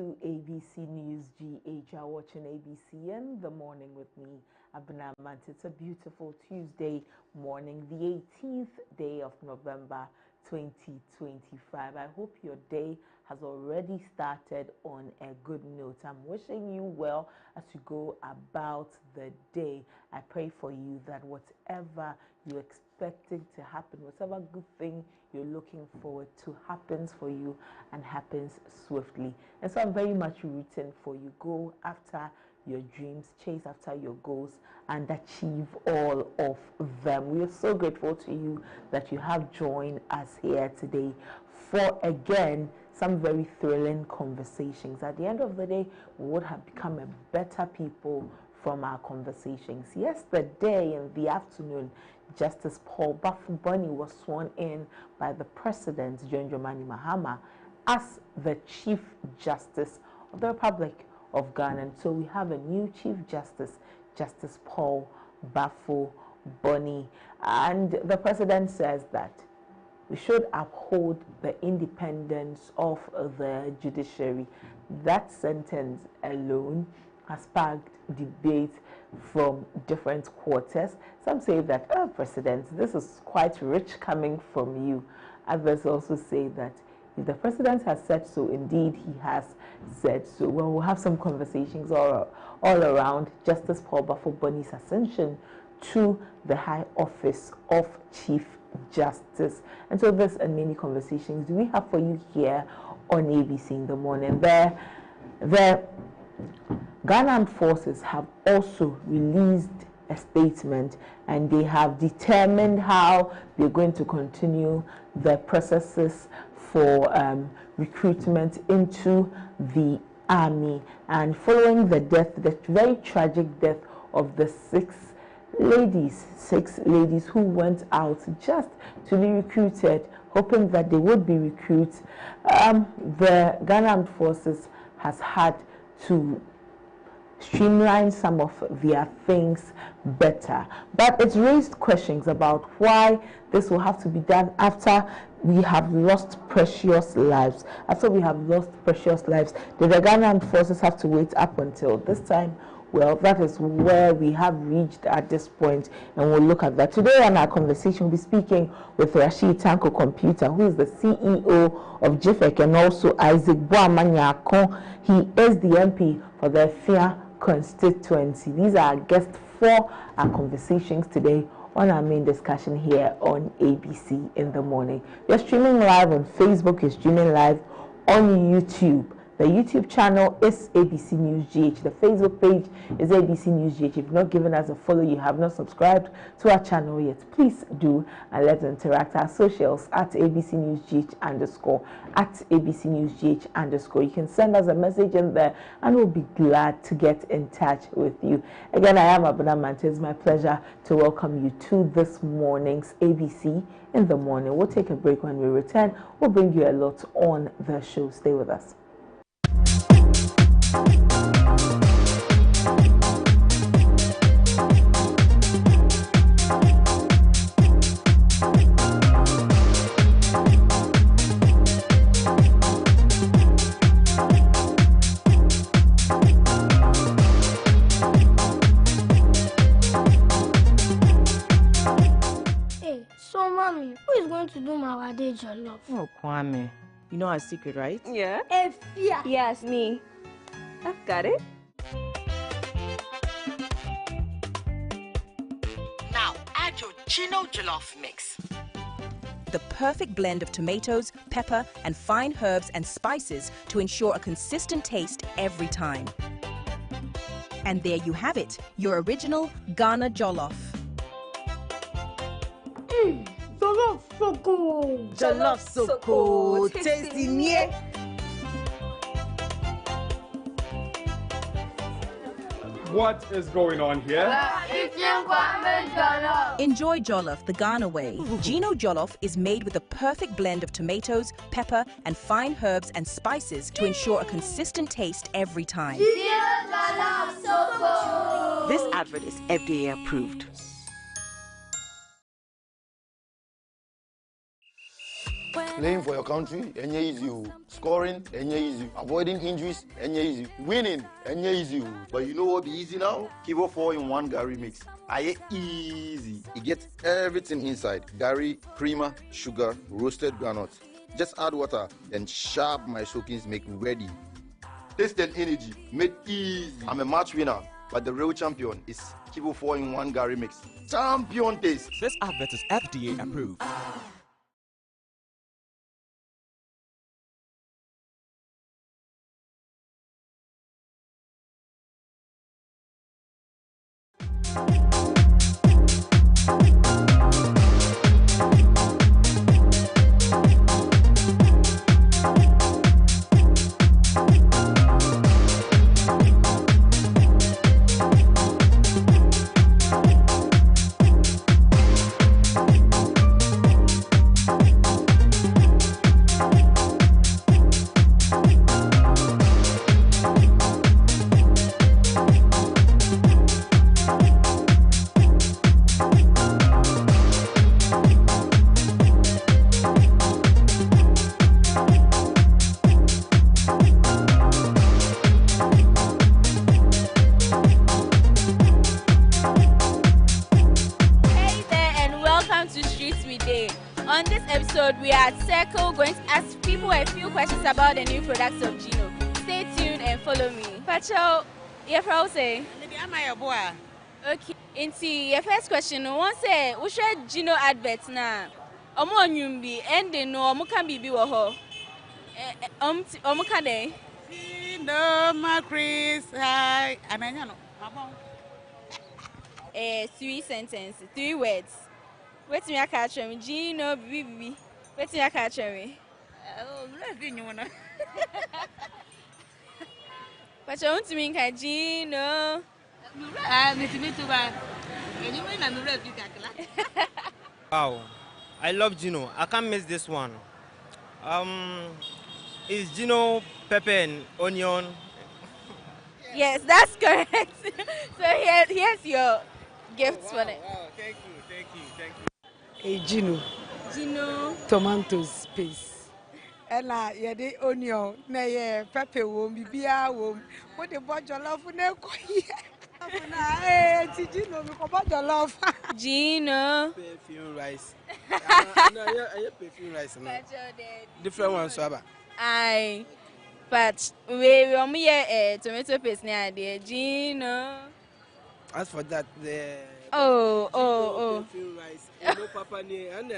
to ABC News GH. You're watching ABC in the morning with me, ABENA MANTE. It's a beautiful Tuesday morning, the 18th day of November 2025. I hope your day has already started on a good note. I'm wishing you well as you go about the day. I pray for you that whatever you're expecting to happen, whatever good thing you're looking forward to happens for you and happens swiftly. And so I'm very much rooting for you. Go after your dreams, chase after your goals, and achieve all of them. We are so grateful to you that you have joined us here today for, again, some very thrilling conversations. At the end of the day, we would have become a better people from our conversations. Yesterday in the afternoon, Justice Paul Bafuboni was sworn in by the President, John Dramani Mahama, as the Chief Justice of the Republic of Ghana. And so we have a new Chief Justice, Justice Paul Bafuboni. And the President says that we should uphold the independence of the judiciary. That sentence alone has sparked debate from different quarters. Some say that, oh, President, this is quite rich coming from you. Others also say that if the President has said so, indeed he has said so. Well, we'll have some conversations all around Justice Paul Bafuboni's ascension to the high office of Chief Justice. And so this and many conversations do we have for you here on ABC in the morning. The Ghana Armed Forces have also released a statement, and they have determined how they're going to continue the processes for recruitment into the army. And following the very tragic death of the six ladies who went out just to be recruited, hoping that they would be recruits, the Ghana Armed Forces has had to streamline some of their things better. But it's raised questions about why this will have to be done after we have lost precious lives. After we have lost precious lives, did the Ghana Armed Forces have to wait up until this time? Well, that is where we have reached at this point, and we'll look at that. Today on our conversation, we'll be speaking with Rashid Tanko Computer, who is the CEO of GIFEC, and also Isaac Boamanyako. He is the MP for the FIA constituency. These are our guests for our conversations today on our main discussion here on ABC in the morning. We're streaming live on Facebook, you're streaming live on YouTube. The YouTube channel is ABC News GH. The Facebook page is ABC News GH. If you've not given us a follow, you have not subscribed to our channel yet, please do, and let's interact. Our socials at ABC News GH _ at ABC News GH _ You can send us a message in there, and we'll be glad to get in touch with you. Again, I am ABENA MANTE. It's my pleasure to welcome you to this morning's ABC in the morning. We'll take a break. When we return, we'll bring you a lot on the show. Stay with us. Hey, so mommy, who is going to do my wedding jollof? Oh, Kwame. You know our secret, right? Yeah. Efia. Yes, me. I've got it. Now add your Gino Jollof mix. The perfect blend of tomatoes, pepper, and fine herbs and spices to ensure a consistent taste every time. And there you have it, your original Ghana Jollof. Jollof so good. Jollof so cool, tasty near. What is going on here? Enjoy Jollof the Ghana way. Gino Jollof is made with a perfect blend of tomatoes, pepper, and fine herbs and spices to ensure a consistent taste every time. This advert is FDA approved. When Playing for your country, easy. Scoring, easy. Avoiding injuries, easy. Winning, easy. But you know what be easy now? Kivo 4-in-1 Gary mix. Aye easy. It gets everything inside. Gary, creamer, sugar, roasted granules. Just add water, then sharp my soakings make ready. Taste and energy, made easy. I'm a match winner, but the real champion is Kivo 4-in-1 Gary mix. Champion taste. This advert is FDA approved. On this episode, we are at Circle going to ask people a few questions about the new products of Gino. Stay tuned and follow me. Pacho, your first say? Okay. Into your first question, one say, we should Gino adverts now. Omo nyumbi, and they know omo can be woho. Omo can they? Gino, my Chris, hi, and I know. 3 sentences, 3 words. Wait me a catch me, Gino, bibi. Wait me a catch me. Oh, nothing you wanna. But I want to mean Gino. Wow, I love Gino. I can't miss this one. Is Gino pepper and onion? Yes, that's correct. So here's your gift for it. Wow, thank you. Hey, Gino. Gino. Tomatoes paste. And yeah, the onion, nay, pepper womb, bibia womb. What the bunch of love for no Hey, Gino, we come back your love. Gino. Perfume rice. No, I perfume rice. Different ones, Saba. Aye. But we tomato paste near there, Gino. As for that, the Oh. perfume rice. No papa ni and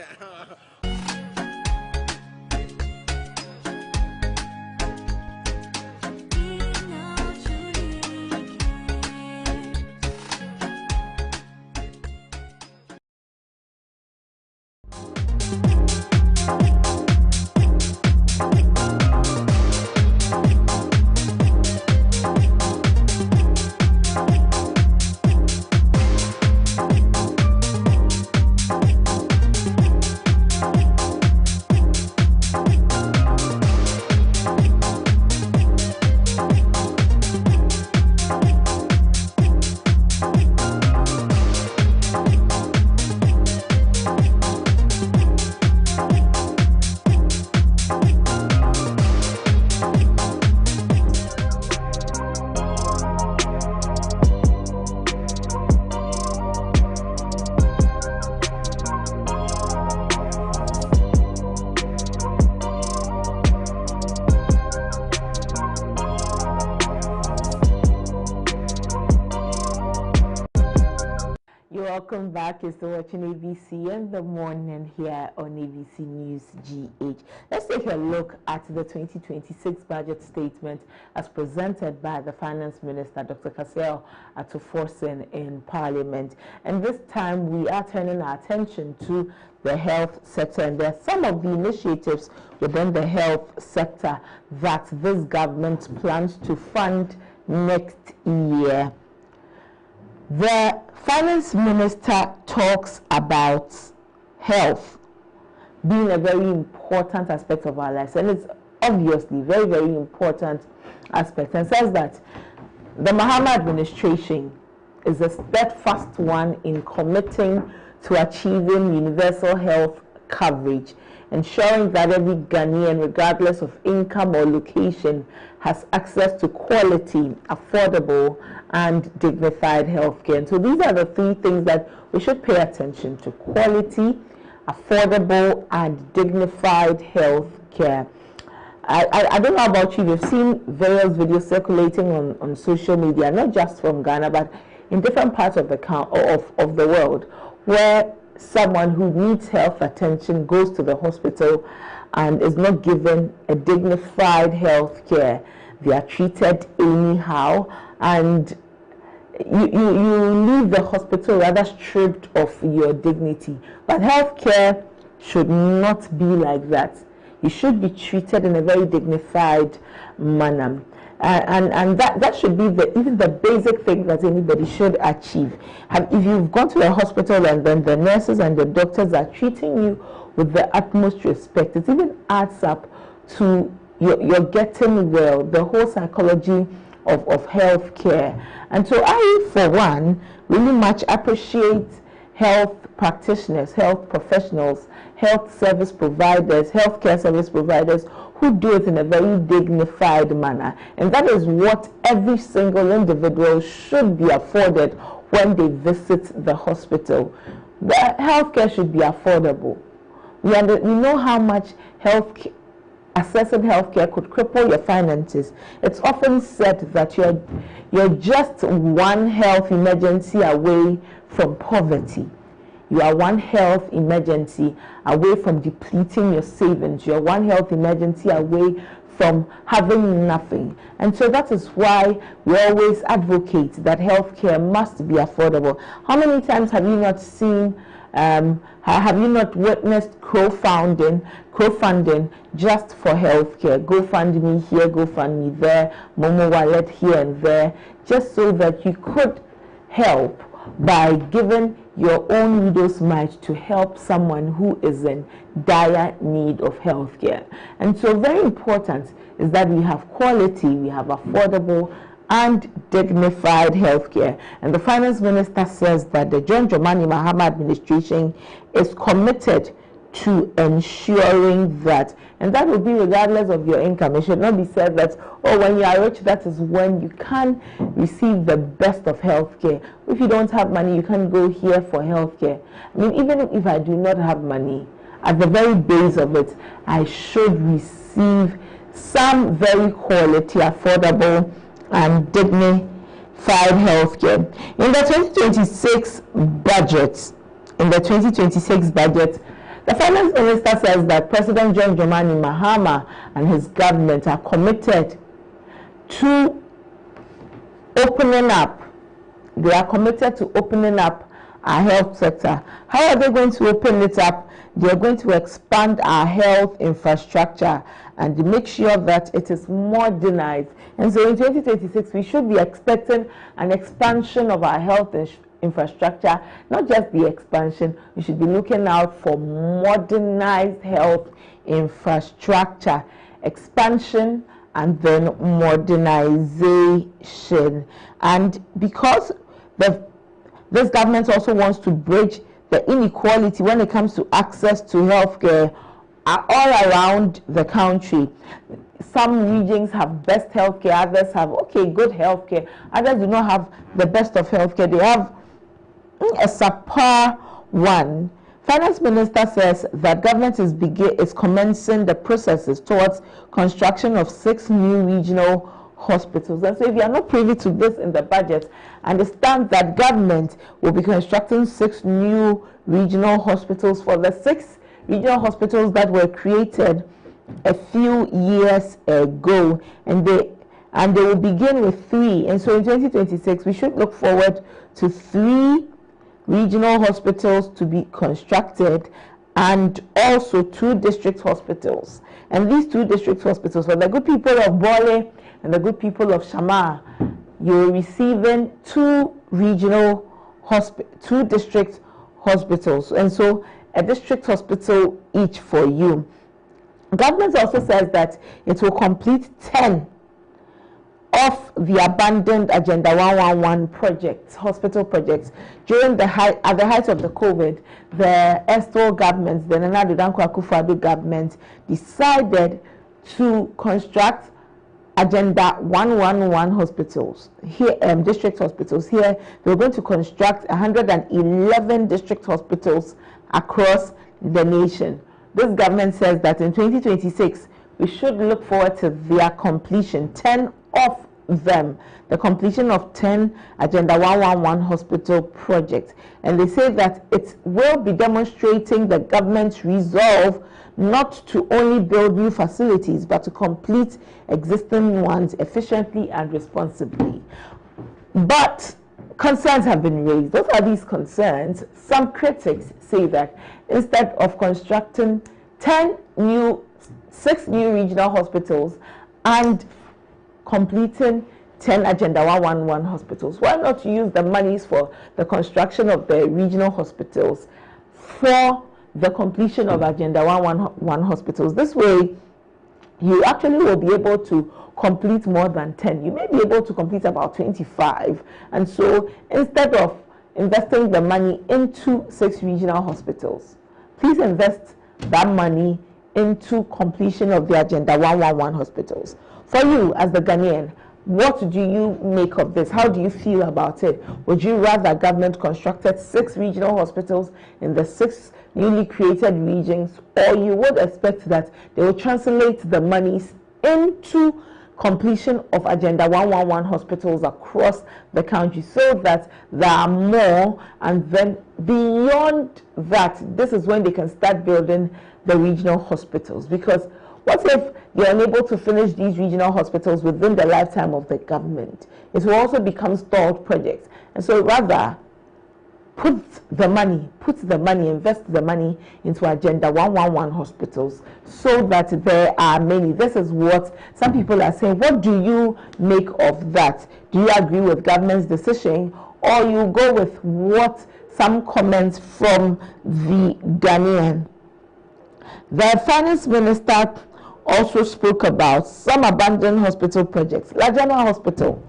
Welcome back. You're still watching ABC in the morning here on ABC News GH. Let's take a look at the 2026 budget statement as presented by the Finance Minister, Dr. Kaseo Atuforsen, in Parliament. And this time we are turning our attention to the health sector. And there are some of the initiatives within the health sector that this government plans to fund next year. The Finance Minister talks about health being a very important aspect of our lives, and it's obviously very, very important aspect, and says that the Mahama administration is a steadfast one in committing to achieving universal health coverage, ensuring that every Ghanaian, regardless of income or location, has access to quality, affordable, and dignified healthcare. And so these are the three things that we should pay attention to: quality, affordable, and dignified healthcare. I don't know about you, we've seen various videos circulating on social media, not just from Ghana, but in different parts of the world, where someone who needs health attention goes to the hospital and is not given a dignified health care. They are treated anyhow, and you leave the hospital rather stripped of your dignity. But health care should not be like that. You should be treated in a very dignified manner. And that should be even the basic thing that anybody should achieve. And if you've gone to a hospital and then the nurses and the doctors are treating you with the utmost respect, it even adds up to your getting well, the whole psychology of health care. And so I, for one, really much appreciate health practitioners, health professionals, health service providers, healthcare service providers who do it in a very dignified manner. And that is what every single individual should be afforded when they visit the hospital. The healthcare should be affordable. We know how much accessing healthcare could cripple your finances. It's often said that you're just one health emergency away from poverty. You are one health emergency away from depleting your savings. You're one health emergency away from having nothing. And so that is why we always advocate that healthcare must be affordable. How many times have you not seen, have you not witnessed crowdfunding just for healthcare? GoFundMe here, GoFundMe there, Momo Wallet here and there, just so that you could help by giving your own widow's mite to help someone who is in dire need of health care. And so very important is that we have quality, we have affordable and dignified health care. And the finance minister says that the John Dramani Mahama administration is committed to ensuring that, and that will be regardless of your income. It should not be said that, oh, when you are rich, that is when you can receive the best of health care. If you don't have money, you can't go here for health care. I mean, even if I do not have money, at the very base of it, I should receive some very quality, affordable, and dignified health care. In the 2026 budget, the finance minister says that President John Dramani Mahama and his government are committed to opening up. They are committed to opening up our health sector. How are they going to open it up? They are going to expand our health infrastructure and make sure that it is modernized. And so in 2026, we should be expecting an expansion of our health infrastructure, not just the expansion. We should be looking out for modernized health infrastructure, expansion and then modernization. And because this government also wants to bridge the inequality when it comes to access to healthcare all around the country. Some regions have best healthcare, others have good healthcare, others do not have the best of healthcare. They have a subpar one. Finance minister says that government is commencing the processes towards construction of 6 new regional hospitals. And so if you are not privy to this in the budget, understand that government will be constructing 6 new regional hospitals for the 6 regional hospitals that were created a few years ago, and they will begin with 3. And so in 2026 we should look forward to 3 regional hospitals to be constructed and also 2 district hospitals. And these 2 district hospitals, for the good people of Bole and the good people of Shama, you're receiving 2 district hospitals, and so a district hospital each for you. Government also says that it will complete 10 of the abandoned Agenda 111 projects, hospital projects. At the height of the COVID, the erstwhile government, the Nana Addo Dankwa Akufo-Addo government, decided to construct Agenda 111 hospitals here, district hospitals. Here, they were going to construct 111 district hospitals across the nation. This government says that in 2026, we should look forward to their completion, 10 of them, the completion of 10 Agenda 111 hospital projects. And they say that it will be demonstrating the government's resolve not to only build new facilities, but to complete existing ones efficiently and responsibly. But concerns have been raised. What are these concerns? Some critics say that instead of constructing 6 new regional hospitals and completing 10 Agenda 111 hospitals, why not use the monies for the construction of the regional hospitals for the completion of Agenda 111 hospitals? This way, you actually will be able to complete more than 10. You may be able to complete about 25. And so instead of investing the money into 6 regional hospitals, please invest that money into completion of the Agenda 111 hospitals. For you, as the Ghanaian, what do you make of this? How do you feel about it? Would you rather government constructed 6 regional hospitals in the 6 newly created regions, or you would expect that they will translate the monies into completion of Agenda 111 hospitals across the country so that there are more, and then beyond that, this is when they can start building the regional hospitals? Because what if you're unable to finish these regional hospitals within the lifetime of the government? It will also become stalled projects. And so rather, invest the money into Agenda 111 hospitals so that there are many. This is what some people are saying. What do you make of that? Do you agree with government's decision, or you go with what some comments from the Ghanaian? The finance minister also spoke about some abandoned hospital projects. Lajana Hospital,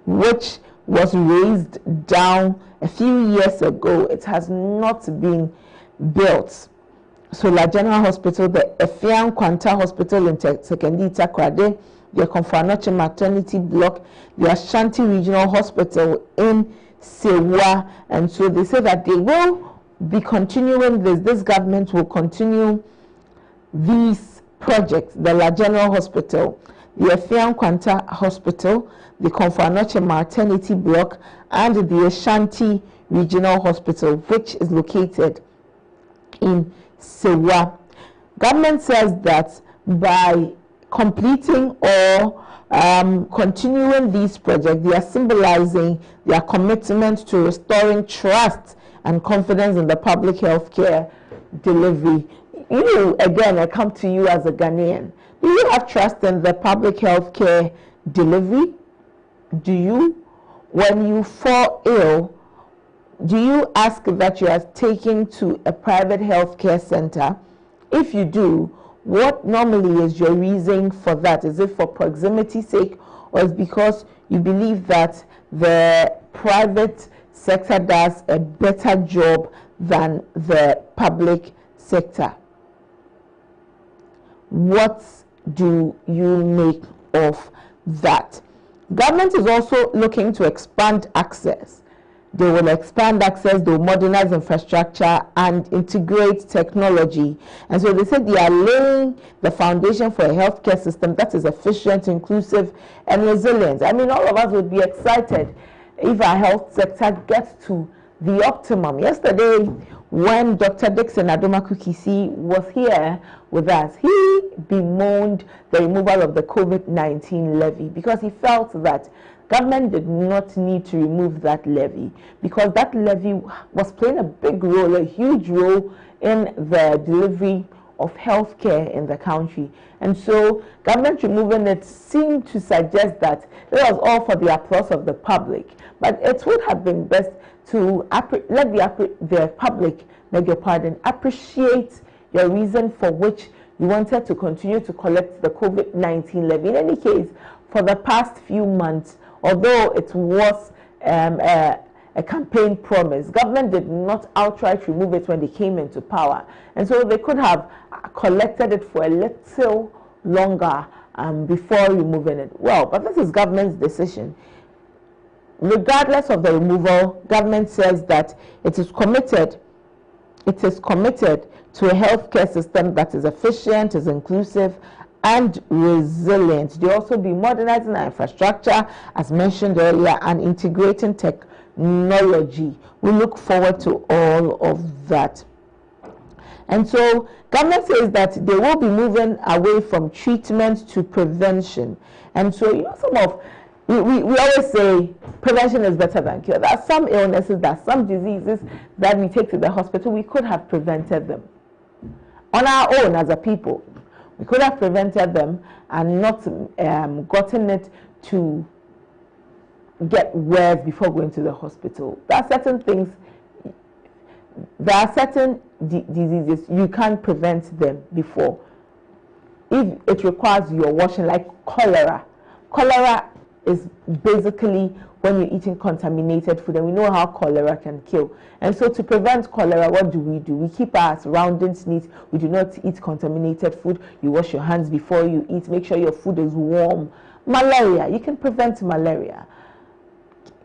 which was raised down a few years ago, it has not been built. So Lajana Hospital, the Efian Kwanta Hospital in Sekendi Takrade, the Konfanoche Maternity Block, the Ashanti Regional Hospital in Sewa, and so they say that they will be continuing this. This government will continue these projects: the Lajana Hospital, the Efian Kwanta Hospital, the Konfanoche Maternity Block, and the Ashanti Regional Hospital, which is located in Sewa. Government says that by completing or continuing these projects, they are symbolizing their commitment to restoring trust and confidence in the public healthcare delivery. You, again, I come to you as a Ghanaian. Do you have trust in the public healthcare delivery? Do you? When you fall ill, do you ask that you are taken to a private healthcare center? If you do, what normally is your reason for that? Is it for proximity's sake, or is it because you believe that the private sector does a better job than the public sector? What do you make of that? Government is also looking to expand access. They will expand access, they will modernize infrastructure and integrate technology. And so they said they are laying the foundation for a healthcare system that is efficient, inclusive, and resilient. I mean, all of us would be excited if our health sector gets to the optimum. Yesterday, when Dr. Dixon Adomakukisi was here with us, he bemoaned the removal of the COVID-19 levy because he felt that government did not need to remove that levy because that levy was playing a big role, a huge role in the delivery of health care in the country. And so government removing it seemed to suggest that it was all for the applause of the public. But it would have been best to let the public, beg your pardon, appreciate your reason for which you wanted to continue to collect the COVID-19 levy. In any case, for the past few months, although it was a campaign promise, government did not outright remove it when they came into power. And so they could have collected it for a little longer before removing it. Well, but this is government's decision. Regardless of the removal, government says that it is committed to a healthcare system that is efficient, is inclusive, and resilient. They also be modernizing our infrastructure, as mentioned earlier, and integrating technology. We look forward to all of that. And so government says that they will be moving away from treatment to prevention. And so, we always say prevention is better than cure. There are some illnesses, there are some diseases that we take to the hospital, we could have prevented them on our own as a people. We could have prevented them and not gotten it to get worse before going to the hospital. There are certain things, there are certain diseases you can't prevent them before. If it requires your washing, like cholera. Cholera is basically when you're eating contaminated food, and we know how cholera can kill. And so to prevent cholera, what do? We keep our surroundings neat. We do not eat contaminated food. You wash your hands before you eat. Make sure your food is warm. Malaria, you can prevent malaria.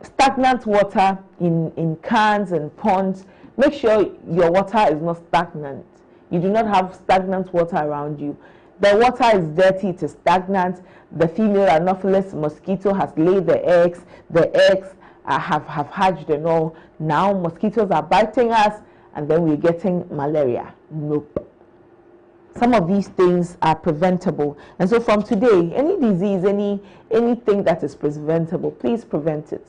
Stagnant water in cans and ponds, make sure your water is not stagnant. You do not have stagnant water around you. The water is dirty, it is stagnant. The female Anopheles mosquito has laid the eggs. The eggs have hatched and all. Now mosquitoes are biting us, and then we're getting malaria. Nope. Some of these things are preventable. And so from today, any disease, anything that is preventable, please prevent it.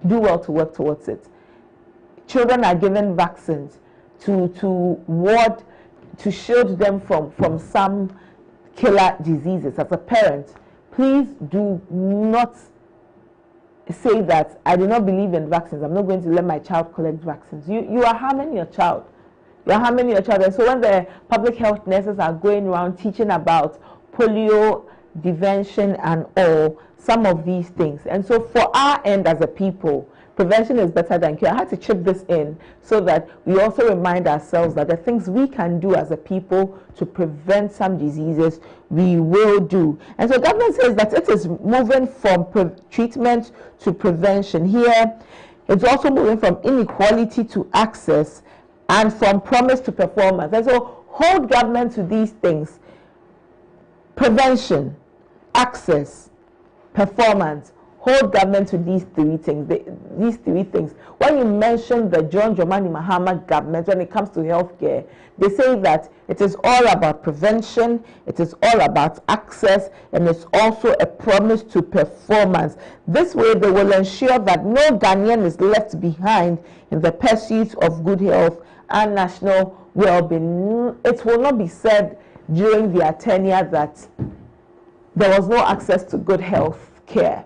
Do well to work towards it. Children are given vaccines to shield them from some killer diseases. As a parent, please do not say that I do not believe in vaccines. I'm not going to let my child collect vaccines. You are harming your child. You are harming your child. And so when the public health nurses are going around teaching about polio, prevention, and all, some of these things. And so for our end as a people, prevention is better than cure. I had to chip this in so that we also remind ourselves that the things we can do as a people to prevent some diseases, we will do. And so government says that it is moving from treatment to prevention. Here, it's also moving from inequality to access and from promise to performance. And so hold government to these things: prevention, access, performance. Hold government to these three things. When you mention the John Dramani Mahama government, when it comes to healthcare, they say that it is all about prevention, it is all about access, and it's also a promise to performance. This way, they will ensure that no Ghanaian is left behind in the pursuit of good health and national well-being. It will not be said during their tenure that there was no access to good health care.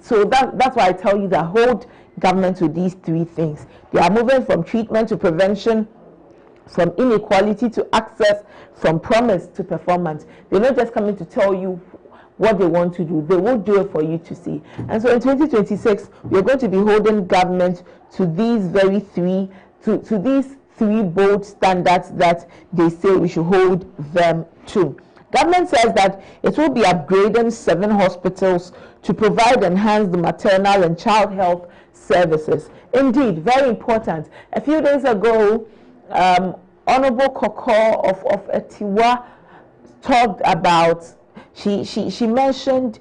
So that's why I tell you that hold government to these three things. They are moving from treatment to prevention, from inequality to access, from promise to performance. They're not just coming to tell you what they want to do. They will do it for you to see. And so in 2026, we're going to be holding government to these these three bold standards that they say we should hold them to. Government says that it will be upgrading 7 hospitals to provide enhanced maternal and child health services. Indeed, very important. A few days ago, Honorable Koko of Etiwa talked about, she mentioned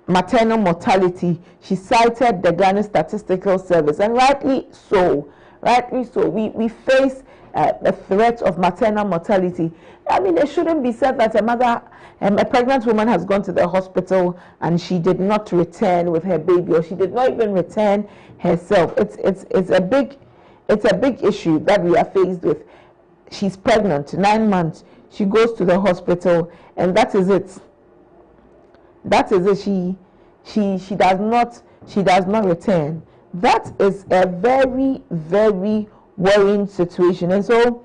maternal mortality. She cited the Ghana Statistical Service, and rightly so. We face a threat of maternal mortality. I mean, it shouldn't be said that a pregnant woman has gone to the hospital and she did not return with her baby, or she did not even return herself. It's a big issue that we are faced with. She's pregnant, 9 months. She goes to the hospital, and that is it. She does not return. That is a very, very worrying situation. And so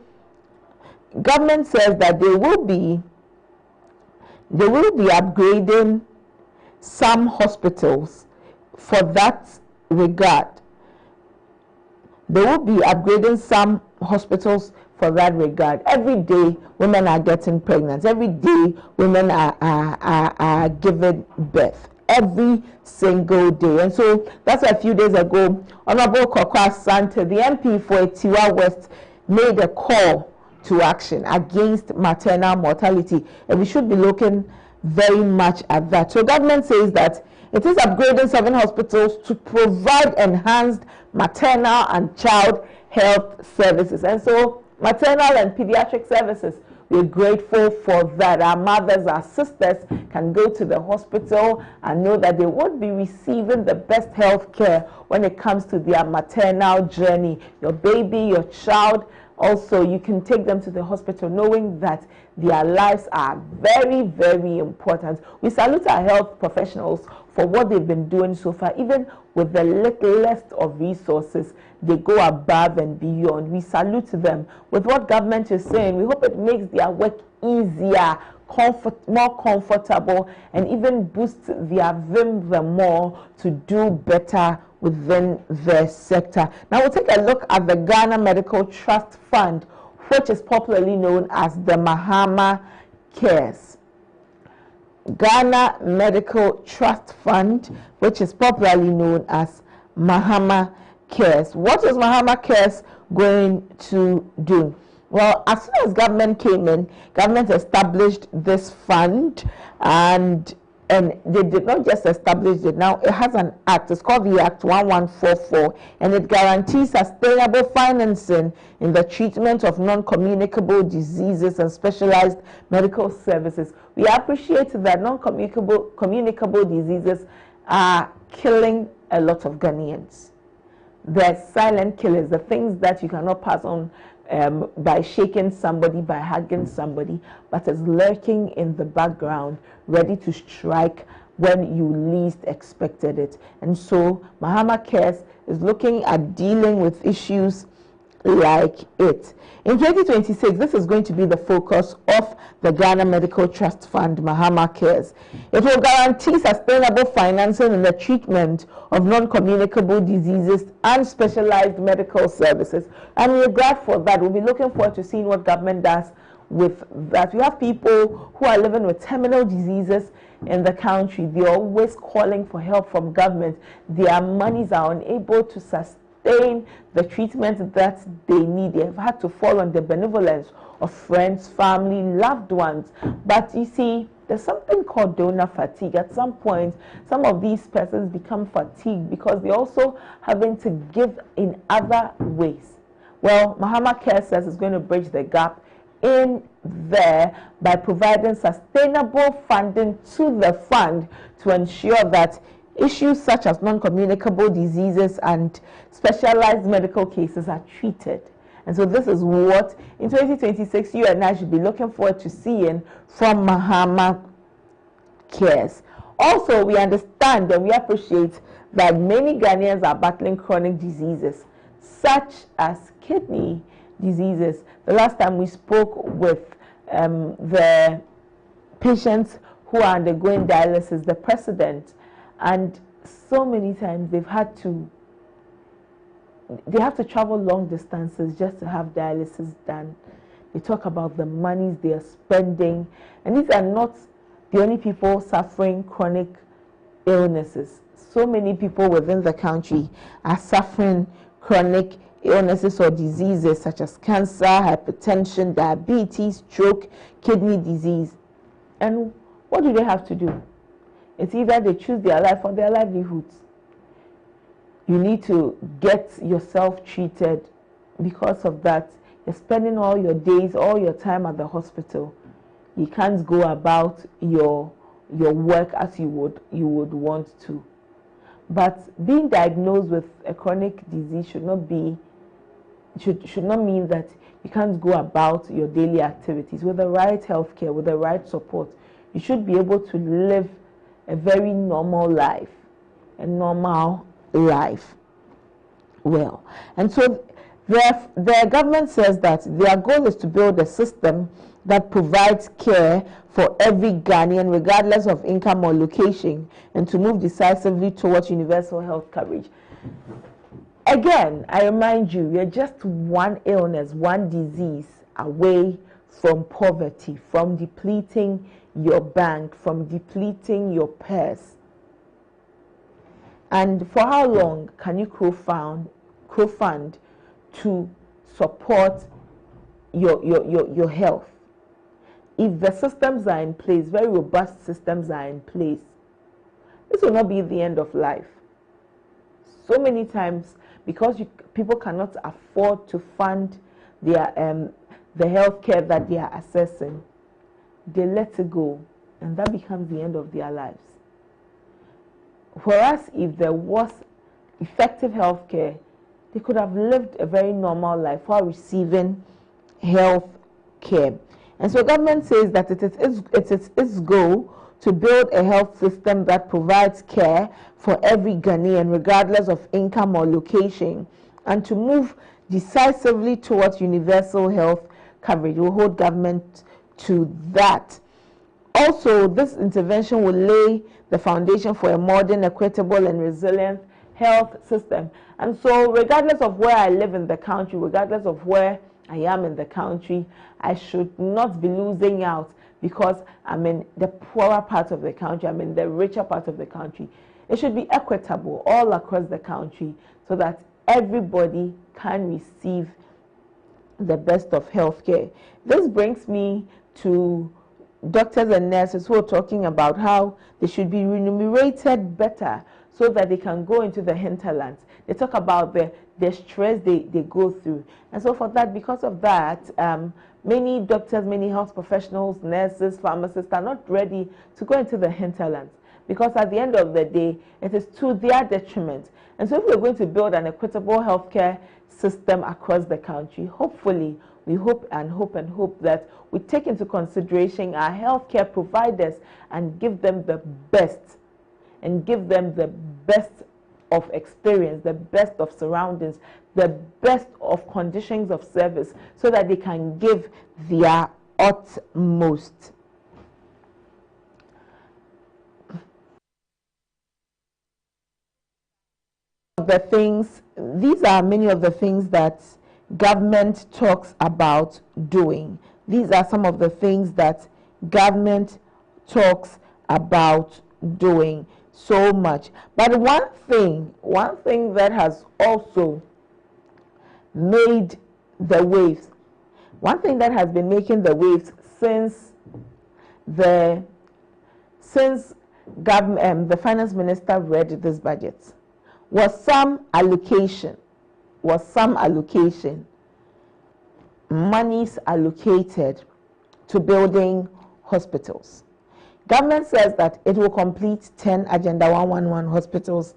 government says that they will be upgrading some hospitals for that regard. They will be upgrading some hospitals for that regard. Every day, women are getting pregnant. Every day, women are giving birth. Every single day. And so that's why a few days ago, Honorable Kokwa Sante, the MP for Tiwa West, made a call to action against maternal mortality. And we should be looking very much at that. So government says that it is upgrading 7 hospitals to provide enhanced maternal and child health services. And so maternal and pediatric services, we're grateful for that. Our mothers, our sisters can go to the hospital and know that they would be receiving the best health care when it comes to their maternal journey. Your baby, your child, also you can take them to the hospital knowing that their lives are very, very important. We salute our health professionals for what they've been doing so far. Even with the littlest of resources, they go above and beyond. We salute them. With what government is saying, we hope it makes their work easier, more comfortable, and even boosts their vim the more to do better within the sector. Now we'll take a look at the Ghana Medical Trust Fund, which is popularly known as the Mahama Cares. Ghana Medical Trust Fund, which is popularly known as Mahama Cares. What is Mahama Cares going to do? Well, as soon as government came in, government established this fund, and they did not just establish it. Now it has an act. It's called the Act 1144, and it guarantees sustainable financing in the treatment of non-communicable diseases and specialized medical services. We appreciate that non-communicable diseases are killing a lot of Ghanaians. They're silent killers, the things that you cannot pass on by shaking somebody, by hugging somebody, but is lurking in the background, ready to strike when you least expected it. And so Mahama Cares is looking at dealing with issues like it. In 2026, this is going to be the focus of the Ghana Medical Trust Fund, Mahama Cares. It will guarantee sustainable financing in the treatment of non-communicable diseases and specialized medical services. And we're glad for that. We'll be looking forward to seeing what government does with that. We have people who are living with terminal diseases in the country. They're always calling for help from government. Their monies are unable to sustain the treatment that they need. They've had to fall on the benevolence of friends, family, loved ones. But you see, there's something called donor fatigue. At some point, some of these persons become fatigued because they're also having to give in other ways. Well, Mahama Care says it's going to bridge the gap in there by providing sustainable funding to the fund to ensure that issues such as non-communicable diseases and specialized medical cases are treated. And so this is what in 2026 you and I should be looking forward to seeing from Mahama Cares. Also, we understand and we appreciate that many Ghanaians are battling chronic diseases such as kidney diseases. The last time we spoke with the patients who are undergoing dialysis, the president, and so many times they have to travel long distances just to have dialysis done. They talk about the monies they are spending, and these are not the only people suffering chronic illnesses. So many people within the country are suffering chronic illnesses or diseases such as cancer, hypertension, diabetes, stroke, kidney disease. And what do they have to do? It's either they choose their life or their livelihoods. You need to get yourself treated. Because of that, you're spending all your days, all your time at the hospital. You can't go about your work as you would want to. But being diagnosed with a chronic disease should not mean that you can't go about your daily activities. With the right health care, with the right support, you should be able to live a very normal life, well. And so the government says that their goal is to build a system that provides care for every Ghanaian, regardless of income or location, and to move decisively towards universal health coverage. Again, I remind you, you're just one illness, one disease away from poverty, from depleting your bank, from depleting your purse. And for how long can you crowdfund to support your health? If the systems are in place, very robust systems are in place, this will not be the end of life. So many times, because people cannot afford to fund their the health care that they are accessing, they let it go, and that becomes the end of their lives. Whereas if there was effective health care, they could have lived a very normal life while receiving health care. And so government says that it is its goal to build a health system that provides care for every Ghanaian, regardless of income or location, and to move decisively towards universal health coverage. We'll hold government to that. Also, this intervention will lay the foundation for a modern, equitable, and resilient health system. And so, regardless of where I live in the country, regardless of where I am in the country, I should not be losing out because I'm in the poorer part of the country, I'm in the richer part of the country. It should be equitable all across the country so that everybody can receive the best of health care. This brings me to doctors and nurses who are talking about how they should be remunerated better so that they can go into the hinterlands. They talk about the stress they go through. And so for that, because of that, many doctors, many health professionals, nurses, pharmacists are not ready to go into the hinterlands because at the end of the day, it is to their detriment. And so if we're going to build an equitable healthcare system across the country, hopefully, we hope that we take into consideration our healthcare providers and give them the best, of experience, the best of surroundings, the best of conditions of service, so that they can give their utmost. These are many of the things that government talks about doing. These are some of the things that government talks about doing so much. But one thing that has also made the waves, one thing that has been making the waves since the finance minister read this budget was some allocation, monies allocated to building hospitals. Government says that it will complete 10 Agenda 111 hospitals,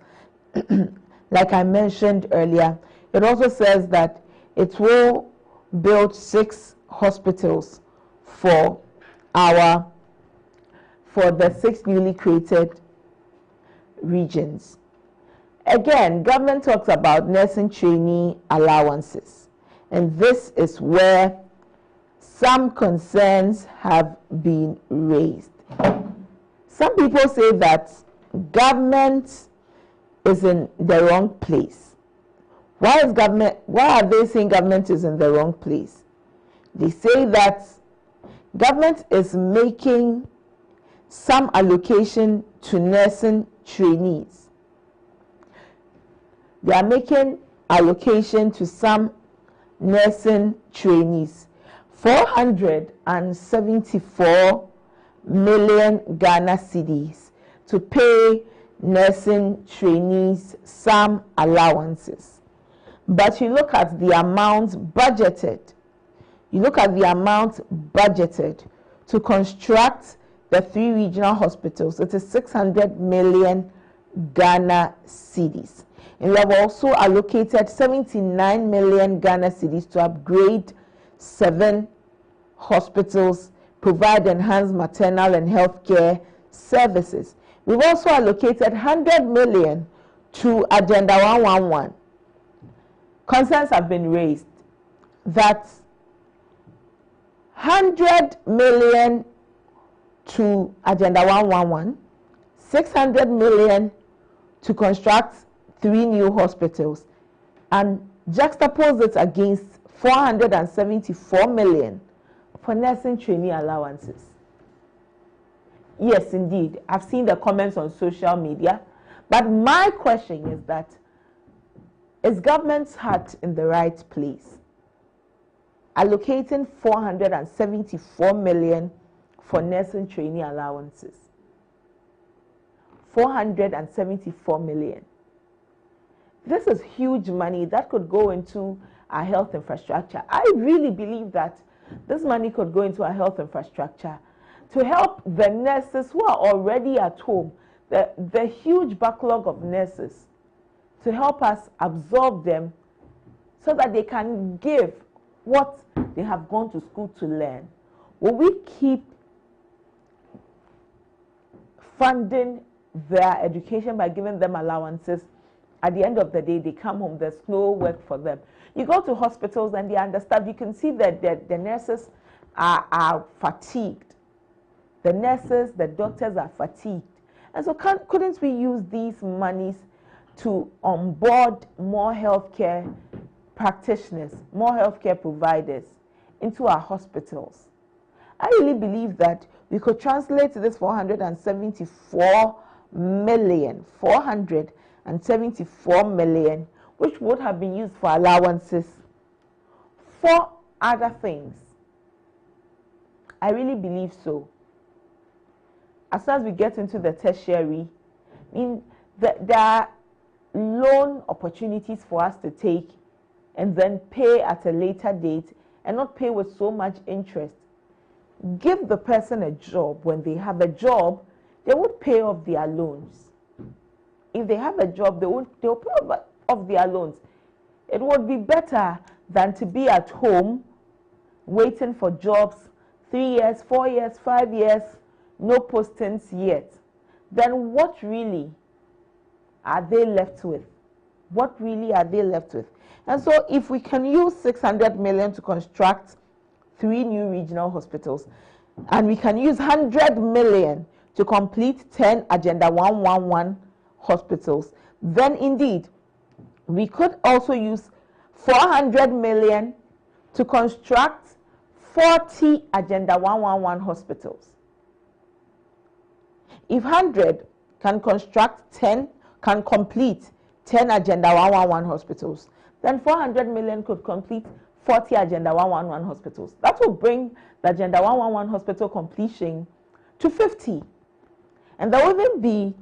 like I mentioned earlier. It also says that it will build 6 hospitals for the 6 newly created regions. Again, government talks about nursing trainee allowances, and this is where some concerns have been raised. Some people say that government is in the wrong place. Why are they saying government is in the wrong place? They say that government is making some allocation to nursing trainees. They are making allocation to some nursing trainees, 474 million Ghana cedis to pay nursing trainees some allowances. But you look at the amount budgeted, to construct the 3 regional hospitals. It is 600 million Ghana cedis. And we have also allocated 79 million Ghana cedis to upgrade 7 hospitals, provide enhanced maternal and healthcare services. We've also allocated 100 million to Agenda 111. Concerns have been raised that 100 million to Agenda 111, 600 million to construct 3 new hospitals, and juxtapose it against 474 million for nursing trainee allowances. Yes, indeed, I've seen the comments on social media, but my question is that, is government's heart in the right place? Allocating 474 million for nursing trainee allowances. 474 million. This is huge money that could go into our health infrastructure. I really believe that this money could go into our health infrastructure to help the nurses who are already at home, the huge backlog of nurses, to help us absorb them so that they can give what they have gone to school to learn. Will we keep funding their education by giving them allowances? At the end of the day, they come home, there's no work for them. You go to hospitals and they are understaffed. You can see that the nurses are fatigued. The nurses, the doctors are fatigued. And so couldn't we use these monies to onboard more healthcare practitioners, more healthcare providers into our hospitals? I really believe that we could translate this 474 million, which would have been used for allowances, for other things. I really believe so. As soon as we get into the tertiary, there are loan opportunities for us to take and then pay at a later date and not pay with so much interest. Give the person a job. When they have a job, they would pay off their loans. If they have a job, they'll pay off their loans. It would be better than to be at home waiting for jobs 3 years, 4 years, 5 years, no postings yet. Then what really are they left with? What really are they left with? And so if we can use 600 million to construct 3 new regional hospitals, and we can use 100 million to complete 10 Agenda 111 hospitals, then indeed we could also use 400 million to construct 40 Agenda 111 hospitals. If 100 can complete 10 Agenda 111 hospitals, then 400 million could complete 40 Agenda 111 hospitals. That will bring the Agenda 111 hospital completion to 50. And there will even be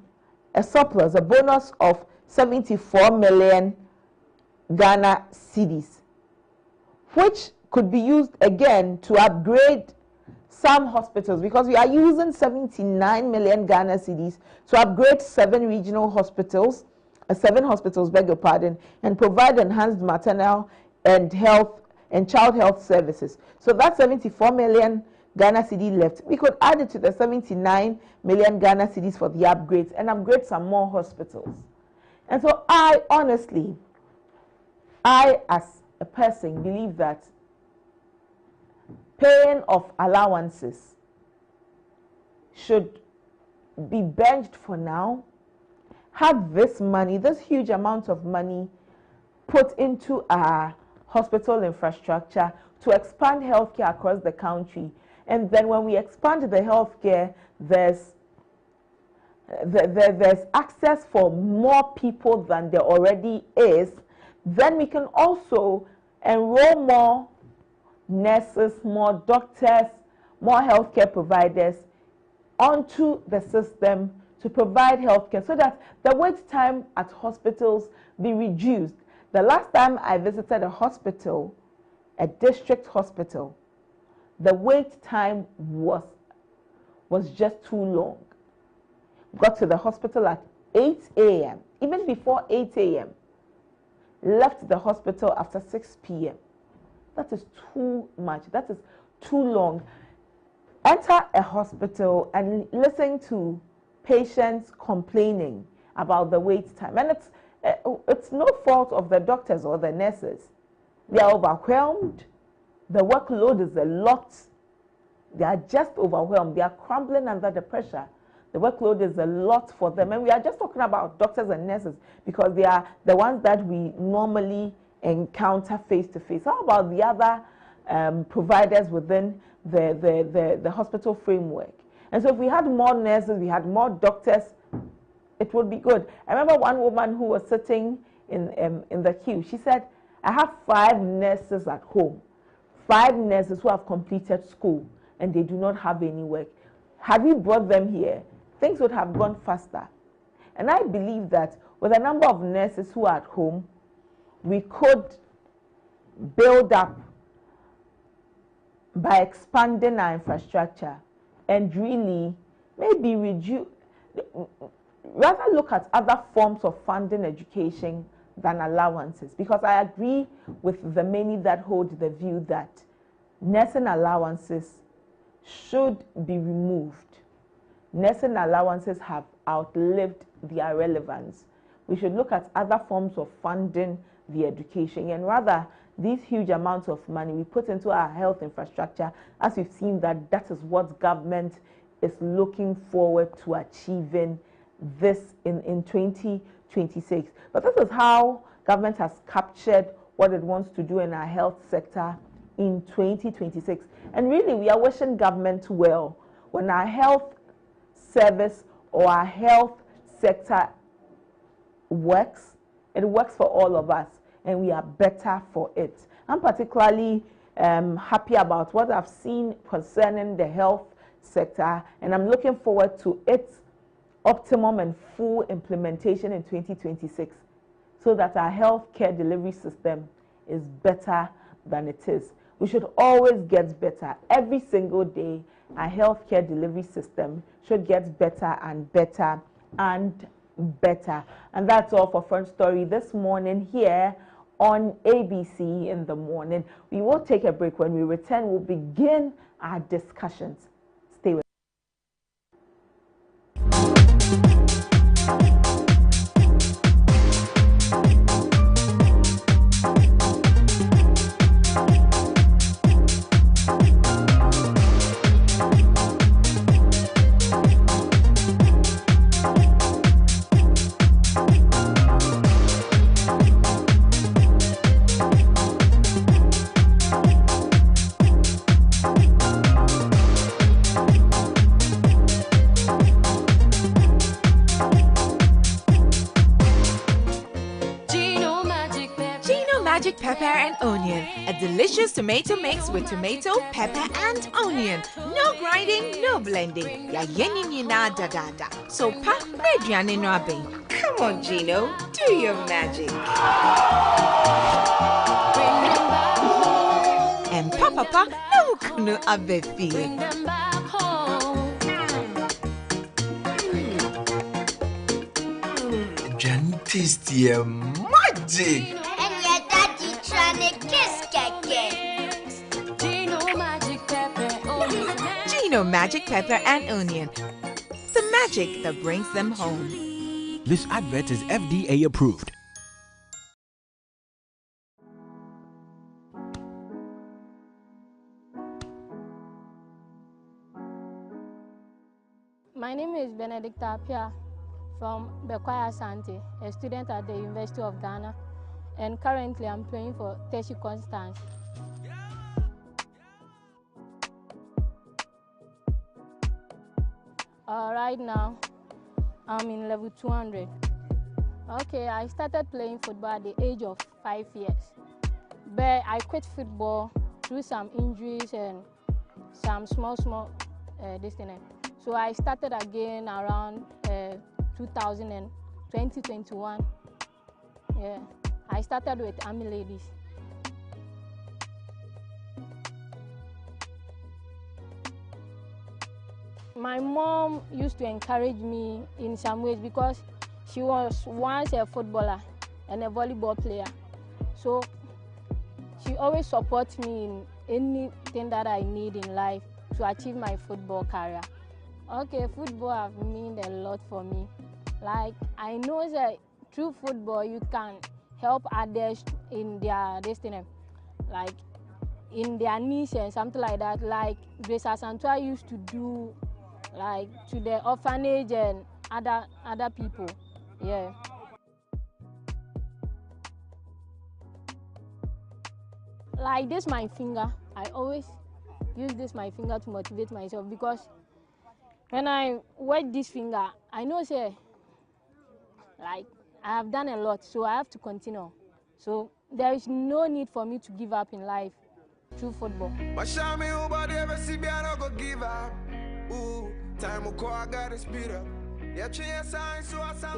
a surplus, a bonus of 74 million Ghana cedis, which could be used again to upgrade some hospitals, because we are using 79 million Ghana cedis to upgrade 7 regional hospitals, 7 hospitals, beg your pardon, and provide enhanced maternal and child health services. So that's 74 million Ghana cedi left. We could add it to the 79 million Ghana cedis for the upgrades and upgrade some more hospitals. And so I as a person believe that paying of allowances should be benched for now. Have this money, this huge amount of money, put into our hospital infrastructure to expand healthcare across the country. And then when we expand the healthcare, there's access for more people than there already is. Then we can also enroll more nurses, more doctors, more healthcare providers onto the system to provide healthcare, so that the wait time at hospitals be reduced. The last time I visited a hospital, a district hospital, the wait time was just too long. Got to the hospital at 8 a.m., even before 8 a.m., left the hospital after 6 p.m. That is too much. That is too long. Enter a hospital and listen to patients complaining about the wait time. And it's no fault of the doctors or the nurses. They are overwhelmed. The workload is a lot. They are just overwhelmed. They are crumbling under the pressure. The workload is a lot for them. And we are just talking about doctors and nurses because they are the ones that we normally encounter face to face. How about the other providers within the hospital framework? And so if we had more nurses, we had more doctors, it would be good. I remember one woman who was sitting in the queue. She said, I have 5 nurses at home, 5 nurses who have completed school, and they do not have any work. Had we brought them here, things would have gone faster. And I believe that with a number of nurses who are at home, we could build up by expanding our infrastructure and really maybe rather look at other forms of funding education than allowances. Because I agree with the many that hold the view that nursing allowances should be removed. Nursing allowances have outlived their relevance. We should look at other forms of funding the education, and rather these huge amounts of money we put into our health infrastructure, as we've seen that is what government is looking forward to achieving this in 2026. But this is how government has captured what it wants to do in our health sector in 2026. And really, we are wishing government well. When our health service or our health sector works, it works for all of us, and we are better for it. I'm particularly happy about what I've seen concerning the health sector, and I'm looking forward to its optimum and full implementation in 2026 so that our healthcare delivery system is better than it is. We should always get better. Every single day, our healthcare delivery system should get better and better and better. And that's all for Front Story this morning here on ABC in the morning. We will take a break. When we return, we'll begin our discussions. Stay with us. Magic pepper and onion, a delicious tomato mix with tomato, pepper and onion. No grinding, no blending. Ya yenini na da da da. So pa mediane no abe. Come on, Gino, do your magic. And papa no kunu abefi. Tasty magic. Gino Magic Pepper and Onion. The magic that brings them home. This advert is FDA approved. My name is Benedicta Apia from Bekwai Asante, a student at the University of Ghana, and currently I'm playing for Teshi Constance. Right now, I'm in level 200. Okay, I started playing football at the age of 5 years, but I quit football through some injuries and some small distance. So I started again around 2021. Yeah, I started with Army Ladies. My mom used to encourage me in some ways because she was once a footballer and a volleyball player. So she always supports me in anything that I need in life to achieve my football career. Okay, football has meant a lot for me. Like, I know that through football you can help others in their destiny. Like, in their niche and something like that, like Grace Asantua used to do, like to the orphanage and other people. Yeah. Like this, my finger. I always use this my finger to motivate myself because when I wet this finger, I know say like I have done a lot, so I have to continue. So there is no need for me to give up in life through football. The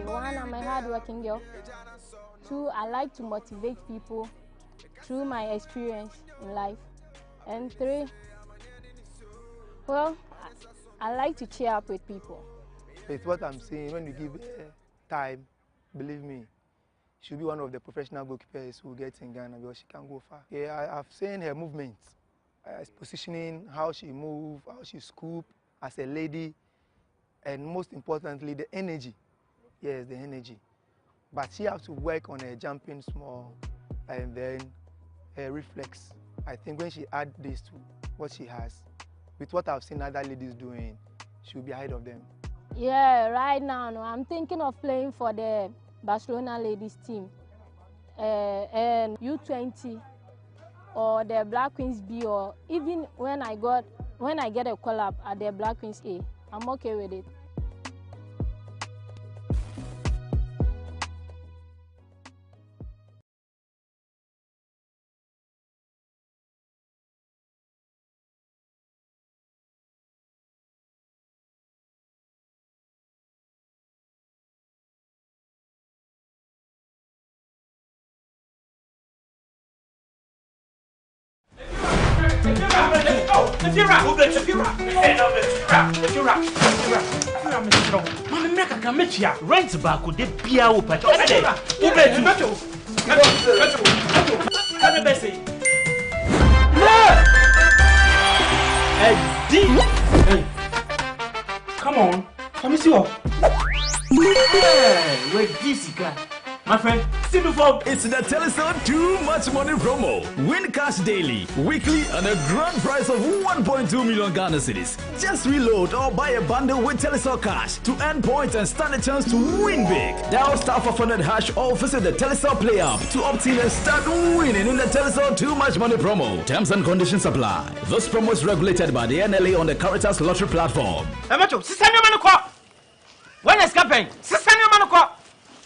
one, I'm a hard-working girl. Two, I like to motivate people through my experience in life. And three, well, I like to cheer up with people. It's what I'm saying. When you give her time, believe me, she'll be one of the professional goalkeepers who gets in Ghana because she can go far. Yeah, I've seen her movements, positioning, how she moves, how she scoops as a lady, and most importantly, the energy. Yes, the energy. But she has to work on her jumping small and then her reflex. I think when she adds this to what she has, with what I've seen other ladies doing, she'll be ahead of them. Yeah, right now, I'm thinking of playing for the Barcelona ladies team and U20 or the Black Queens B, or even when I get a call up at the Black Queens A, I'm okay with it. Rent back with the beer open. Come on, come see what? Where this guy? My friend, still before. It's the Telestar Too Much Money promo. Win cash daily, weekly, and a grand prize of 1.2 million Ghana cedis. Just reload or buy a bundle with Telestar Cash to earn points and stand a chance to win big. Dial *500# or visit the Telestar Play app to opt in and start winning in the Telestar Too Much Money promo. Terms and conditions apply. This promo is regulated by the NLA on the Caritas Lottery platform. When is campaign?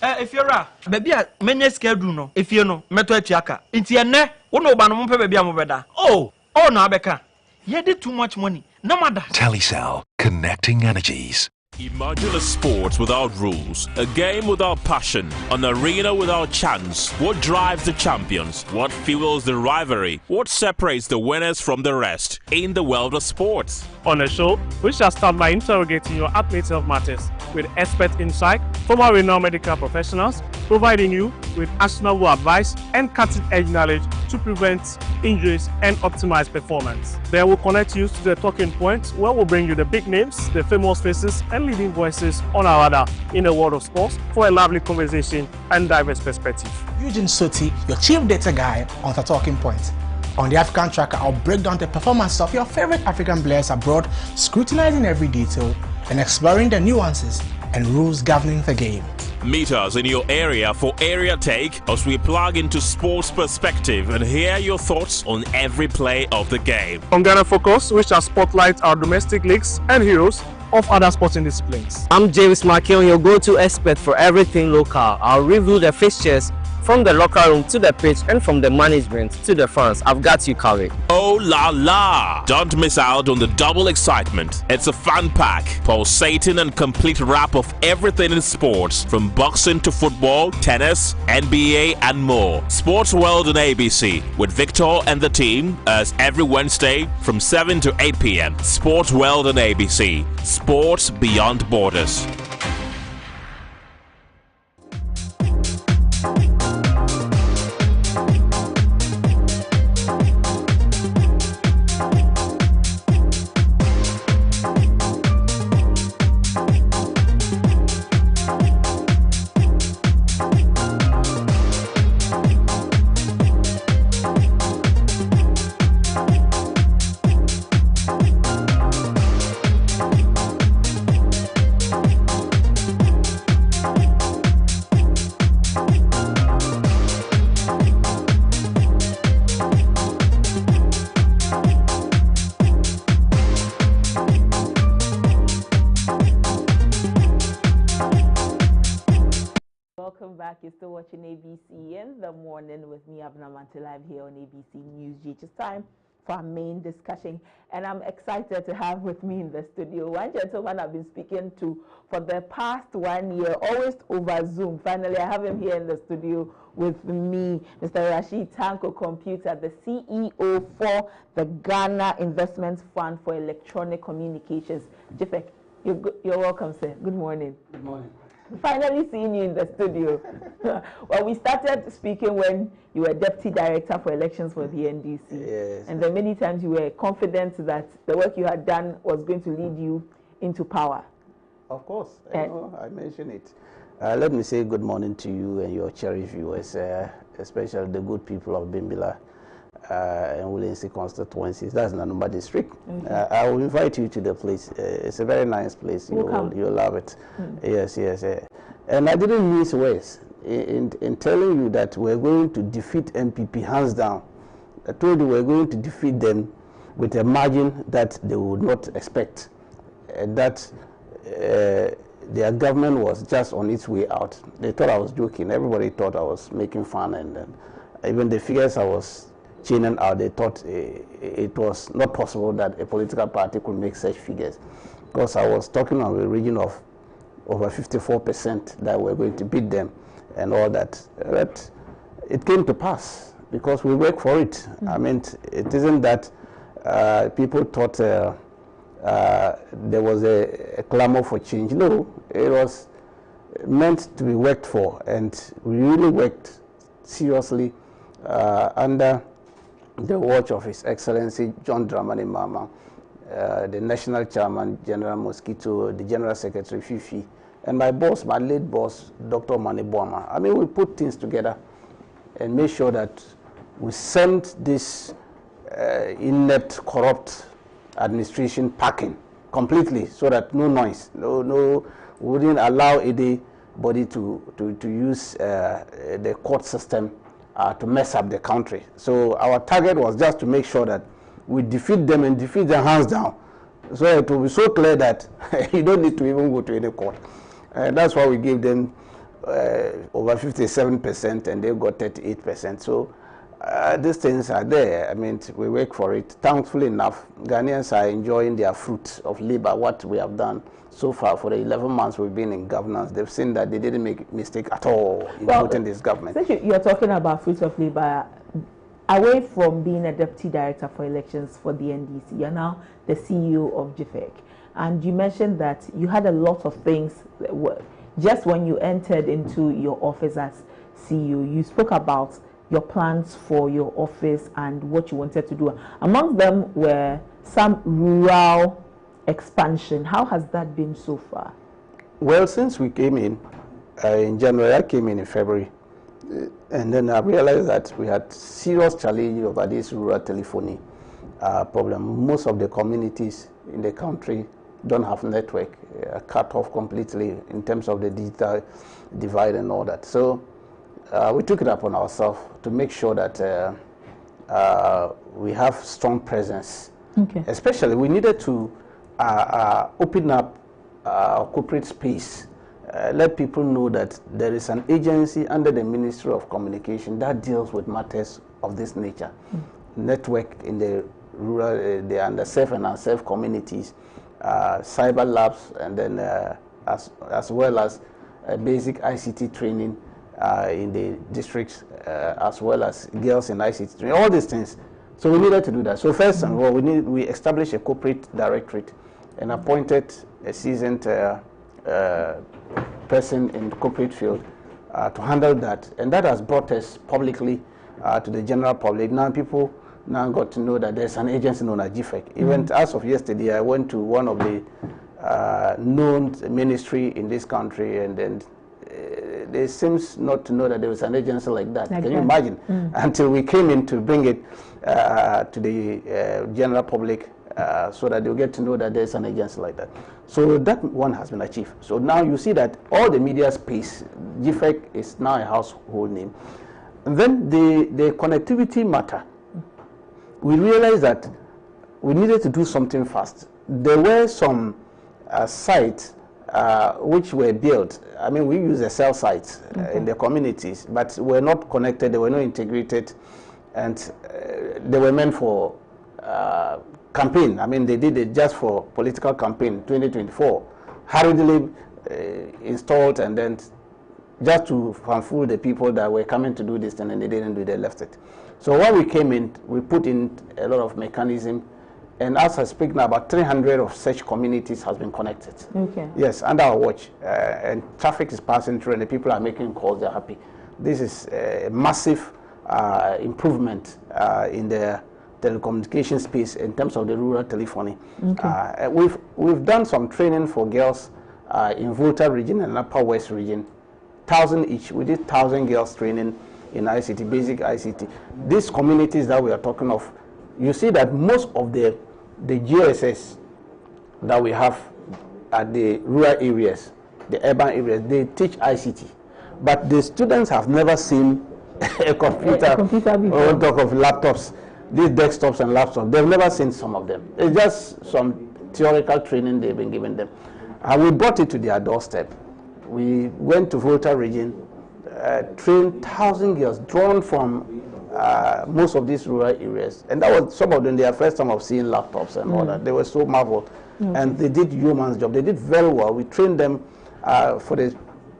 If you're a baby, many schedule no. If you know, meto etiaka. Inti ene, uno ba no mpe baby amobeda. Oh, no abeka. You did too much money. No matter. Telecel, connecting energies. Imagine a sport without rules, a game without passion, an arena without chance. What drives the champions? What fuels the rivalry? What separates the winners from the rest in the world of sports? On the show, we shall start by interrogating your athlete health matters with expert insight from our renowned medical professionals, providing you with actionable advice and cutting-edge knowledge to prevent injuries and optimize performance. Then we'll connect you to the talking points where we'll bring you the big names, the famous faces, and leading voices on our radar in the world of sports for a lively conversation and diverse perspective. Eugene Soti, your chief data guy on the talking points. On the African Tracker, I'll break down the performance of your favorite African players abroad, scrutinizing every detail and exploring the nuances and rules governing the game. Meet us in your area for Area Take as we plug into sports perspective and hear your thoughts on every play of the game. On Ghana Focus, we shall spotlight our domestic leagues and heroes of other sporting disciplines. I'm James Markel, your go-to expert for everything local. I'll review the fixtures from the locker room to the pitch and from the management to the fans. I've got you covered. Oh la la! Don't miss out on the double excitement. It's a fun pack, pulsating and complete wrap of everything in sports, from boxing to football, tennis, NBA and more. Sports World on ABC with Victor and the team as every Wednesday from 7 to 8 p.m. Sports World on ABC. Sports beyond borders. back. You're still watching ABC in the morning with me, ABENA MANTE, live here on ABC News. It's time for our main discussion, and I'm excited to have with me in the studio one gentleman I've been speaking to for the past 1 year, always over Zoom. Finally, I have him here in the studio with me, Mr. Rashid Tanko Computer, the CEO for the Ghana Investment Fund for Electronic Communications. Jifek, you're welcome, sir. Good morning. Good morning. Finally seeing you in the studio. Well, we started speaking when you were Deputy Director for Elections for the NDC. Yes. And then many times you were confident that the work you had done was going to lead you into power. Of course, I mentioned it. Let me say good morning to you and your cherished viewers, especially the good people of Bimbila and Williamson constituencies. That's Nanumba district. I will invite you to the place. It's a very nice place. You'll love it. Yes. And I didn't miss words in telling you that we're going to defeat MPP hands down. I told you we're going to defeat them with a margin that they would not expect. That their government was just on its way out. They thought I was joking. Everybody thought I was making fun, and even the figures I was chaining out, they thought it was not possible that a political party could make such figures, because I was talking on a region of over 54% that we're going to beat them and all that. But it came to pass because we work for it. I mean, it isn't that people thought there was a clamor for change. No, it was meant to be worked for, and we really worked seriously under the watch of His Excellency John Dramani Mahama, the National Chairman, General Mosquito, the General Secretary, Fifi, and my boss, my late boss, Dr. Mani Boama. I mean, we put things together and made sure that we sent this inept, corrupt administration packing completely, so that no noise, we wouldn't allow anybody to use the court system to mess up the country. So our target was just to make sure that we defeat them and defeat them hands down. So it will be so clear that you don't need to even go to any court. That's why we gave them over 57% and they got 38%. So these things are there. I mean, we work for it. Thankfully enough, Ghanaians are enjoying their fruits of labor, what we have done so far for the 11 months we've been in governance. They've seen that they didn't make a mistake at all in putting this government. Since you're talking about fruits of labor, away from being a Deputy Director for Elections for the NDC, you're now the CEO of GIFEC. And you mentioned that you had a lot of things that were, just when you entered into your office as CEO, you spoke about your plans for your office and what you wanted to do. Among them were some rural expansion. How has that been so far? Well, since we came in January, I came in February, and then I realized that we had serious challenge over this rural telephony problem. Most of the communities in the country don't have network, cut off completely in terms of the digital divide and all that. So we took it upon ourselves to make sure that we have strong presence. Especially, we needed to open up corporate space, let people know that there is an agency under the Ministry of Communication that deals with matters of this nature. Network in the rural, the underserved and unserved communities, cyber labs, and then as well as basic ICT training in the districts, as well as girls in ICT training, all these things. So we needed to do that. So first and all, we established a corporate directorate and appointed a seasoned person in the corporate field to handle that. And that has brought us publicly to the general public. Now people got to know that there's an agency known as GIFEC. Even as of yesterday, I went to one of the known ministry in this country, and then they seems not to know that there was an agency like that. Can you imagine? Until we came in to bring it to the general public, so that they'll get to know that there's an agency like that. So that one has been achieved. So now you see that all the media space, GIFEC is now a household name. And then the connectivity matter, we realized that we needed to do something fast. There were some sites which were built. I mean, we use the cell sites in the communities, but were not connected, they were not integrated, and they were meant for campaign. I mean, they did it just for political campaign 2024, hurriedly installed, and then just to fool the people that were coming to do this, and then they didn't do it, they left it. So when we came in, we put in a lot of mechanism, and as I speak now, about 300 of such communities has been connected. Okay. Yes, under our watch, and traffic is passing through, and the people are making calls, they're happy. This is a massive improvement in the telecommunication space in terms of the rural telephony. Okay. We've done some training for girls in Volta region and Upper West region, 1,000 each. We did 1,000 girls training in ICT, basic ICT. These communities that we are talking of, you see that most of the GSS that we have at the rural areas, the urban areas, they teach ICT, but the students have never seen a computer before. On top of laptops, these desktops and laptops. They've never seen some of them. It's just some theoretical training they've been giving them. And we brought it to their doorstep. We went to Volta region, trained 1,000 girls drawn from most of these rural areas. And that was some of them, their first time of seeing laptops and all that. They were so marveled. And they did yeoman's job. They did very well. We trained them for the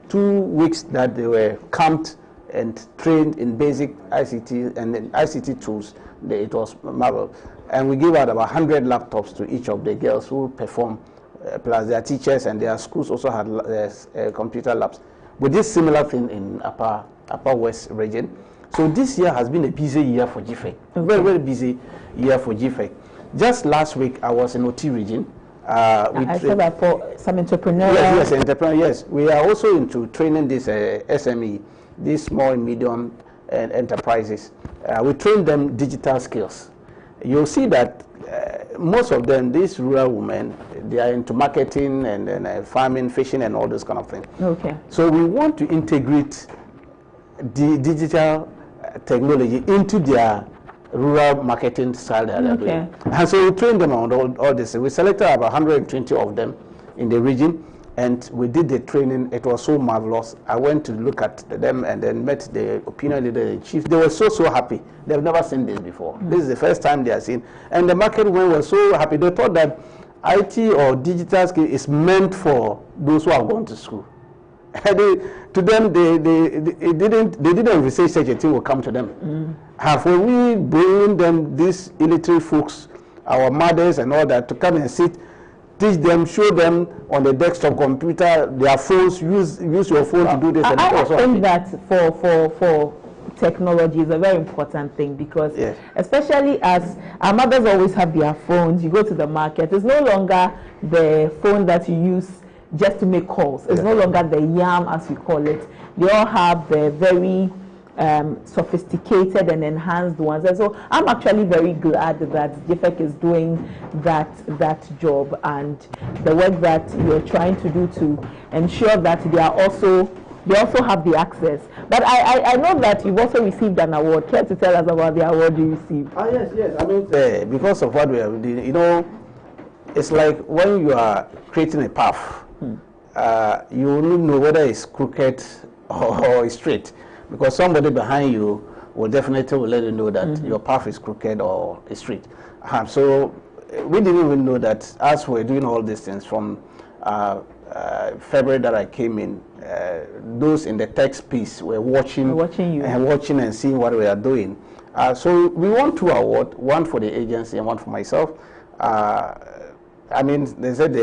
2 weeks that they were camped and trained in basic ICT and ICT tools. It was marvelous. And we gave out about 100 laptops to each of the girls who performed, plus their teachers, and their schools also had computer labs. We did similar thing in Upper West region. So this year has been a busy year for GFEC, a very, very busy year for GFEC. Just last week, I was in OT region. I said that for some entrepreneurs. Yes, entrepreneurs, yes. We are also into training this SME, these small and medium enterprises. We train them digital skills. You'll see that most of them, these rural women, they are into marketing and farming, fishing, and all those kind of things. Okay. So we want to integrate the digital technology into their rural marketing style that they're doing. And so we train them on all this. We selected about 120 of them in the region, and we did the training. It was so marvelous. I went to look at them and then met the opinion leader, the chief. They were so happy. They've never seen this before. This is the first time they are seeing. And the market women were so happy. They thought that IT or digital skill is meant for those who have gone to school. To them, they didn't envisage such a thing will come to them. When we bring them, these illiterate folks, our mothers and all that, to come and sit, teach them, show them on the desktop computer, their phones, use your phone to do this. I think that for technology is a very important thing, because especially as our mothers always have their phones, you go to the market, it's no longer the phone that you use just to make calls. It's no longer the YAM, as we call it. They all have the very sophisticated and enhanced ones. And so I'm actually very glad that GFEC is doing that job, and the work that you're trying to do to ensure that they also have the access. But I know that you've also received an award. Care to tell us about the award you received? Yes. I mean, because of what we have done, you know, it's like when you are creating a path, you will know whether it's crooked or straight, because somebody behind you will definitely let you know that your path is crooked or straight. So we didn't even know that as we're doing all these things from February that I came in, those in the tech space were watching and seeing what we are doing. So we won 2 awards, one for the agency and one for myself. I mean, they said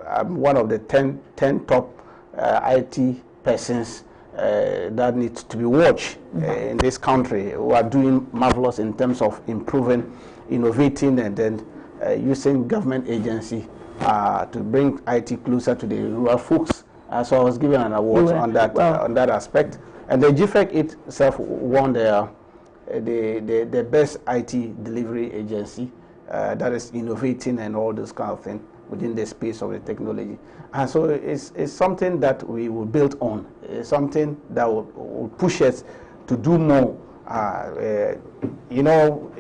I'm one of the 10 top IT persons that need to be watched in this country, who are doing marvelous in terms of improving, innovating, and then using government agency to bring IT closer to the rural folks. So I was given an award on that aspect. And the GFEC itself won the best IT delivery agency that is innovating and all this kind of thing within the space of the technology. And so it's something that we will build on. It's something that will push us to do more. You know,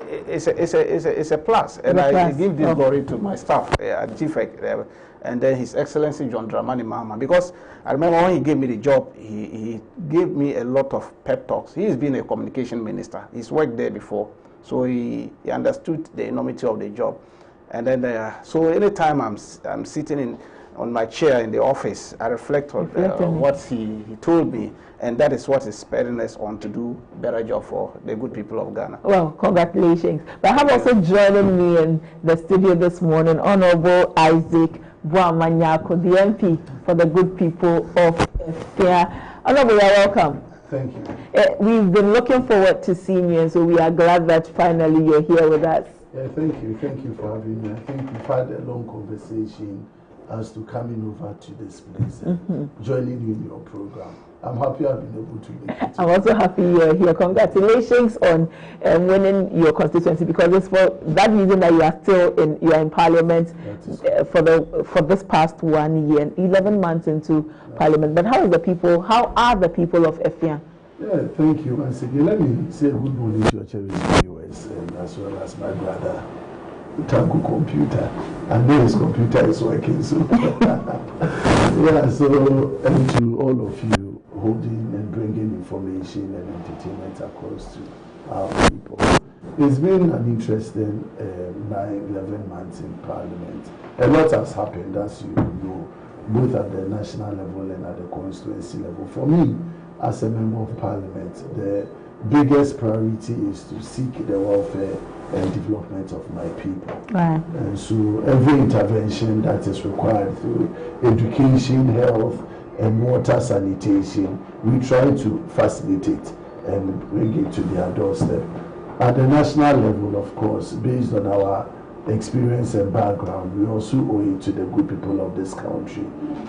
it's a plus, and I give this glory to my staff at GFEC, and then His Excellency John Dramani Mahama, because I remember when he gave me the job, he gave me a lot of pep talks. He's been a communication minister. He's worked there before, so he understood the enormity of the job. And then, so anytime I'm sitting on my chair in the office, I reflect on what he told me, and that is what is spurring us on to do better job for the good people of Ghana. Well, congratulations. But I have also joining me in the studio this morning, Honorable Isaac Buamanyako, the MP for the good people of Efia. Honorable, you are welcome. Thank you. We've been looking forward to seeing you, and so we are glad that finally you're here with us. Thank you for having me. I think we've had a long conversation as to coming over to this place and joining you in your program. I'm happy I've been able to make it. I'm also happy you're here. Congratulations on winning your constituency, because it's for that reason that you are in Parliament for this past 1 year, 11 months into Parliament. But how are the people of Efia? Yeah, thank you once again. Let me say good morning to your cherished viewers, as well as my brother Tanku Computer. I know his computer is working, so yeah. So, and to all of you holding and bringing information and entertainment across to our people. It's been an interesting 9-11 months in Parliament. A lot has happened, as you know, both at the national level and at the constituency level. For me, as a member of Parliament, the biggest priority is to seek the welfare and development of my people. Right. And so every intervention that is required through education, health, and water sanitation, we try to facilitate and bring it to their doorstep. At the national level, of course, based on our experience and background, we also owe it to the good people of this country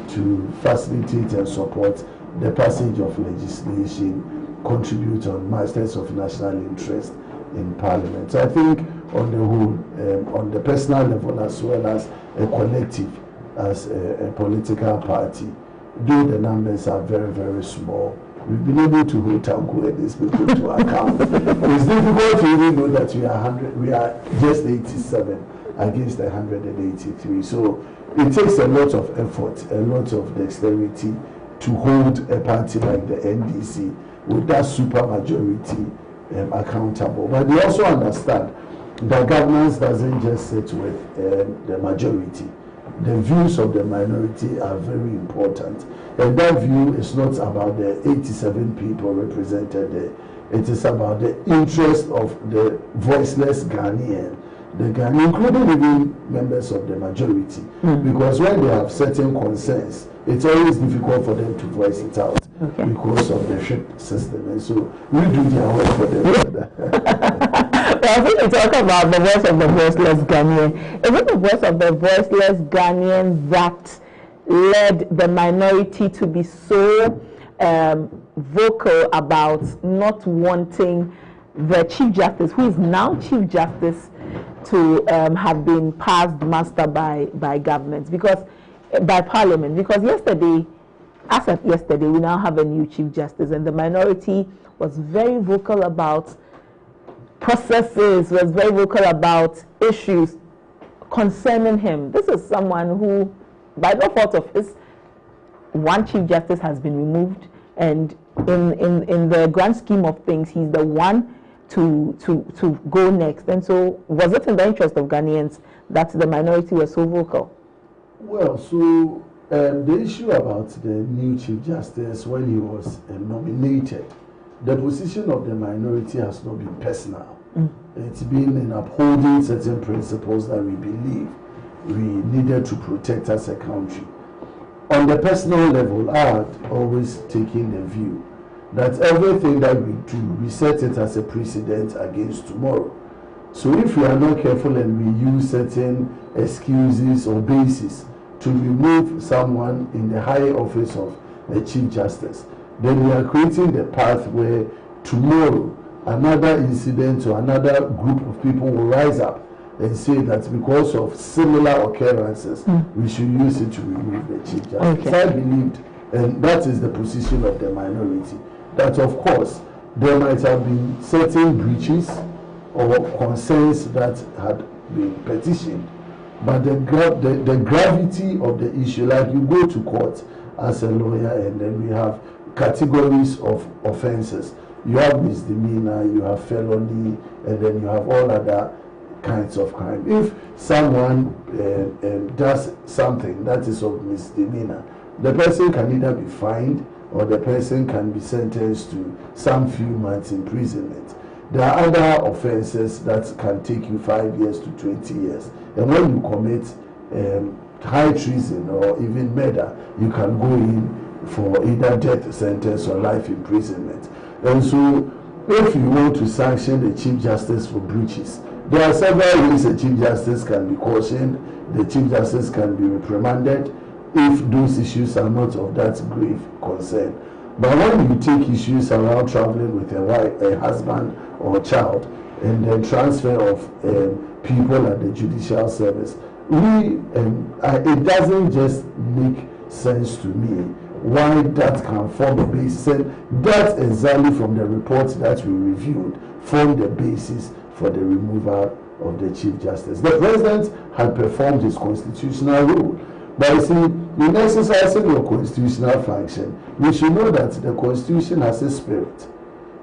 to facilitate and support the passage of legislation, contribute on matters of national interest in Parliament. So I think on the whole, on the personal level as well as a collective, as a political party, though the numbers are very, very small, we've been able to hold Tanku and these people to account. It's difficult to even know that we are just 87 against 183. So it takes a lot of effort, a lot of dexterity to hold a party like the NDC with that super majority accountable. But they also understand that governance doesn't just sit with the majority. The views of the minority are very important. And that view is not about the 87 people represented there. It is about the interest of the voiceless Ghanaian, including even members of the majority. Because when they have certain concerns, it's always difficult for them to voice it out because of the ship system. And so we do their work for them. Well, I think we talk about the voice of the voiceless Ghanaian. Is it the voice of the voiceless Ghanaian that led the minority to be so vocal about not wanting the Chief Justice, who is now Chief Justice, to have been passed muster by government, because by Parliament? Because yesterday, as of yesterday, we now have a new Chief Justice, and the minority was very vocal about processes, was very vocal about issues concerning him. This is someone who, by no fault of his, one Chief Justice has been removed, and in the grand scheme of things, he's the one to go next. And so, was it in the interest of Ghanaians that the minority was so vocal? Well, so the issue about the new Chief Justice, when he was nominated, the position of the minority has not been personal. It's been in upholding certain principles that we believe we needed to protect as a country. On the personal level, I had always taken the view that everything that we do, we set it as a precedent against tomorrow. So if we are not careful and we use certain excuses or bases to remove someone in the high office of a Chief Justice, then we are creating the path where tomorrow another incident or another group of people will rise up and say that because of similar occurrences, we should use it to remove the Chief Justice. I believed, and that is the position of the minority, that of course there might have been certain breaches or concerns that had been petitioned. But the gravity of the issue, like you go to court as a lawyer, and then we have categories of offenses. You have misdemeanor, you have felony, and then you have all other kinds of crime. If someone does something that is of misdemeanor, the person can either be fined or the person can be sentenced to some few months imprisonment. There are other offenses that can take you 5 years to 20 years. And when you commit high treason or even murder, you can go in for either death sentence or life imprisonment. And so, if you want to sanction the Chief Justice for breaches, there are several ways the Chief Justice can be cautioned. The Chief Justice can be reprimanded if those issues are not of that grave concern. But when you take issues around traveling with a wife, a husband or a child, and then transfer of people at the judicial service, it doesn't just make sense to me why that can form a basis. And that exactly from the reports that we reviewed formed the basis for the removal of the Chief Justice. The President had performed his constitutional role. But you see, in exercising your constitutional function, we should know that the Constitution has a spirit.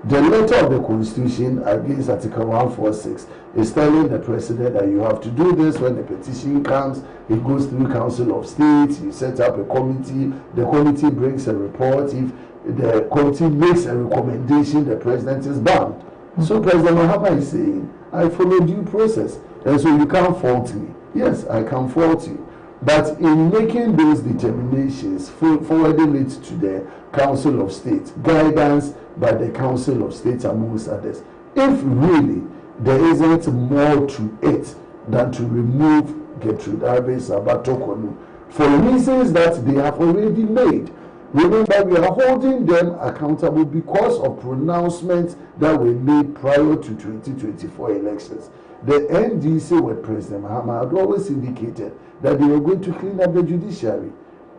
The letter of the Constitution against Article 146 is telling the President that you have to do this when the petition comes. It goes through Council of State, you set up a committee, the committee brings a report. If the committee makes a recommendation, the President is bound. So President Mahama is saying, I follow due process, and so you can't fault me. Yes, I can fault you. But in making those determinations, forwarding it to the Council of State, guidance by the Council of State amongst others, if really there isn't more to it than to remove Gertrude Arbe Sabatokonu for reasons that they have already made. Remember, we are holding them accountable because of pronouncements that were made prior to 2024 elections. The NDC with President Mahama had always indicated that they were going to clean up the judiciary.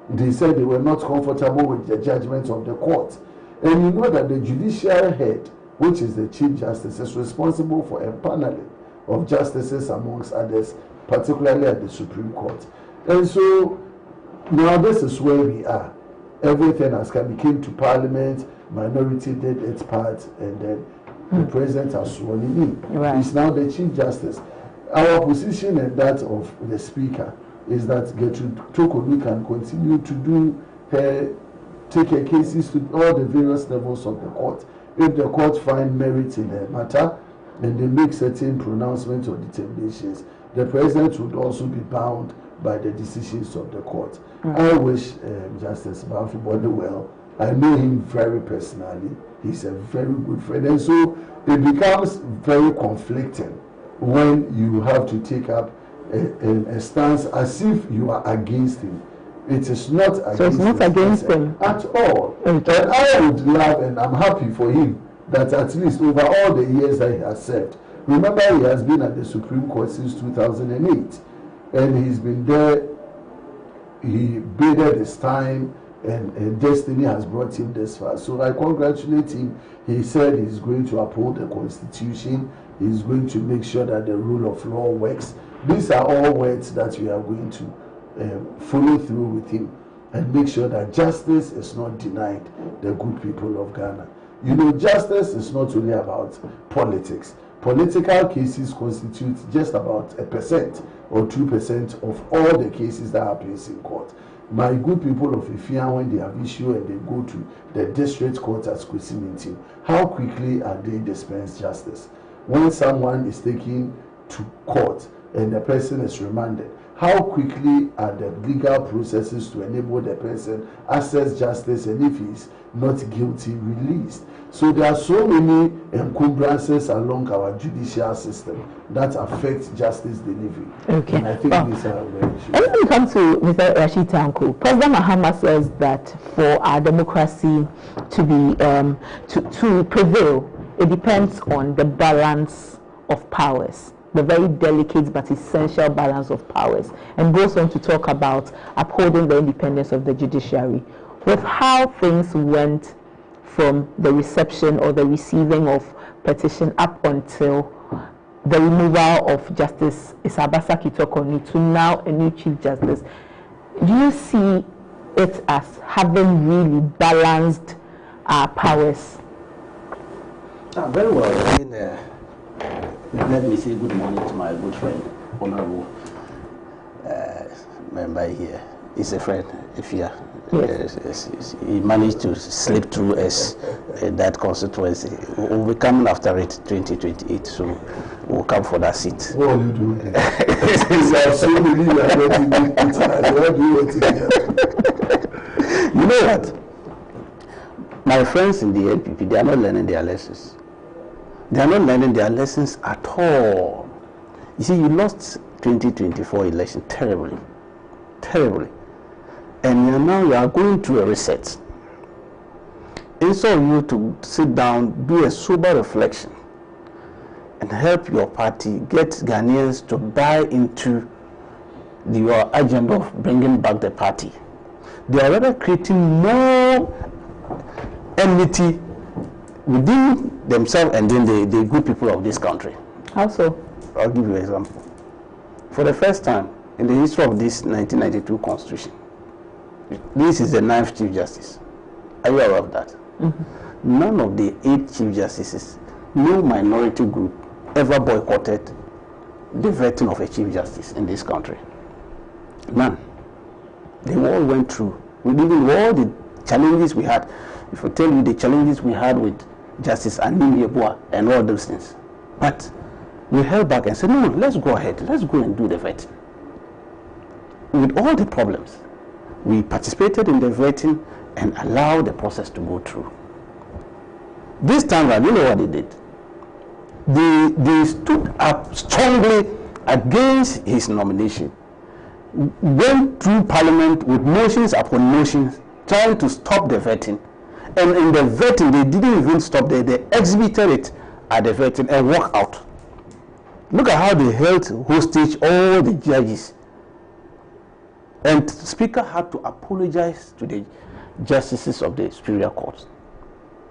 They said they were not comfortable with the judgment of the court. And you know that the judicial head, which is the Chief Justice, is responsible for empaneling of justices amongst others, particularly at the Supreme Court. And so now this is where we are. Everything has come. We came to Parliament, minority did its part, and then the President has sworn in. Right. He's now the Chief Justice. Our position and that of the Speaker is that Gertrude Tokonu can continue to do take her cases to all the various levels of the court. If the court find merit in the matter and they make certain pronouncements or determinations, the President would also be bound by the decisions of the court. I wish Justice Banfi Bode well. I know him very personally. He's a very good friend. And so it becomes very conflicting when you have to take up a stance as if you are against him. It is not against, so it's not against him at all. Okay. And I would love, and I'm happy for him, that at least over all the years that he has served, remember he has been at the Supreme Court since 2008, and he's been there. He bided his time, and destiny has brought him this far. So I congratulate him. He said he's going to uphold the Constitution. He's going to make sure that the rule of law works. These are all words that we are going to follow through with him and make sure that justice is not denied the good people of Ghana. You know, justice is not only about politics. Political cases constitute just about 1% or 2% of all the cases that happen in court. My good people of Ifeanyi, when they have issue and they go to the district court at Kwesiminti, how quickly are they dispense justice? When someone is taken to court and the person is remanded, how quickly are the legal processes to enable the person access justice, and if he's not guilty, released? So there are so many encumbrances along our judicial system that affect justice delivery. Okay. And I think these are very issues. And when we come to Mr. Rashid Tanko, President Mahama says that for our democracy to be to prevail, it depends on the balance of powers, the very delicate but essential balance of powers, and goes on to talk about upholding the independence of the judiciary. With how things went from the reception or the receiving of petition up until the removal of Justice Isabasa Kitokoni to now a new Chief Justice, do you see it as having really balanced our powers? Very well. Let me say good morning to my good friend, Honorable member here. He's a friend, Ifia. Yes. He managed to slip through as that constituency. We'll be coming after it 2028, so we'll come for that seat. What will you do? You know what? My friends in the NPP, they are not learning their lessons. They are not learning their lessons at all. You see, you lost 2024 election terribly. Terribly. And now you are going through a reset. Instead of you to sit down, do a sober reflection, and help your party get Ghanaians to buy into your agenda of bringing back the party, they are rather creating more enmity within themselves and then the good people of this country. How so? I'll give you an example. For the first time in the history of this 1992 Constitution, this is the 9th Chief Justice. Are you aware of that? Mm-hmm. None of the 8 Chief Justices, no minority group ever boycotted the vetting of a Chief Justice in this country. None. They all went through. Even all the challenges we had, if I tell you the challenges we had with Justice Anim Yeboah and all those things. But we held back and said, no, let's go ahead. Let's go and do the vetting. With all the problems, we participated in the vetting and allowed the process to go through. This time around, you know what they did? They stood up strongly against his nomination, went through Parliament with motions upon motions, trying to stop the vetting. And in the vetting, they didn't even stop there. They exhibited it at the vetting and walked out. Look at how they held hostage all the judges. And the Speaker had to apologize to the justices of the Superior Court.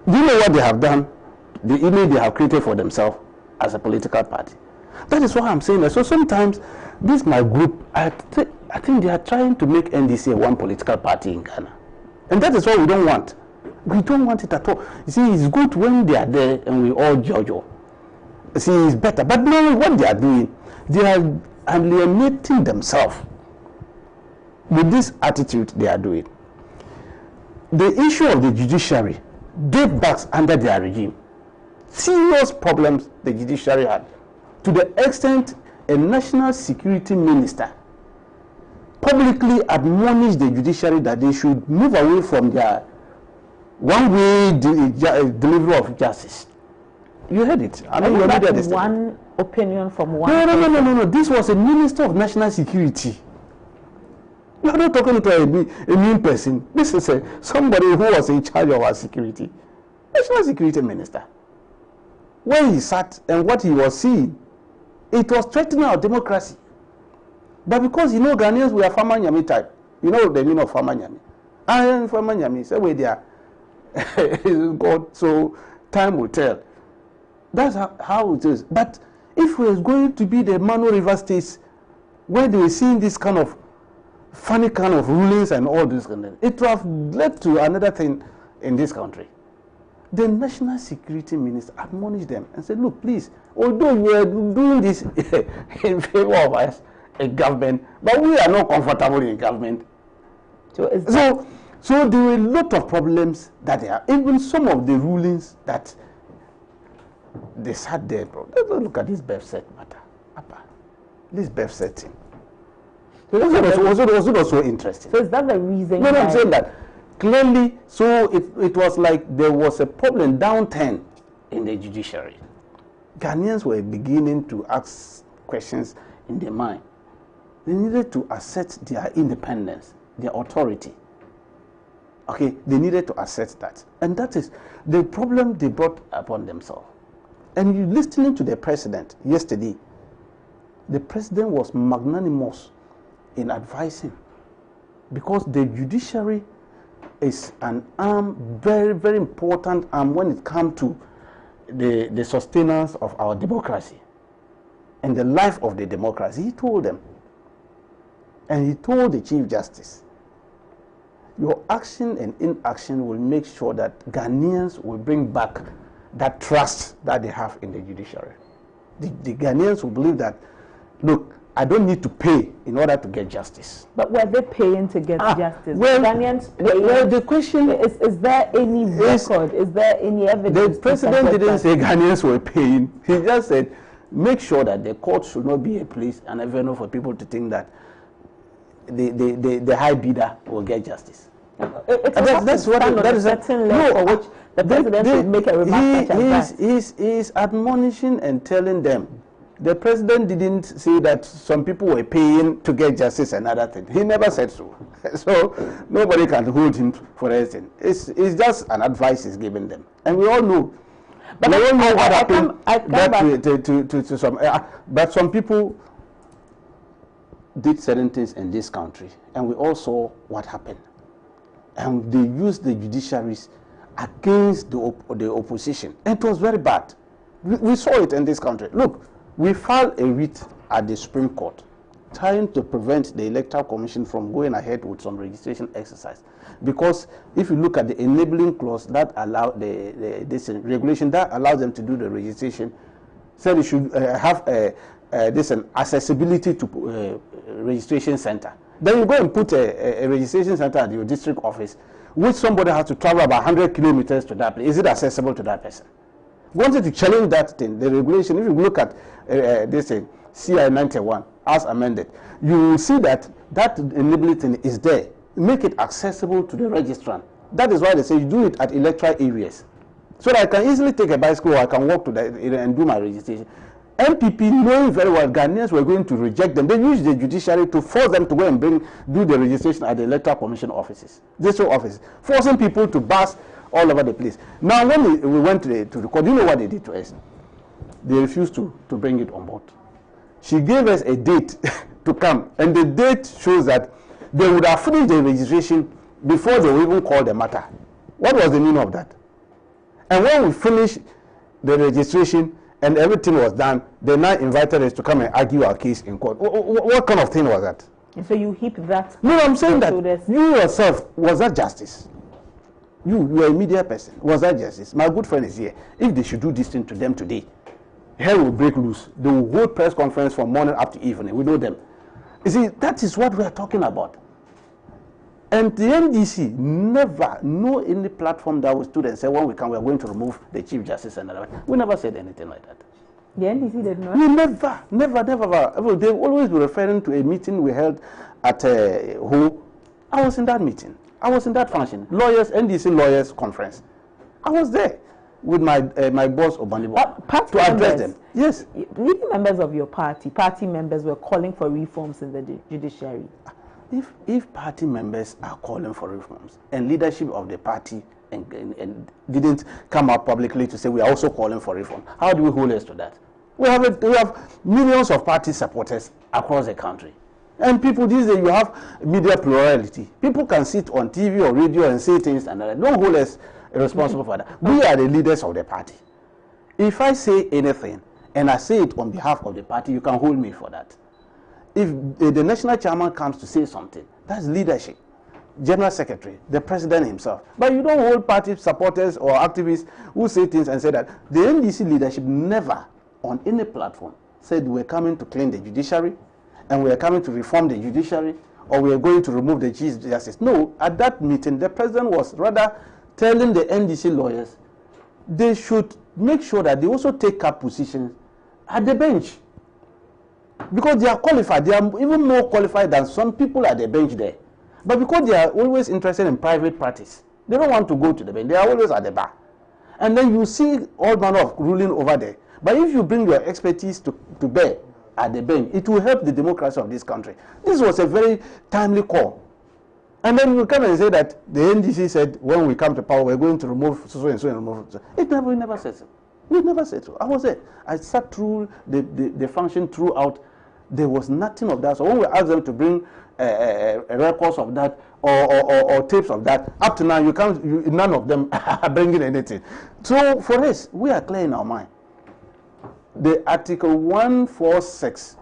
Do you know what they have done? The image they have created for themselves as a political party. That is what I'm saying. So sometimes this my group, I think they are trying to make NDC one political party in Ghana. And that is what we don't want. We don't want it at all. You see, it's good when they are there and we all judge. See, it's better. But no, what they are doing, they are alienating themselves with this attitude they are doing. The issue of the judiciary dates back under their regime. Serious problems the judiciary had, to the extent a national security minister publicly admonished the judiciary that they should move away from their one-way delivery of justice. You heard it. I mean, that's one opinion from one. No. This was a minister of national security. You are not talking to a new person. This is somebody who was in charge of our security. National security minister. Where he sat and what he was seeing, it was threatening our democracy. But because you know Ghanaians, we are Farmer Nyami type. You know the meaning of Farmer Nyami. I am Farmer Nyami. Say where they are. God, so time will tell. That's how it is. But if we're going to be the Mano River states where they were seeing this kind of funny kind of rulings and all this, it would have led to another thing in this country. The national security minister admonished them and said, look, please, although you are doing this in favor of us, a government, but we are not comfortable in government. So there were a lot of problems that there are. Even some of the rulings that they sat there, bro. Look at this birth set matter. This birth setting. So was also interesting. So is that the reason? No, I'm saying that clearly. So it was like there was a problem downturn in the judiciary. Ghanaians were beginning to ask questions in their mind. They needed to assert their independence, their authority. Okay, they needed to assert that. And that is the problem they brought upon themselves. And you listening to the president yesterday, the president was magnanimous in advising, because the judiciary is an arm, very, very important arm when it comes to the sustenance of our democracy. and the life of the democracy. He told them. And he told the Chief Justice, your action and inaction will make sure that Ghanaians will bring back that trust that they have in the judiciary. The Ghanaians will believe that, look, I don't need to pay in order to get justice. But were they paying to get justice? Well, Ghanaians well, the question is there any record? Is there any evidence? The president didn't say Ghanaians were paying. He just said, make sure that the court should not be a place and a venue for people to think that the high bidder will get justice. That's what that is a certain level for which the president should make a remark such as that. He's admonishing and telling them. The president didn't say that some people were paying to get justice and other things. He never said so. So nobody can hold him for anything. It's just an advice he's giving them, and we all know. But we all know what happened. To some, but some people did certain things in this country, and we all saw what happened. And they used the judiciaries against the opposition, and it was very bad. We saw it in this country. Look, we filed a writ at the Supreme Court trying to prevent the Electoral Commission from going ahead with some registration exercise. Because if you look at the enabling clause that allow this regulation that allows them to do the registration, said it should have this accessibility to registration center. Then you go and put a registration center at your district office, which somebody has to travel about 100 kilometers to that place. Is it accessible to that person? Wanted to challenge that thing, the regulation. If you look at this CI 91 as amended, you will see that enabling thing is there. Make it accessible to the registrant. That is why they say you do it at electoral areas, so that I can easily take a bicycle or I can walk to that area and do my registration. MPP, knowing very well Ghanaians were going to reject them, they used the judiciary to force them to go and do the registration at the Electoral Commission offices, district offices, forcing people to bus all over the place. Now, when we went to the court, do you know what they did to us? They refused to bring it on board. She gave us a date to come, and the date shows that they would have finished the registration before they even called the matter. What was the meaning of that? And when we finished the registration and everything was done, they now invited us to come and argue our case in court. What kind of thing was that? And so you heap that? No, I'm saying that you yourself, was that justice? You are a media person. Was that justice? My good friend is here. If they should do this thing to them today, hell will break loose. They will hold press conference from morning up to evening. We know them. You see, that is what we are talking about. And the NDC never, no any platform that we stood and said, when we come, we are going to remove the Chief Justice and other. We never said anything like that. The NDC did not? We never. They always be referring to a meeting we held at who? I was in that meeting. I was in that function. NDC lawyers conference. I was there with my boss Obanibo to address them. Yes. Leading members of your party members were calling for reforms in the judiciary. If party members are calling for reforms and leadership of the party and didn't come out publicly to say we are also calling for reform, how do we hold us to that? We have millions of party supporters across the country. And people these days, you have media plurality. People can sit on TV or radio and say things and don't hold us responsible for that. We are the leaders of the party. If I say anything and I say it on behalf of the party, you can hold me for that. If the national chairman comes to say something, that's leadership. General Secretary, the president himself. But you don't hold party supporters or activists who say things and say that. The NDC leadership never on any platform said we're coming to clean the judiciary and we're coming to reform the judiciary or we're going to remove the Chief Justice. No, at that meeting, the president was rather telling the NDC lawyers they should make sure that they also take up positions at the bench. Because they are qualified, they are even more qualified than some people at the bench there. But because they are always interested in private practice, they don't want to go to the bench, they are always at the bar. And then you see all manner of ruling over there. But if you bring your expertise to bear at the bench, it will help the democracy of this country. This was a very timely call. And then you come and say that the NDC said, when we come to power, we're going to remove so and so and remove so. We never said so. We never said so. I was there. I sat through the function throughout. There was nothing of that. So when we asked them to bring records of that or tapes of that, up to now, none of them are bringing anything. So for us, we are clear in our mind. the Article 146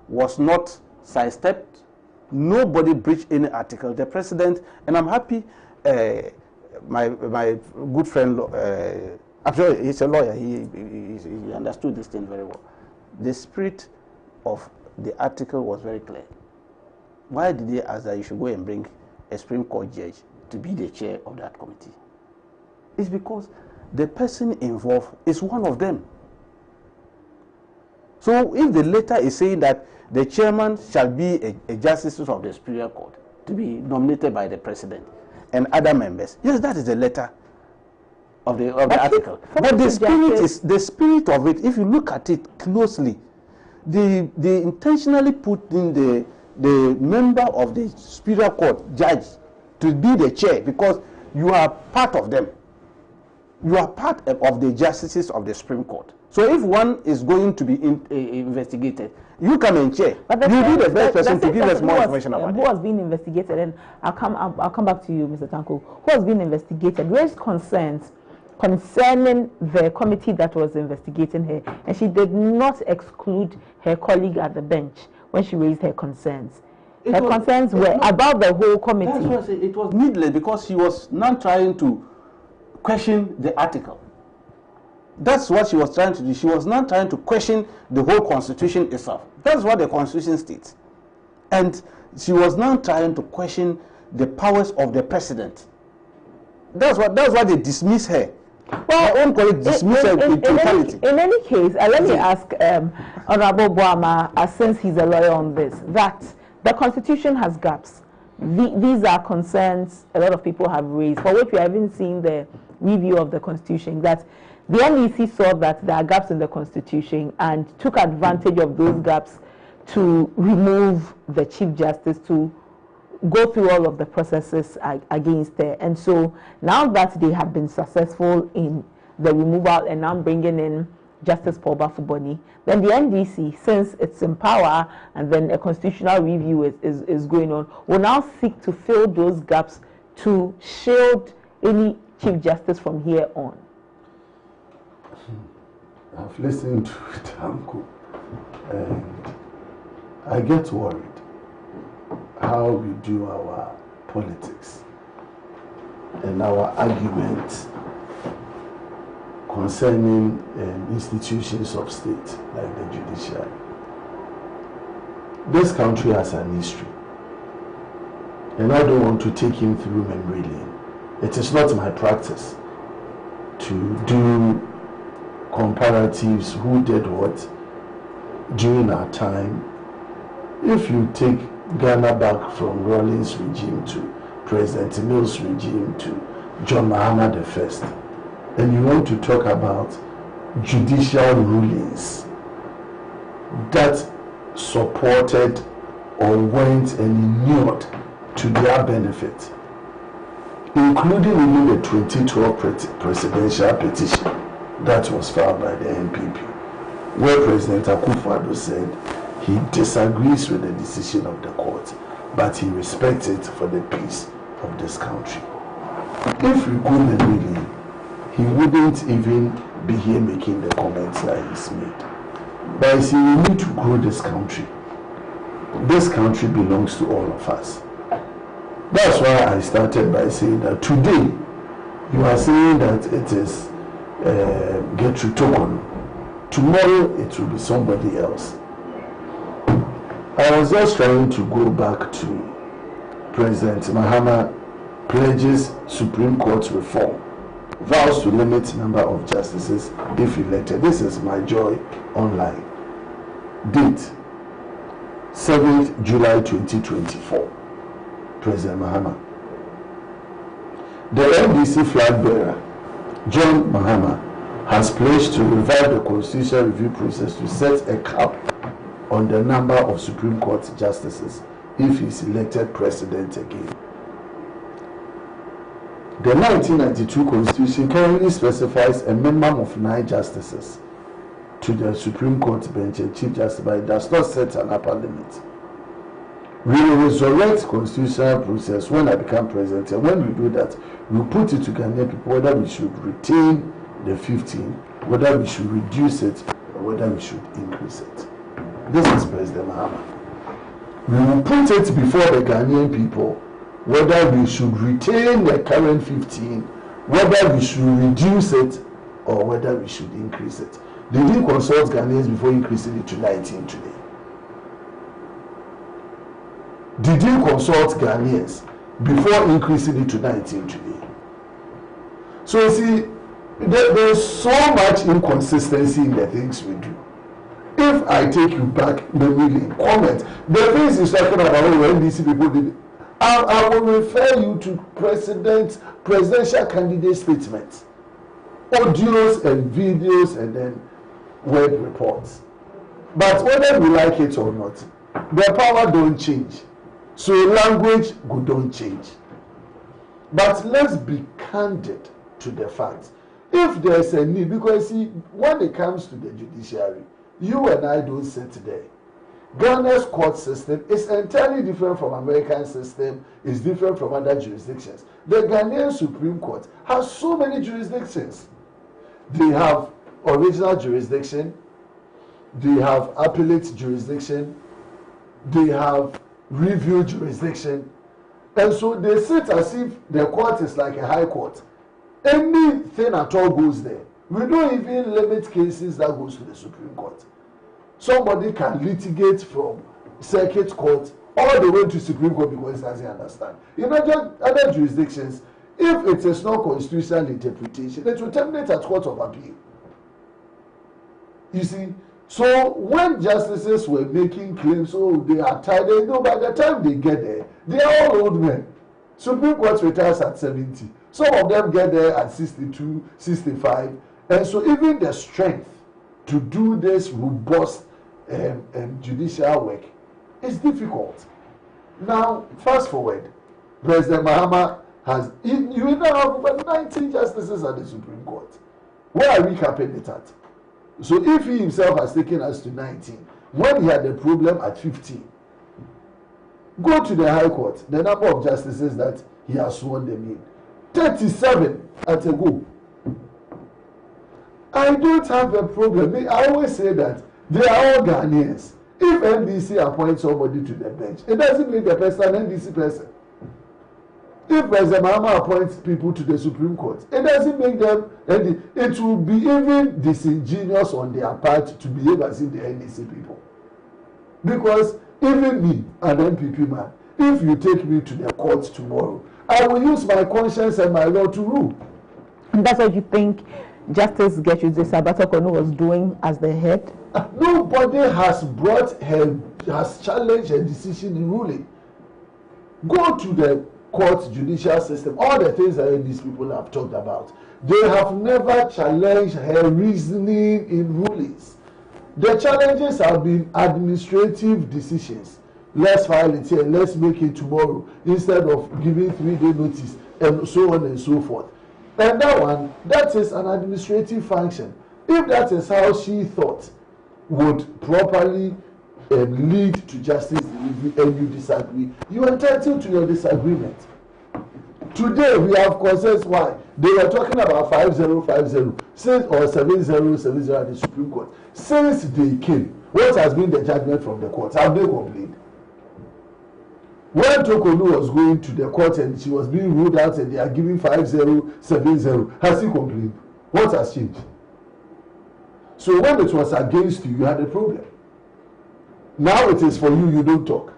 was not sidestepped. Nobody breached any article. The president, and I'm happy, my good friend, I'm sure he's a lawyer, he understood this thing very well. The spirit of the article was very clear. Why did they ask that you should go and bring a Supreme Court judge to be the chair of that committee? It's because the person involved is one of them. So if the letter is saying that the chairman shall be a justice of the Superior Court to be nominated by the president and other members, yes, that is the letter of the article. But the spirit of it, if you look at it closely, they intentionally put in the member of the Superior Court judge to be the chair because you are part of them. You are part of the justices of the Supreme Court. So if one is going to be investigated, you come and chair. You be the best person to give us more information about it. Who was being investigated? And I'll come back to you, Mr. Tanko. Who was being investigated? Raised concerns concerning the committee that was investigating her, and she did not exclude her colleague at the bench when she raised her concerns. Her concerns were about the whole committee. That's why I say it was needless because she was not trying to question the article. That's what she was trying to do. She was not trying to question the whole constitution itself. That's what the constitution states. And she was not trying to question the powers of the president. That's why they dismiss her. Well, own colleague dismiss her in totality. In any case, let me ask Honorable Boama, since he's a lawyer on this, that the constitution has gaps. These are concerns a lot of people have raised, for which we haven't seen the review of the constitution, that the NEC saw that there are gaps in the constitution and took advantage of those gaps to remove the Chief Justice, to go through all of the processes against her. And so now that they have been successful in the removal and now bringing in Justice Paul Bafuboni, then the NDC, since it's in power and then a constitutional review is going on, will now seek to fill those gaps to shield any Chief Justice from here on. I've listened to Tanko and I get worried how we do our politics and our arguments concerning institutions of state like the judiciary. This country has an history, and I don't want to take him through memory lane. It is not my practice to do comparatives, who did what during our time. If you take Ghana back from Rawlings regime to President Mills regime to John Mahama I, and you want to talk about judicial rulings that supported or went and inured to their benefit, including even the 2012 presidential petition that was filed by the NPP, where President Akufo-Addo said he disagrees with the decision of the court, but he respects it for the peace of this country. If we go memory, he wouldn't even be here making the comments that he's made. But I see, we need to grow this country. This country belongs to all of us. That's why I started by saying that today, you are saying that it is Gertrude Tokon. Tomorrow, it will be somebody else. I was just trying to go back to President Mahama pledges Supreme Court reform, vows to limit number of justices if elected. This is my joy online. Date 7th July 2024. President Mahama. The NDC flag bearer, John Mahama, has pledged to revive the constitutional review process to set a cap on the number of Supreme Court justices if he is elected president again. The 1992 Constitution currently specifies a minimum of 9 justices to the Supreme Court bench and Chief Justice, but it does not set an upper limit. We will resurrect constitutional process when I become president, and when we do that, we will put it to Ghanaian people whether we should retain the 15, whether we should reduce it, whether we should increase it. This is President Mahama. We will put it before the Ghanaian people whether we should retain the current 15, whether we should reduce it, or whether we should increase it. Did you consult Ghanaians before increasing it to 19 today? Did you consult Ghanaians before increasing it to 19 today? So you see, there's so much inconsistency in the things we do. If I take you back, the really comment, the things he's talking about when these people did, I will refer you to presidential candidate statements, audios and videos, and then web reports. But whether we like it or not, the power don't change. So language don't change. But let's be candid to the facts. If there's a need, because see, when it comes to the judiciary, you and I don't sit there. Ghana's court system is entirely different from American system, is different from other jurisdictions. The Ghanaian Supreme Court has so many jurisdictions. They have original jurisdiction, they have appellate jurisdiction, they have review jurisdiction, and so they sit as if the court is like a high court. Anything at all goes there. We don't even limit cases that goes to the Supreme Court. Somebody can litigate from circuit court all the way to Supreme Court because he doesn't understand. In other jurisdictions, if it is not constitutional interpretation, it will terminate at Court of Appeal. You see, so when justices were making claims, oh, they are tired, by the time they get there, they are all old men. Supreme Court retires at 70. Some of them get there at 62, 65. And so even the strength to do this robust judicial work is difficult. Now, fast forward, President Mahama has, you now have over 19 justices at the Supreme Court. Where are we capping it at? So if he himself has taken us to 19, when he had a problem at 15, go to the High Court, the number of justices that he has sworn them in. 37 at a go. I don't have a problem. I always say that they are all Ghanaians. If NDC appoints somebody to the bench, it doesn't mean the person an NDC person. If President Mahama appoints people to the Supreme Court, it doesn't make them, it will be even disingenuous on their part to behave as if the NDC people. Because even me, an MPP man, if you take me to the court tomorrow, I will use my conscience and my law to rule. And that's what you think Justice Gertrude Sabato-Kono was doing as the head? Nobody has challenged her decision in ruling. Go to the court judicial system, all the things that these people have talked about. They have never challenged her reasoning in rulings. The challenges have been administrative decisions. Let's file it here, let's make it tomorrow, instead of giving 3-day notice, and so on and so forth. And that one, that is an administrative function. If that is how she thought would properly lead to justice delivery, and you disagree, you are entitled to your disagreement. Today we have concerns why they were talking about 5050 since, or 7070 at the Supreme Court. Since they came, what has been the judgment from the courts? Have they complained? When Tokolu was going to the court and she was being ruled out and they are giving 5070, has he complained? What has changed? So when it was against you, you had a problem. Now it is for you, you don't talk.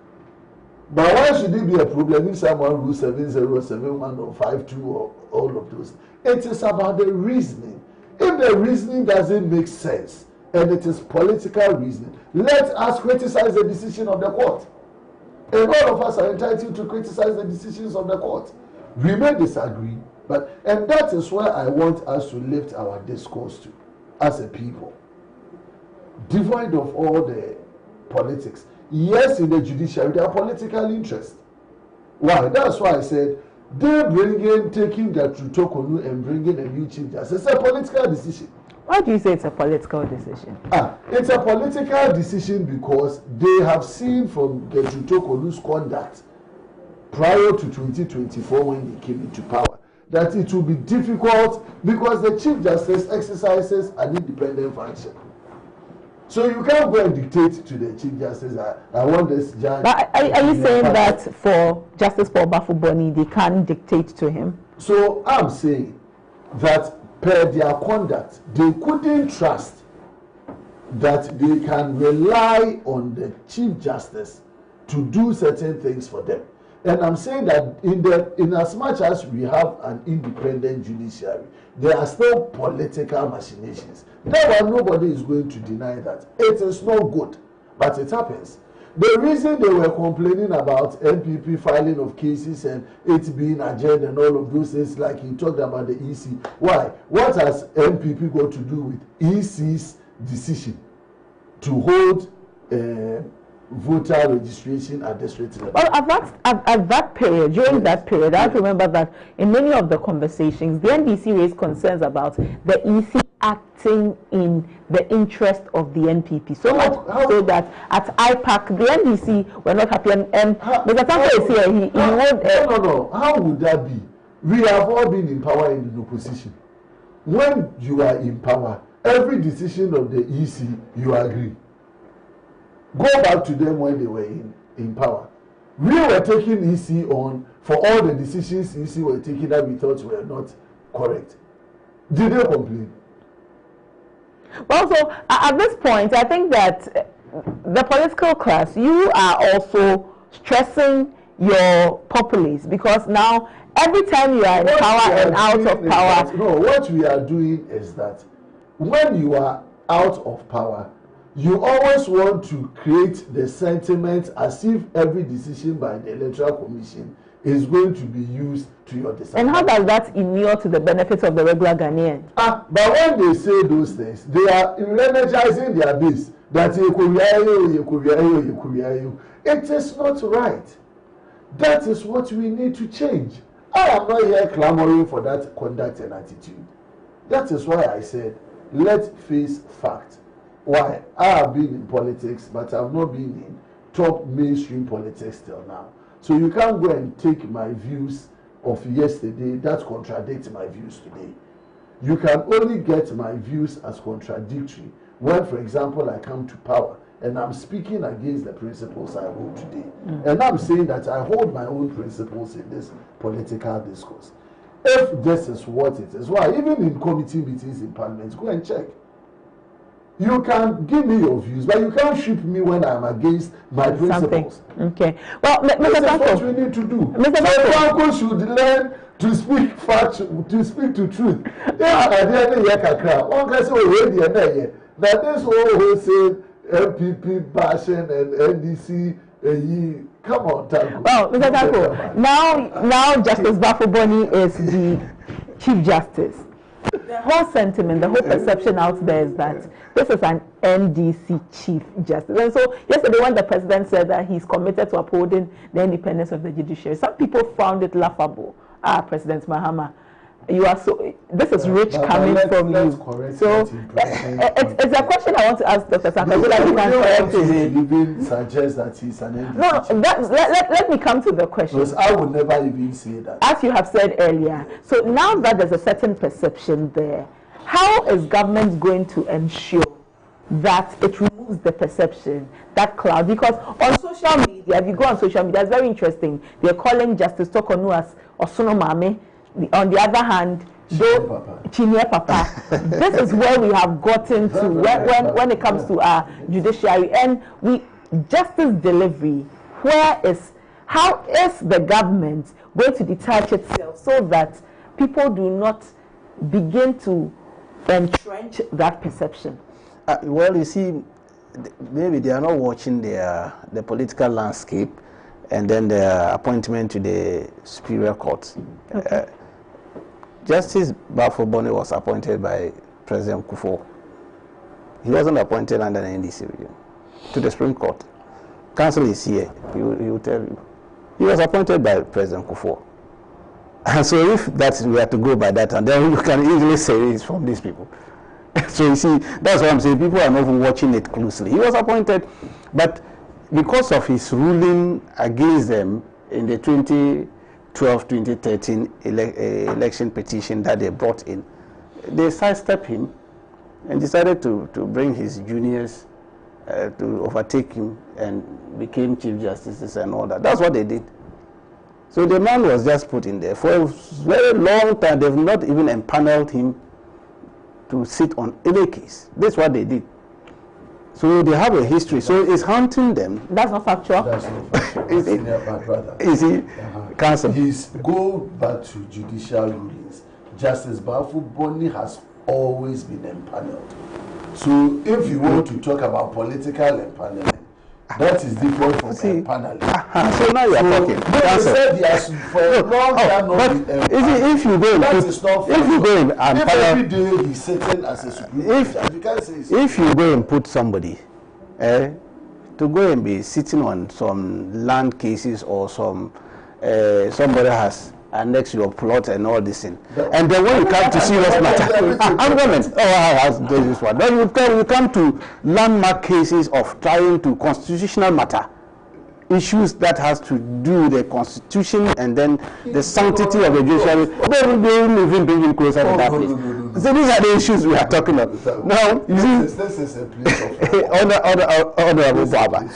But why should it be a problem if someone rules 70 or 71 or 52 or all of those? It is about the reasoning. If the reasoning doesn't make sense and it is political reasoning, let us criticize the decision of the court. And all of us are entitled to criticize the decisions of the court. We may disagree, and that is where I want us to lift our discourse to as a people. Devoid of all the politics. Yes, in the judiciary, there are political interests. Why? That's why I said they taking Gertrude Tokonu and bringing a new chief justice. It's a political decision. Why do you say it's a political decision? It's a political decision because they have seen from Gertrude Tokonu's conduct prior to 2024 when they came into power that it will be difficult because the Chief Justice exercises an independent function. So you can't go and dictate to the Chief Justice, I want this judge. But are you saying that for Justice Paul Bafuboni, they can't dictate to him? So I'm saying that per their conduct, they couldn't trust that they can rely on the Chief Justice to do certain things for them. And I'm saying that in as much as we have an independent judiciary, there are still political machinations. That one, nobody is going to deny that. It is not good, but it happens. The reason they were complaining about NPP filing of cases and it being adjourned and all of those things, like he talked about the EC. Why? What has NPP got to do with EC's decision to hold voter registration at the state level? Well, at that period, during that period, I remember that in many of the conversations, the NDC raised concerns about the EC acting in the interest of the NPP. So much so that at IPAC, the NDC were not happy. And Mr. Tanko is here. He would. No. How would that be? We have all been in power and in opposition. When you are in power, every decision of the EC, you agree. Go back to them when they were in power. We were taking EC on for all the decisions EC were taking that we thought were not correct. Did they complain? Well, so at this point, I think that the political class, you are also stressing your populace, because now every time you are in power and out of power. No, what we are doing is that when you are out of power, you always want to create the sentiment as if every decision by the Electoral Commission is going to be used to your disadvantage. And how does that inure to the benefits of the regular Ghanaian? But when they say those things, they are energizing their base. That it is not right. That is what we need to change. I am not here clamoring for that conduct and attitude. That is why I said, let's face fact. Why? I have been in politics, but I have not been in top mainstream politics till now. So you can't go and take my views of yesterday that contradict my views today. You can only get my views as contradictory when, for example, I come to power and I'm speaking against the principles I hold today. And I'm saying that I hold my own principles in this political discourse. If this is what it is, why? Even in committee meetings in parliament, go and check. You can give me your views, but you can't ship me when I'm against my principles. Okay. Well, Mr. This is what we need to do. Mr. Tanko should learn to speak fact, to speak to truth. If I didn't hear kakra, one can say, "Oh, wait there, that this whole say MPP bashing and NDC, come on, Tanko." Well, Mr. Tanko, now Justice Bafuboni is the Chief Justice. The whole sentiment, the whole perception out there is that this is an NDC Chief Justice. And so yesterday when the president said that he's committed to upholding the independence of the judiciary, some people found it laughable. President Mahama, you are so, this is rich coming from you. So it's a question I want to ask Dr. Sanka. So that you can correct it. Even suggest that he's an NDC. No, let me come to the question. Because I would never even say that. As you have said earlier, so now that there's a certain perception there, how is government going to ensure that it removes the perception, that cloud? Because on social media, if you go on social media, it's very interesting. They're calling Justice Tokonu as Osono Mame. On the other hand, Chinye Papa. This is where we have gotten to when it comes to our judiciary and justice delivery. How is the government going to detach itself so that people do not begin to entrench that perception? Well, you see, maybe they are not watching the political landscape and then the appointment to the Superior Court. Okay. Justice Bafuboni was appointed by President Kufuor. He wasn't appointed under the NDC regime to the Supreme Court. Counsel is here, he will tell you. He was appointed by President Kufuor. And so if we have to go by that, and then you can easily say it's from these people. So you see, that's what I'm saying. People are not watching it closely. He was appointed, but because of his ruling against them in the 2012-2013 election petition that they brought in, they sidestepped him and decided to bring his juniors to overtake him and became Chief Justices and all that. That's what they did. So the man was just put in there. For a very long time, they've not even empaneled him to sit on any case. That's what they did. So they have a history. So it's haunting them. That's not factual. That's not factual. Is he? Counsel. He's go back to judicial rulings. Justice Bafu Boni has always been empaneled. So if you want to talk about political empanelment, that is different from empaneling. So now you are talking. They said yes for a long time not been empaneled. If you go and that put, is not if you go and if empanel, every day he's sitting as a Supreme Judge, you can't say so. if you go and put somebody to go and be sitting on some land cases or some somebody has annexed your plot and all this thing, and then when you come to serious matter, government, has this one. Then you come to landmark cases of trying to constitutional matter, issues that has to do with the constitution and then the sanctity of the judiciary. They will even bring you closer to that place. So these are the issues we are talking about. Now, you see, this is a place of Honorable Baba.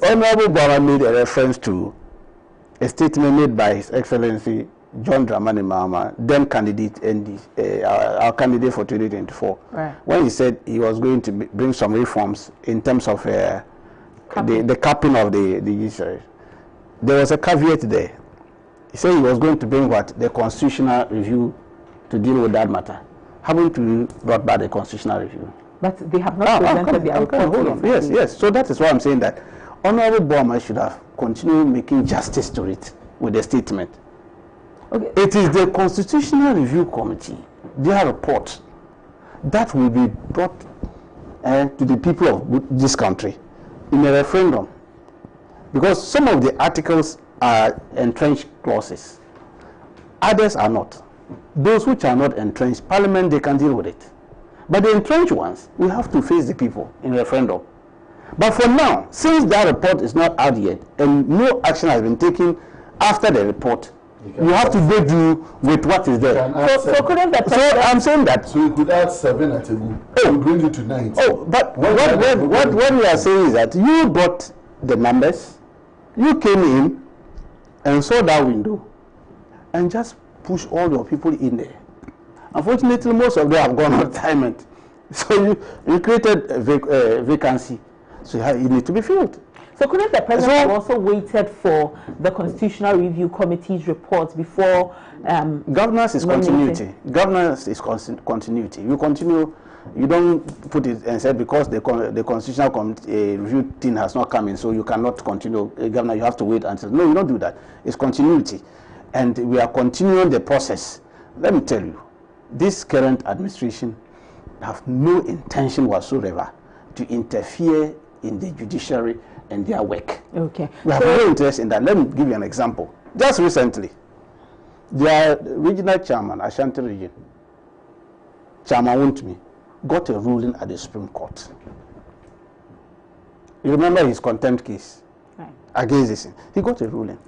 Honorable Baba made a reference to a statement made by His Excellency John Dramani Mahama, then candidate our candidate for 2024, right, when he said he was going to bring some reforms in terms of the capping of the judiciary. There was a caveat there. He said he was going to bring what? The constitutional review to deal with that matter. Haven't we brought back the constitutional review? But they have not presented their report yet. Yes. So that is why I'm saying that Honorable Boma should have continued making justice to it with the statement. Okay. It is the Constitutional Review Committee, their report, that will be brought to the people of this country in a referendum. Because some of the articles are entrenched clauses. Others are not. Those which are not entrenched, Parliament, they can deal with it. But the entrenched ones, we have to face the people in referendum. But for now, since that report is not out yet and no action has been taken after the report, you have to go do with what is there. So couldn't the president... So I'm saying that. So you could add 7 at a go. Oh, bring it to 9. Oh, but what we are saying is that you got the numbers, you came in and saw that window and just push all your people in there. Unfortunately, most of them have gone on retirement. So you created a vacancy. So you need to be filled. So couldn't the president have also waited for the Constitutional Review Committee's report before governance is continuity. Governance is continuity. You continue. You don't put it and say because the Constitutional Review team has not come in, so you cannot continue. Governor, you have to wait until. No, you don't do that. It's continuity, and we are continuing the process. Let me tell you, this current administration have no intention whatsoever to interfere in the judiciary and their work. Okay. We have no interest in that. Let me give you an example. Just recently, their regional chairman, Ashanti region, Chairman Wontumi, got a ruling at the Supreme Court. You remember his contempt case against this? He got a ruling.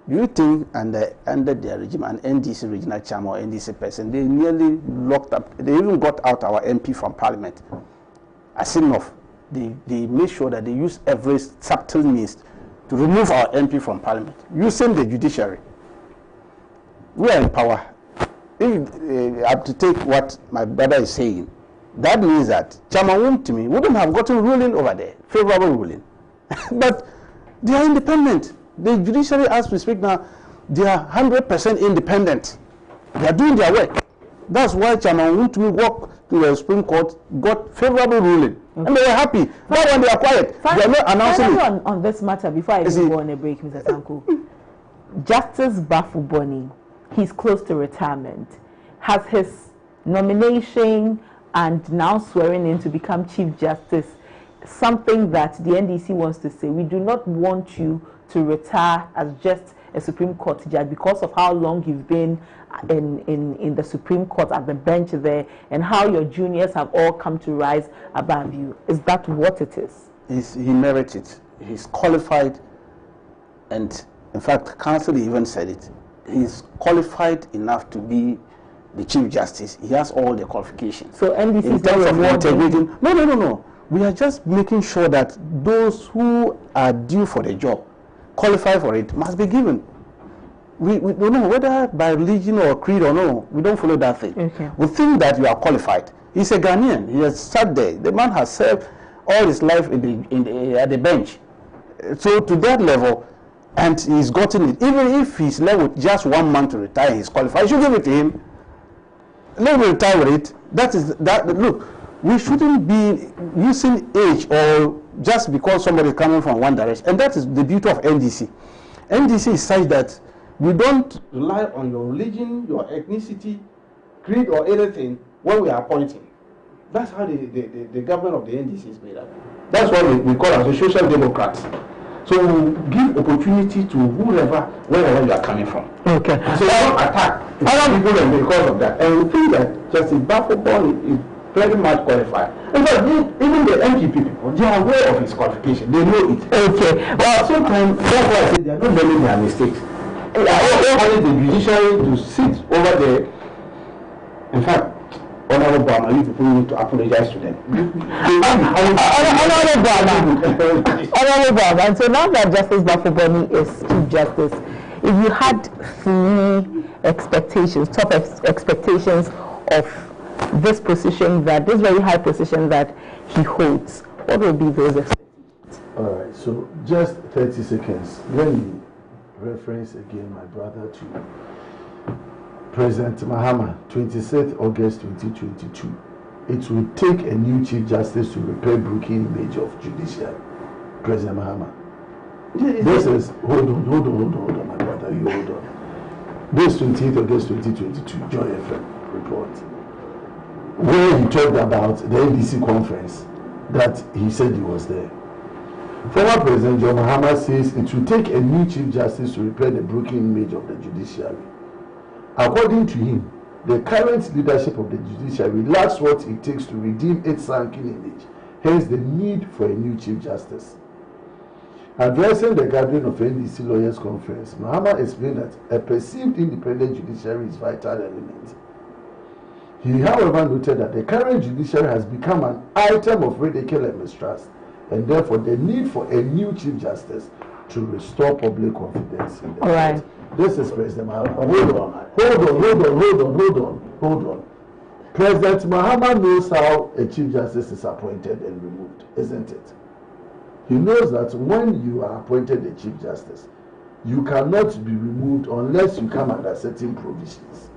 Do you think under their regime, an NDC regional chairman or NDC person, they nearly locked up, they even got out our MP from Parliament? As enough. They made sure that they use every subtle means to remove our MP from Parliament, using the judiciary. We are in power. If I have to take what my brother is saying, that means that Chairman Wontumi wouldn't have gotten ruling over there, favorable ruling. But they are independent. The judiciary, as we speak now, they are 100% independent. They are doing their work. That's why Chairman Wontumi walked to the Supreme Court, got favorable ruling. Okay. And they were happy. But when they are quiet, they are not announcing it. On this matter, before I even go on a break, Mr. Sanko, Justice Bafu Boni, he's close to retirement, has his nomination and now swearing in to become Chief Justice, something that the NDC wants to say, we do not want you to retire as just a Supreme Court judge because of how long you've been in the Supreme Court at the bench there and how your juniors have all come to rise above you. Is that what it is? He merits it. He's qualified, and in fact, counsel even said it. He's qualified enough to be the Chief Justice, he has all the qualifications. So NDC in terms of integrating. No. We are just making sure that those who are due for the job, qualify for it, must be given. We don't know whether by religion or creed or no. We don't follow that thing. Okay. We think that you are qualified. He's a Ghanaian. He has sat there. The man has served all his life at the bench. So to that level, and he's gotten it. Even if he's left with just 1 month to retire, he's qualified. You should give it to him. Let him retire with it. Look, we shouldn't be using age or just because somebody is coming from one direction. And that is the beauty of NDC. NDC is such that we don't rely on your religion, your ethnicity, creed, or anything when we are appointing. That's how the government of the NDC is made up. That's what we call as a social democrats. So we give opportunity to whoever, wherever you are coming from. Okay. So we don't attack people and because of that. And we think that Justice Bafobon is very much qualified. In fact, even the MPP people, they are aware of his qualification. They know it. Okay. But sometimes, that's why I say they are not learning their mistakes. They are only the judiciary to sit over there. In fact, Honorable Bama, you people need to apologize to them. Honorable Bama, and so now that Justice Bafoboni is Chief Justice, if you had 3 expectations, top expectations of this position, this very high position that he holds, what would be those expectations? All right, so just 30 seconds. Let me reference again my brother to President Mahama, 26th August 2022. It will take a new Chief Justice to repair broken image of judiciary. President Mahama. This is, hold on, my brother, you hold on. This 28th August 2022, Joy FM report, where he talked about the NDC conference that he said he was there. Former President John Mahama says it will take a new Chief Justice to repair the broken image of the judiciary. According to him, the current leadership of the judiciary lacks what it takes to redeem its sunken image, hence the need for a new Chief Justice. Addressing the gathering of NDC Lawyers Conference, Mahama explained that a perceived independent judiciary is a vital element. He, however, noted that the current judiciary has become an item of ridicule and mistrust, and therefore the need for a new Chief Justice to restore public confidence in the All right. This is President Mahama. Hold on. President Mahama knows how a Chief Justice is appointed and removed, isn't it? He knows that when you are appointed a Chief Justice, you cannot be removed unless you come under certain provisions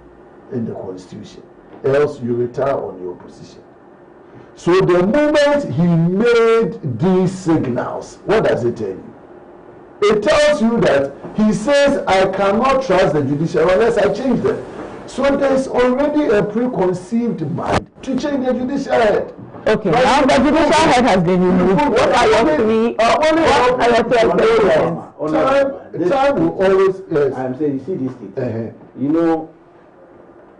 in the Constitution. Else you retire on your position. So the moment he made these signals, what does it tell you? It tells you that he says, I cannot trust the judiciary unless I change them. So there's already a preconceived mind to change the judiciary head. Okay, now the judicial head has been removed. What are your 3 expectations? Time will always, yes. I'm saying, you see this thing, you know,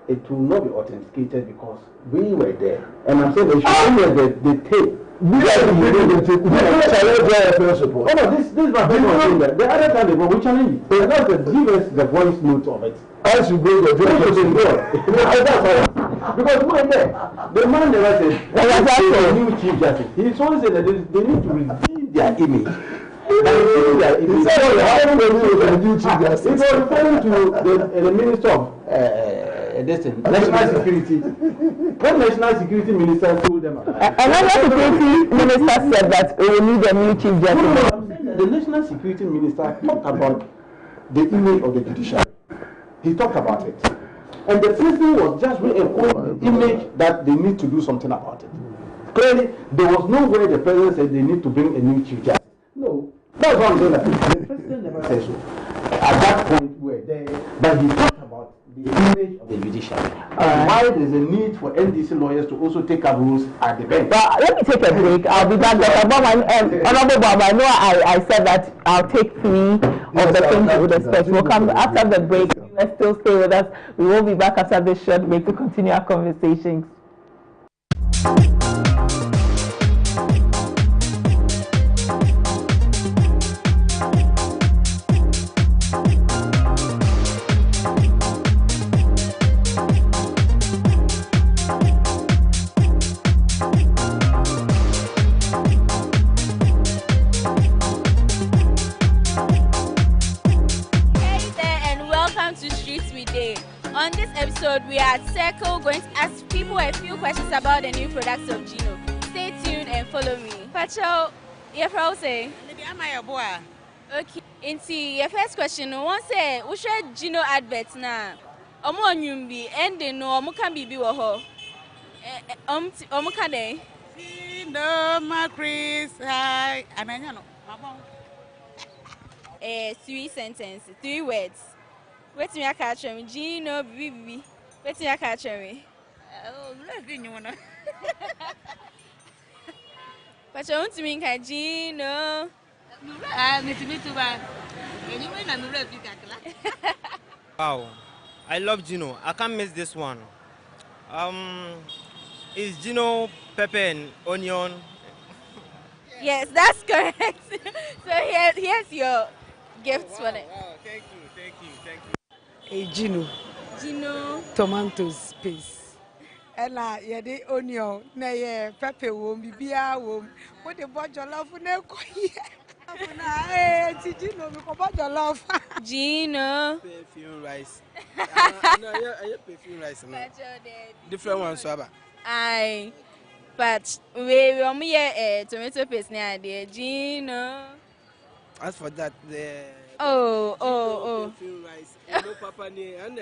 it will not be authenticated because we were there. And I'm saying they should be the tape. We are the tape. We challenge their first report. Oh no, this is my first one. The other time we challenge it. And that's give us the voice note of it. As you bring the voice note. Because we were there. The man never said, a new Chief Justice. He only said that they need to redeem their image. It was referring to the Minister of National Security. What National Security Minister told them? Another security minister said that we will need a new Chief Justice. The National Security Minister talked about the image of the judiciary. He talked about it. And the president was just reinforcing the image that they need to do something about it. Clearly, there was no way the president said they need to bring a new Chief Justice. No. That's what I'm saying. The president never said so. At that point, we were there, but he talked about the image of the judiciary. Why there's a need for NDC lawyers to also take up rules at the bench. But let me take a break. I'll be back. Honorable Bob, I know I said that I'll take 3 of the things you would expect. We'll come after the break. You will still stay with us. We will be back after this short break to continue our conversations. episode, we are at Circle going to ask people a few questions about the new products of Gino. Stay tuned and follow me. Pacho, you say? Okay. Into your first question, one say, we share Gino adverts now. Omo nyumbi, and they know omo can be wo. Omo can they? No, my Chris, hi, and I know. 3 sentences, 3 words. Wait me a catch me, Gino, Bibi. Wait me a catch me. Oh, nothing you wanna. But I want to mean Gino. I need to meet you back. Anyway, I'm ready. Wow, I love Gino. I can't miss this one. Is Gino pepper and onion? Yes, that's correct. So here's your gifts for it. Wow, thank you. Hey, Gino. Tomatoes, paste. And yeah, the onion, na pepper wom, bibia wom. What the budget love for no Hey, Gino, we come your love. Gino. Perfume rice. No, I perfume rice. Different ones, Swaba. Aye. But we only tomato paste near there, Gino. As for that, the oh. Perfume rice. No papa ni and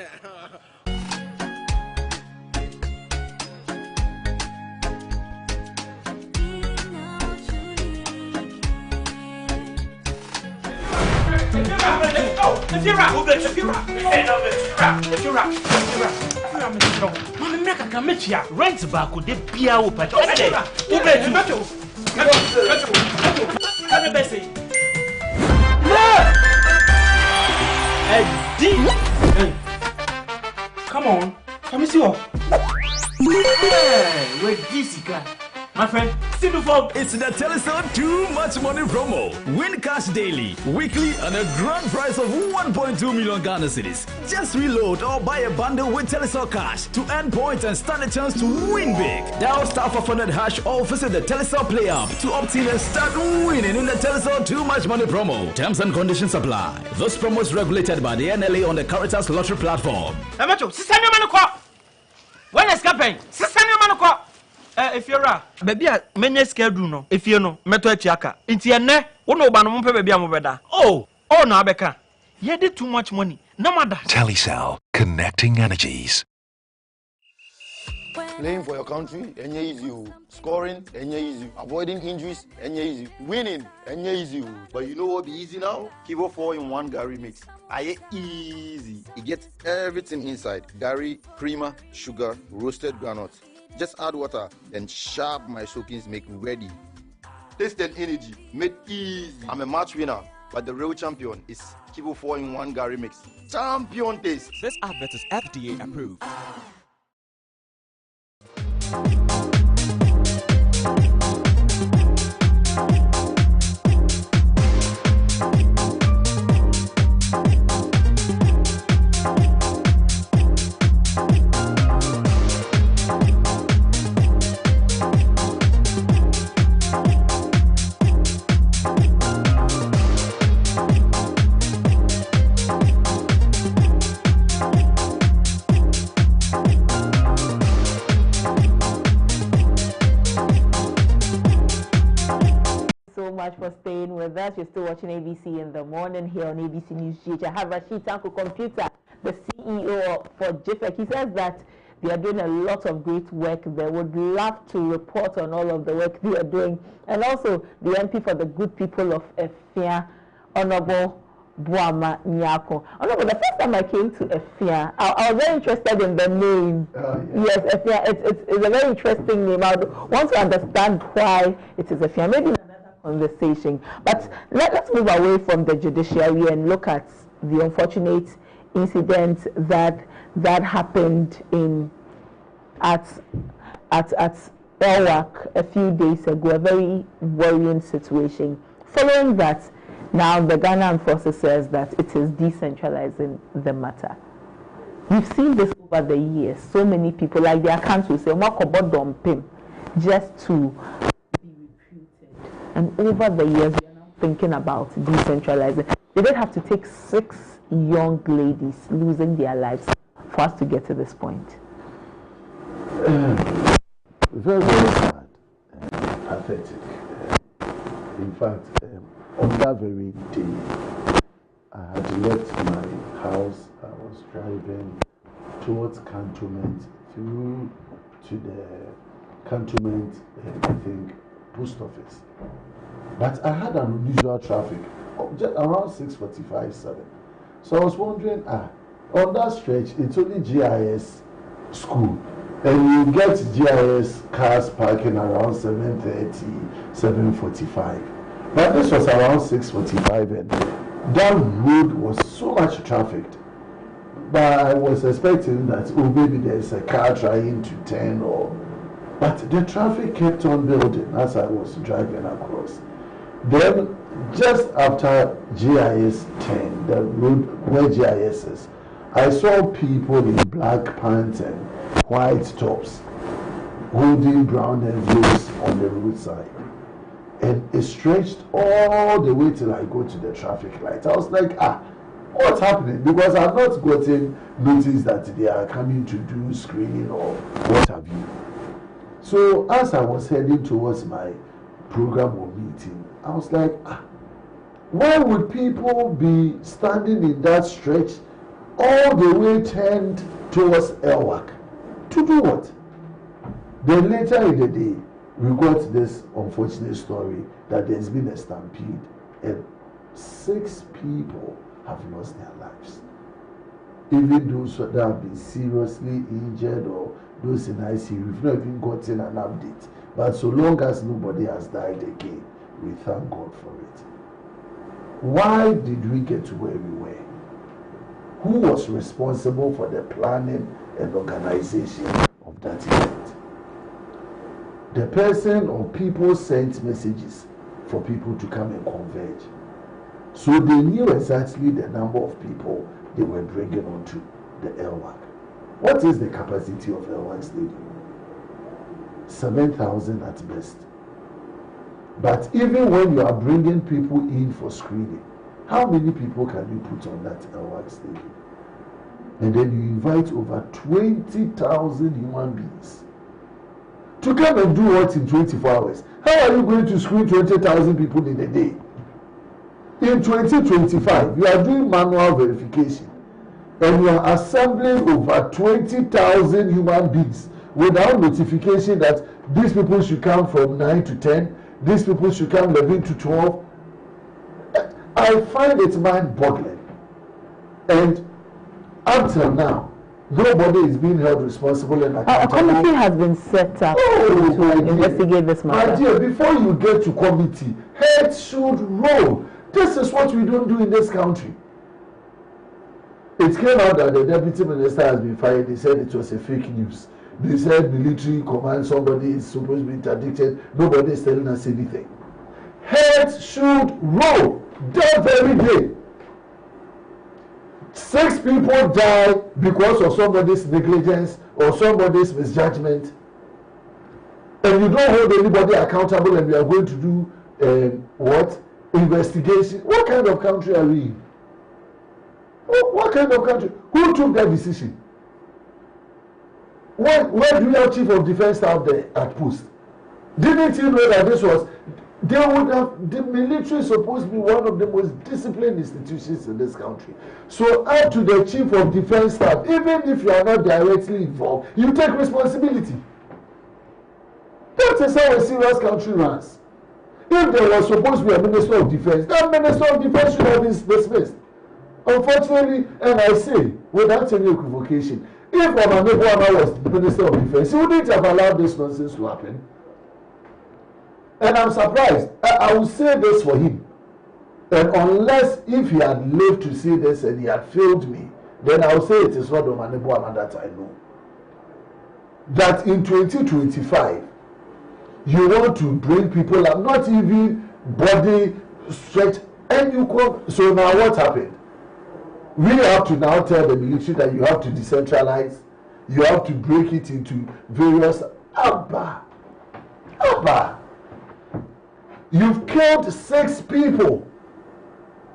rent back with the beer open. Come on, come see what? Where this guy? My friend, it's the Telestar Too Much Money promo. Win cash daily, weekly, and a grand prize of 1.2 million Ghana cedis. Just reload or buy a bundle with Telestar Cash to earn points and stand a chance to win big. Dial *500# or visit the Telestar Play app to opt in and start winning in the Telestar Too Much Money promo. Terms and conditions apply. This promo is regulated by the NLA on the Caritas Lottery platform. When is campaign? If you're a baby, many schedule no. If you know, meto echiaka. Inti ene, uno ba no mpe baby amobeda. Oh, na abeka. Ye did too much money. No matter. Telecel, connecting energies. Playing for your country, enye easy. Scoring, enye easy. Avoiding injuries, enye easy. Winning, enye easy. But you know what be easy now? Kivo 4-in-1 Gary mix. Aye easy. It gets everything inside. Gary, creamer, sugar, roasted granules. Just add water, then sharp my soakings make ready. Taste and energy, made easy. I'm a match winner, but the real champion is Kivo 4-in-1 Gary mix. Champion taste. This advert is FDA approved. For staying with us. You're still watching ABC in the morning here on ABC News GH. I have Rashid Tanko Computer, the CEO for JFEC. He says that they are doing a lot of great work. They would love to report on all of the work they are doing. And also the MP for the good people of Efia, Honorable Buama Nyako. Honorable, the first time I came to Efia, I was very interested in the name. Yes, Efia, it's a very interesting name. I want to understand why it is Efia. Maybe conversation, but let's move away from the judiciary and look at the unfortunate incident that happened at Elwak a few days ago. A very worrying situation. Following that, now the Ghana Armed Forces says that it is decentralizing the matter. We've seen this over the years. So many people, like their council, say just to. And over the years, we are now thinking about decentralizing. They did have to take 6 young ladies losing their lives for us to get to this point? Very, very sad and pathetic. In fact, on that very day, I had left my house. I was driving towards Cantonment, through to the Cantonment, I think, post office. But I had an unusual traffic just around 6:45, 7. So I was wondering, on that stretch, it's only GIS school. And you get GIS cars parking around 7:30, 7:45. But this was around 6:45, and that road was so much trafficked. But I was expecting that, maybe there's a car trying to turn, but the traffic kept on building as I was driving across. Then, just after GIS 10, the road where GIS is, I saw people in black pants and white tops holding brown envelopes on the roadside. And it stretched all the way till I go to the traffic light. I was like, what's happening? Because I've not gotten notice that they are coming to do screening or what have you. So as I was heading towards my program or meeting, I was like, why would people be standing in that stretch all the way turned towards Elwak? To do what? Then later in the day, we got this unfortunate story that there's been a stampede and 6 people have lost their lives. Even those that have been seriously injured or those in ICU, we've not even gotten an update. But so long as nobody has died again, we thank God for it. Why did we get to where we were? Who was responsible for the planning and organization of that event? The person or people sent messages for people to come and converge. So they knew exactly the number of people they were bringing onto the Elwak. What is the capacity of Elwak Stadium? 7,000 at best. But even when you are bringing people in for screening, how many people can you put on that Elwak Stadium? And then you invite over 20,000 human beings to come and do what in 24 hours? How are you going to screen 20,000 people in a day? In 2025, you are doing manual verification and you are assembling over 20,000 human beings without notification that these people should come from 9 to 10, these people should come 11 to 12. I find it mind-boggling. And until now, nobody is being held responsible and accountable. A committee has been set up to investigate this matter. My dear, before you get to committee, heads should roll. This is what we don't do in this country. It came out that the deputy minister has been fired. They said it was a fake news. They said military command, somebody is supposed to be interdicted. Nobody is telling us anything. Heads should roll that very day. 6 people die because of somebody's negligence or somebody's misjudgment. And you don't hold anybody accountable and we are going to do what? Investigation. What kind of country are we in? What kind of country? Who took that decision? Where do you have chief of defense staff there at post? Didn't you know that this was, they would have, the military is supposed to be one of the most disciplined institutions in this country. So up to the chief of defense staff, even if you are not directly involved, you take responsibility. That is how a serious country runs. If there was supposed to be a minister of defense, that minister of defense should have been dismissed. Unfortunately, and I say, without any equivocation, if Omanebuama was the minister of defense, he wouldn't have allowed this nonsense to happen. And I'm surprised. I will say this for him. And unless if he had lived to see this and he had failed me, then I will say it is not Omanebuama that I know. That in 2025, you want to bring people up, not even body stretch, and you come. So now what happened? We have to now tell the military that you have to decentralize, you have to break it into various. Abba. You've killed 6 people.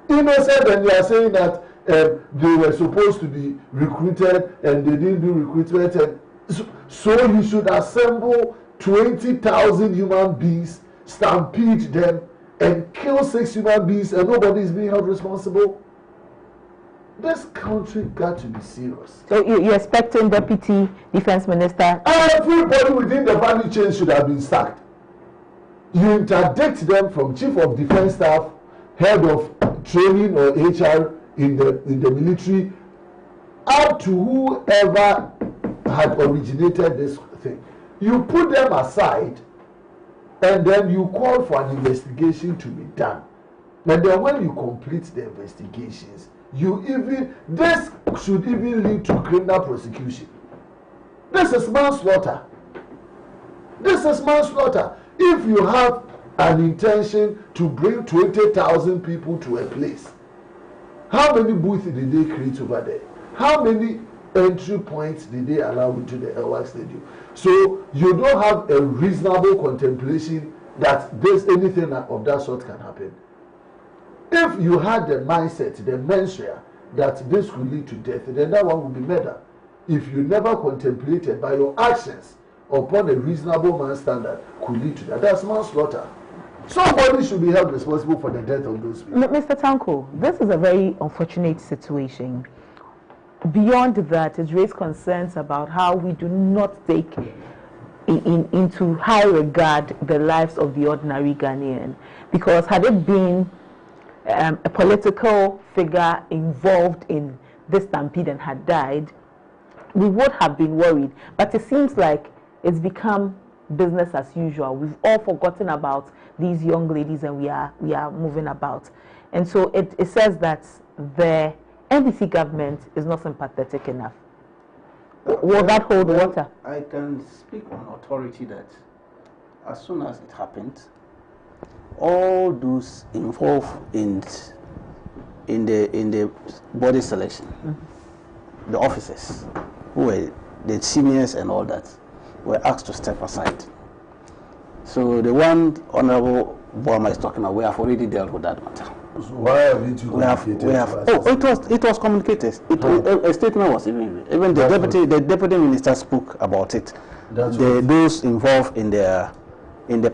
Innocent, and you are saying that they were supposed to be recruited and they didn't do recruitment, and so you should assemble 20,000 human beings, stampede them, and kill 6 human beings, and nobody is being held responsible. This country got to be serious. So you're expecting Deputy Defense Minister? Everybody within the value chain should have been sacked. You interdict them from Chief of Defense Staff, Head of Training or HR in the military, up to whoever had originated this thing. You put them aside, and then you call for an investigation to be done. And then when you complete the investigations, this should even lead to criminal prosecution. This is manslaughter. This is manslaughter. If you have an intention to bring 20,000 people to a place, how many booths did they create over there? How many entry points did they allow into the Elwak Stadium? So you don't have a reasonable contemplation that anything of that sort can happen. If you had the mindset, the menswear, that this could lead to death, then that one would be murder. If you never contemplated by your actions upon a reasonable man standard could lead to that, that's manslaughter. Somebody should be held responsible for the death of those people. Mr. Tanko, this is a very unfortunate situation. Beyond that, it raised concerns about how we do not take into high regard the lives of the ordinary Ghanaian. Because had it been a political figure involved in this stampede and had died, we would have been worried. But it seems like it's become business as usual. We've all forgotten about these young ladies and we are moving about. And so it says that the NDC government is not sympathetic enough. Will that hold water? I can speak on authority that as soon as it happened, all those involved in the body selection, the officers who were the seniors and all that, were asked to step aside. So the one Honorable Boama is talking about, we have already dealt with that matter. So why haven't you communicated? It was communicated. A statement was even the deputy minister spoke about it. Those involved in the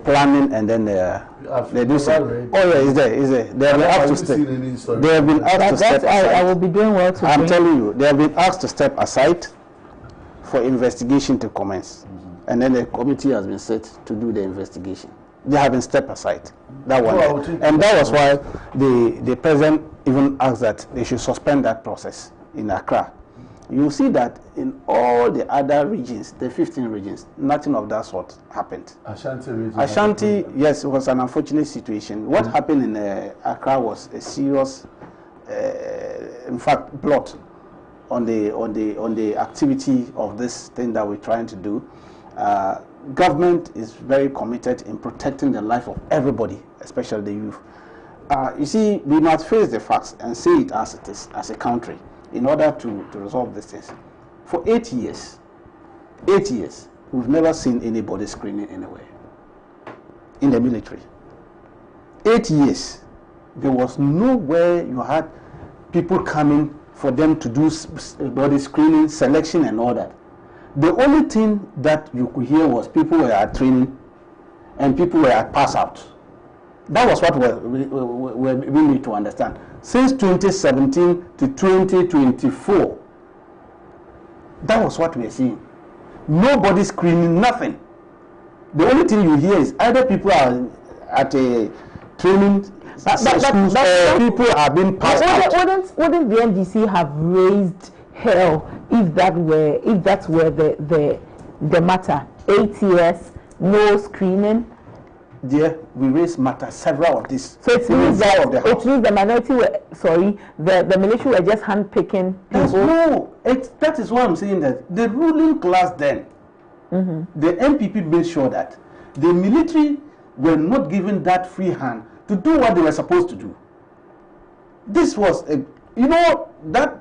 planning and then they do say, is there. They have been asked to step. They have been asked to step aside. I will be doing well. I'm telling you, they have been asked to step aside for investigation to commence, and then the committee has been set to do the investigation. They have been stepped aside. That one, and that was why the president even asked that they should suspend that process in Accra. You see that in all the other regions, the 15 regions, nothing of that sort happened. Ashanti region. Ashanti, yes, it was an unfortunate situation. What happened in Accra was a serious, in fact, blot on the activity of this thing that we're trying to do. Government is very committed in protecting the life of everybody, especially the youth. You see, we must face the facts and say it as it is, as a country, in order to resolve these things. For 8 years, we've never seen anybody screening anywhere in the military. 8 years, there was nowhere you had people coming for them to do body screening, selection and all that. The only thing that you could hear was people were at training and people were at pass out. That was what we need to understand. Since 2017 to 2024, that was what we are seeing. Nobody screening, nothing. The only thing you hear is either people are at a training schools or people are being passed out. Wouldn't the NDC have raised hell if that were the matter? 8 years, no screening. There, we raised matter several of these. So it means the minority were the military were just handpicking people. That is why I'm saying that the ruling class then, the MPP made sure that the military were not given that free hand to do what they were supposed to do. This was that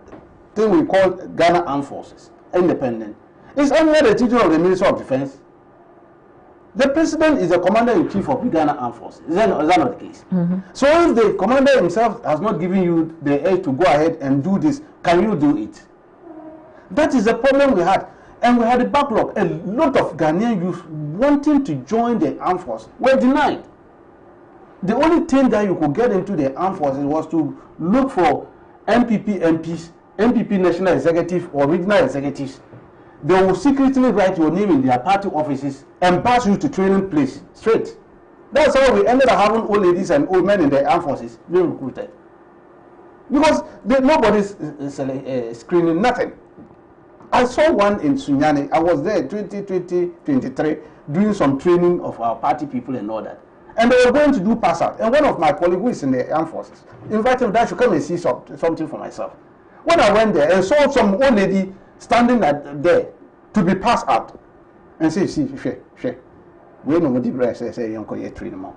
thing we call Ghana Armed Forces, independent. It's under the title of the Ministry of Defense. The president is the commander-in-chief of the Ghana Armed Forces. Is that not the case? So if the commander himself has not given you the edge to go ahead and do this, can you do it? That is the problem we had. And we had a backlog. A lot of Ghanaian youth wanting to join the armed force were denied. The only thing that you could get into the armed forces was to look for MPP MPs, MPP national executive or regional executives. They will secretly write your name in their party offices and pass you to training place straight. That's how we ended up having old ladies and old men in the armed forces being recruited. Because nobody's screening nothing. I saw one in Sunyani. I was there 2023 doing some training of our party people and all that. And they were going to do pass out. And one of my colleagues who is in the armed forces invited me that I should come and see something for myself. When I went there and saw some old lady standing there to be passed out and say, see, we know what the rest say, you can't train them.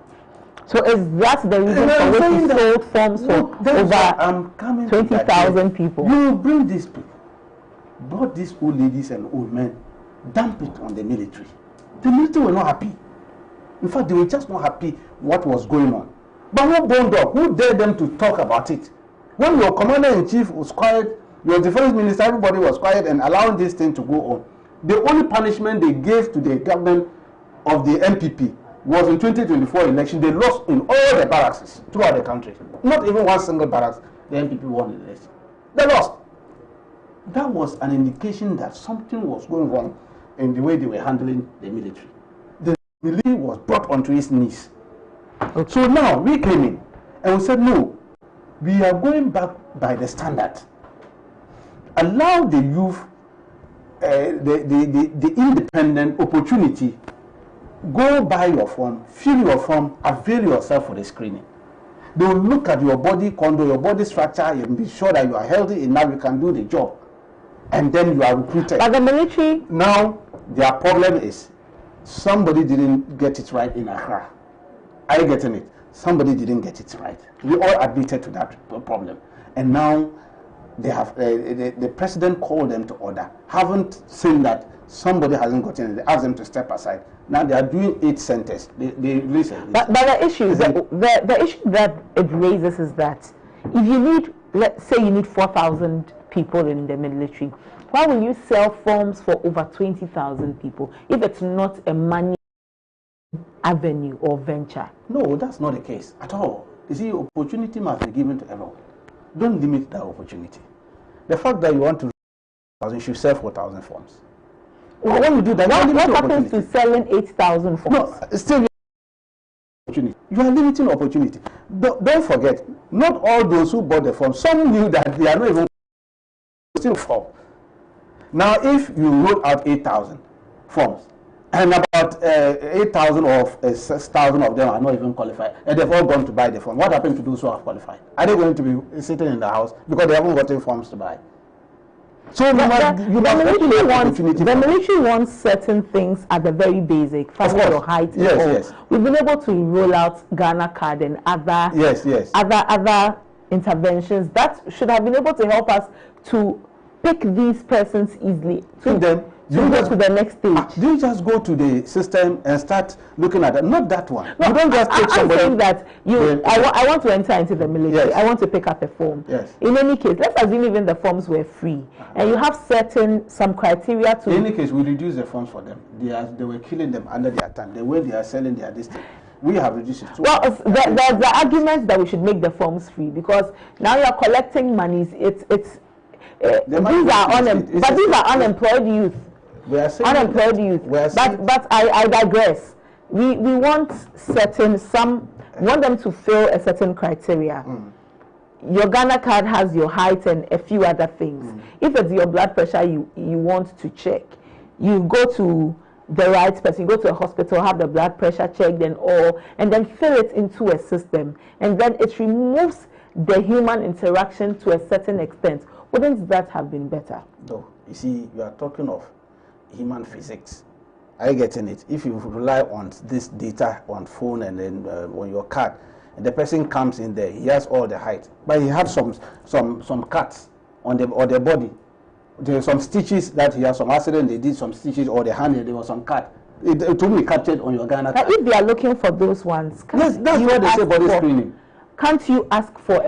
So is that the reason for which you sold forms for over 20,000 people? You bring these people, brought these old ladies and old men, dump it on the military. The military were not happy. In fact, they were just not happy what was going on. But who boned up? Who dared them to talk about it? When your commander-in-chief was quiet, your defense minister, everybody was quiet and allowing this thing to go on. The only punishment they gave to the government of the MPP was in 2024 election. They lost in all the barracks throughout the country. Not even one single barracks the MPP won the election. They lost. That was an indication that something was going wrong in the way they were handling the military. The military was brought onto its knees. Okay. So now we came in and we said, no, we are going back by the standard. Allow the youth the independent opportunity. Go buy your form, fill your form, avail yourself for the screening. They will look at your body contour, your body structure, and be sure that you are healthy enough, you can do the job. And then you are recruited. But the military... Now, their problem is somebody didn't get it right in Accra. Are you getting it? Somebody didn't get it right. We all admitted to that problem. And now, they have the president called them to order. Haven't seen that somebody hasn't gotten it. They asked them to step aside. Now they are doing 8 centers. They listen. But the issue, the issue that it raises is that if you need, let's say you need 4,000 people in the military, why will you sell forms for over 20,000 people if it's not a money avenue or venture? No, that's not the case at all. You see, opportunity must be given to everyone. Don't limit that opportunity. The fact that you want to, you should sell 4,000 forms. When you do that, what happens to selling 8,000 forms? No, still opportunity. You are limiting opportunity. Don't forget, not all those who bought the form, some knew that they are not even still form. Now, if you roll out 8,000 forms, and about 8,000 or 6,000 of them are not even qualified, and they've all gone to buy the form, what happened to those who have qualified? Are they going to be sitting in the house because they haven't gotten forms to buy? So the military wants certain things at the very basic, first your height. Yes. We've been able to roll out Ghana card and other other interventions that should have been able to help us to pick these persons easily. You go to the next stage. Do you just go to the system and start looking at it? Not that one. No, you don't just take somebody. I'm saying that I want to enter into the military. Yes. I want to pick up a form. Yes. In any case, let's assume even the forms were free, and you have some criteria to. In any case, we reduce the forms for them. They were killing them under their time. The way they are selling their distance. We have reduced it. Well, there's the argument that we should make the forms free because now you are collecting monies. These are unemployed youth. Unemployed youth. But I digress. We want want them to fill a certain criteria. Your Ghana card has your height and a few other things. If it's your blood pressure you want to check, you go to the right person, you go to a hospital, have the blood pressure checked and then fill it into a system. And then it removes the human interaction to a certain extent. Wouldn't that have been better? No. You see, you are talking of human physics. Are you getting it? If you rely on this data on phone and then on your card, and the person comes in there, he has all the height, but he has some cuts on the body. There are some stitches that he has some accident. They did some stitches, or the hand there was some cut. it will be captured on your Ghana card. If they are looking for those ones, yes, that's what they say body screening. Can't you ask for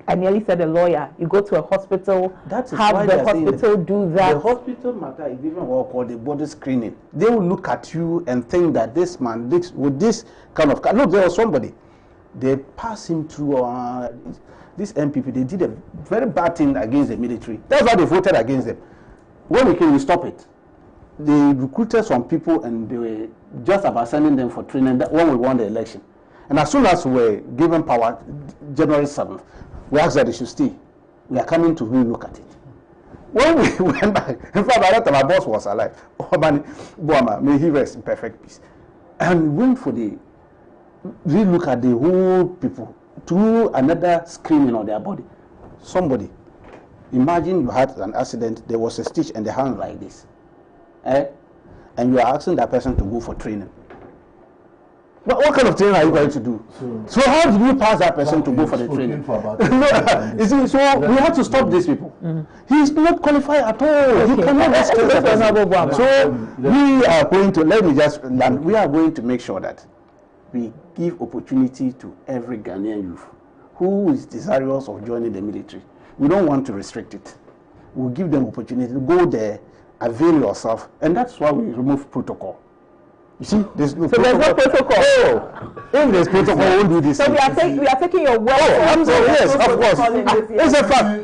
I nearly said a lawyer. You go to a hospital, have the hospital do that. The hospital matter is even what called the body screening. They will look at you and think that this man, with this kind of... Look, there was somebody. They passed him through this MPP. They did a very bad thing against the military. That's why they voted against them. When we came, we stopped it. They recruited some people and they were just about sending them for training when we won the election. And as soon as we were given power, January 7th, we asked that they should stay. We are coming to relook at it. When we went back, in fact, by that time, my boss was alive. Obani Buama, may he rest in perfect peace. And we went for the relook at the whole people through another screening on their body. Somebody, imagine you had an accident, there was a stitch and the hand like this. And you are asking that person to go for training. What kind of training are you going to do? So how did you pass that person to go for the training? You see, so we have to stop these people. He is not qualified at all. Okay. You cannot restrict the person. So we are going to, we are going to make sure that we give opportunity to every Ghanaian youth who is desirous of joining the military. We don't want to restrict it. We'll give them opportunity to go there, avail yourself, and that's why we remove protocol. You see, there's no protocol. Oh, if there's protocol, we won't do this. So we are taking your word. Oh, absolutely, yes, of course. It's a fact.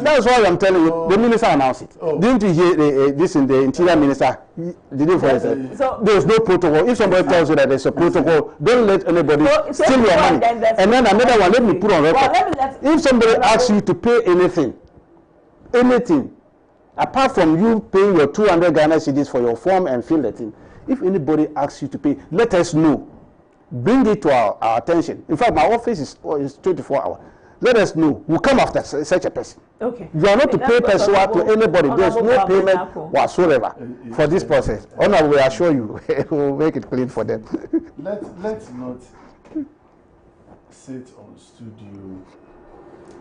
That's why I'm telling you. The minister announced it. Didn't you hear this in the interior minister? Didn't voice it. So there's no protocol. If somebody tells you that there's a protocol, don't let anybody steal your money. And then another one, let me put on record. If somebody asks you to pay anything, apart from you paying your 200 Ghana cedis for your form and fill it in, if anybody asks you to pay, let us know. Bring it to our attention. In fact, my office is 24 hours. Let us know. We'll come after such a person. Okay. You are not to pay Pessoa to anybody. There's no payment whatsoever for this process. Honor, we assure you, we'll make it clean for them. Let's not sit on studio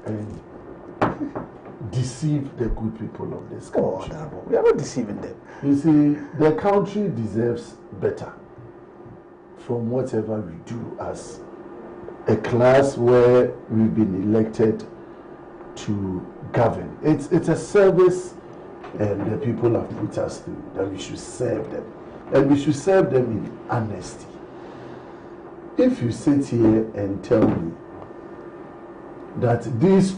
and deceive the good people of this country. We are not deceiving them. You see, the country deserves better from whatever we do as a class where we've been elected to govern. It's a service the people have put us through, that we should serve them. And we should serve them in honesty. If you sit here and tell me that these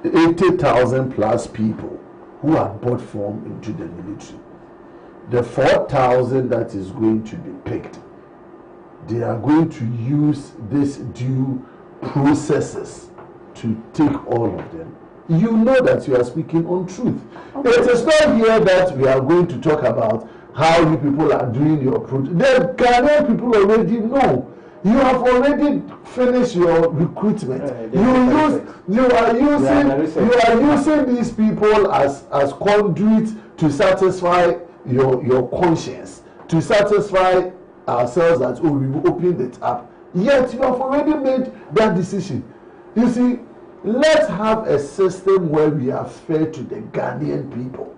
80,000 plus people who have bought form into the military, the 4,000 that is going to be picked, they are going to use this due processes to take all of them. You know that you are speaking on truth. Okay. It is not here that we are going to talk about how you people are doing your project. The Ghanaian people already know. You have already finished your recruitment. You are using these people as conduits to satisfy your conscience, to satisfy ourselves that we will open it up. Yet you have already made that decision. You see, let's have a system where we are fair to the Ghanaian people.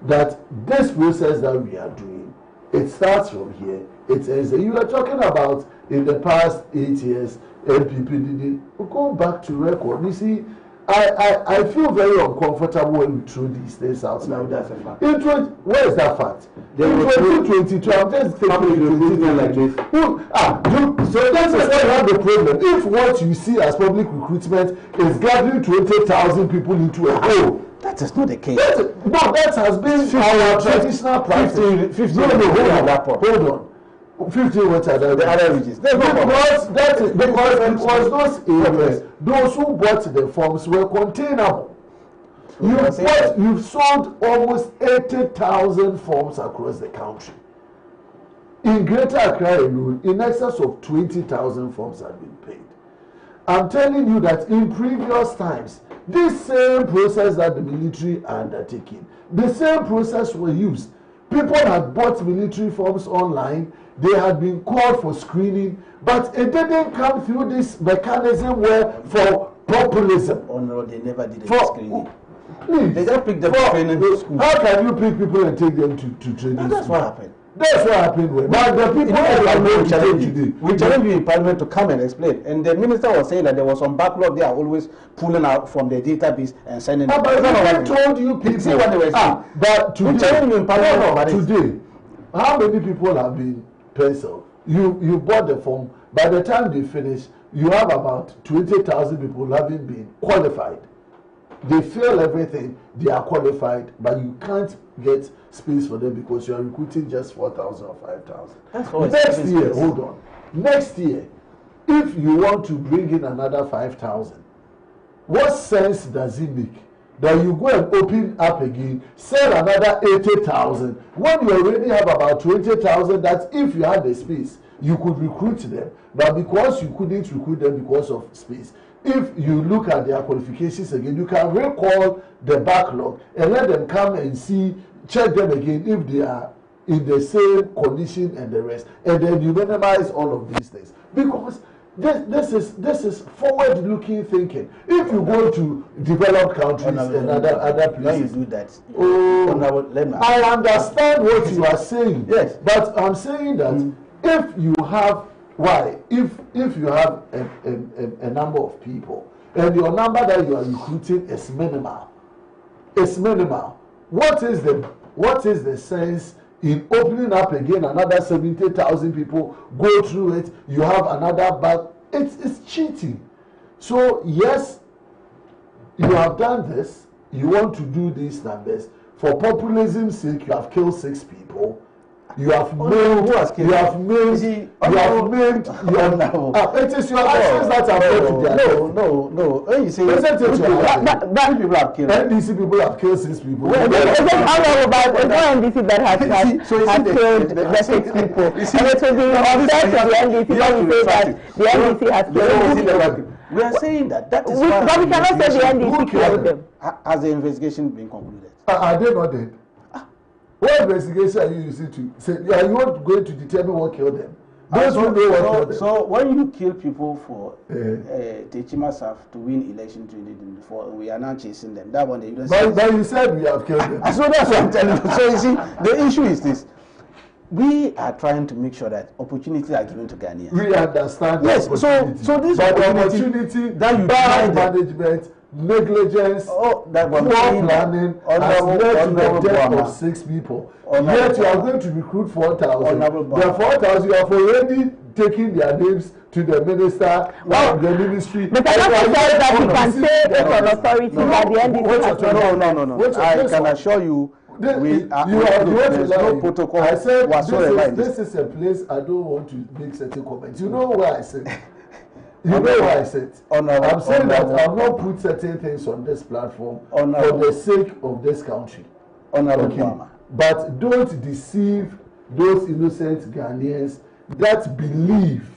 That this process that we are doing, it starts from here. It is. You are talking about in the past 8 years, NPP did go back to record. You see, I feel very uncomfortable when we throw these things out now. Where is that fact? In 2022, I'm just taking it like this. So that's why you have the problem. If what you see as public recruitment is gathering 20,000 people into a hole, that is not the case. That has been our traditional practice. 15, hold on. 15 went at the other regions. Because those areas, those who bought the forms were containable. You've sold almost 80,000 forms across the country. In Greater Accra alone, in excess of 20,000 forms have been paid. I'm telling you that in previous times, this same process that the military are undertaking, the same process was used. People had bought military forms online. They had been called for screening, but it didn't come through this mechanism where for populism. Oh no, they never did screening. Please. They just pick them for training school. How can you pick people and take them to training? That's what happened. That's what happened. But the people that are going to challenge today. We challenge you in Parliament to come and explain. And the minister was saying that there was some backlog. They are always pulling out from the database and sending. But I told you people. See what they were saying. But today, we challenge you in Parliament. Today, how many people have been penciled? You bought the form. By the time they finish, you have about 20,000 people having been qualified. They fail everything. They are qualified, but you can't get space for them because you are recruiting just 4,000 or 5,000. Next year, hold on. Next year, if you want to bring in another 5,000, what sense does it make that you go and open up again, sell another 80,000 when you already have about 20,000? That if you had the space, you could recruit them, but because you couldn't recruit them because of space, if you look at their qualifications again, you can recall the backlog and let them come and see, check them again if they are in the same condition and the rest, and then you minimize all of these things, because this is forward-looking thinking. If you go to developed countries and other places, you do that. I understand what you are saying. Yes, but I'm saying that if you have if you have a number of people and your number that you are recruiting is minimal, what is the sense in opening up again another 70,000 people go through it? You have another bag. It's cheating. So yes, you have done this. You want to do these numbers for populism's sake. You have killed 6 people. You have maimed. It is your actions that have led to their No. When you say people have killed. NDC people have killed 6 people. It's not NDC that has killed the 6 people. And it will be unfair to the NDC when we say that the NDC has killed 6 people. We are saying that is why. But we cannot say the NDC killed them. Has the investigation been concluded? Are they not dead? What investigation are you using to say? Are you not going to determine what killed them? Those who know what killed them. So when you kill people for Techimasaf to win election 2024, we are now chasing them. That one, but you said we have killed them. So that's what I'm telling you. So you see, the issue is this: we are trying to make sure that opportunities are given to Ghanaians. We understand. Yes. So this opportunity that you bad management, negligence, poor planning has led to the death of 6 people. Yet you are going to recruit 4,000. The 4,000 you have already taken their names to the minister, the ministry. But I'm not sure that you can say it on authority that the NDC. No. I can assure you. There's no protocol. I said this is a place I don't want to make certain comments. You know why I said. You know why I said. I'm saying that I'll not put certain things on this platform for the sake of this country. But don't deceive those innocent Ghanaians that believe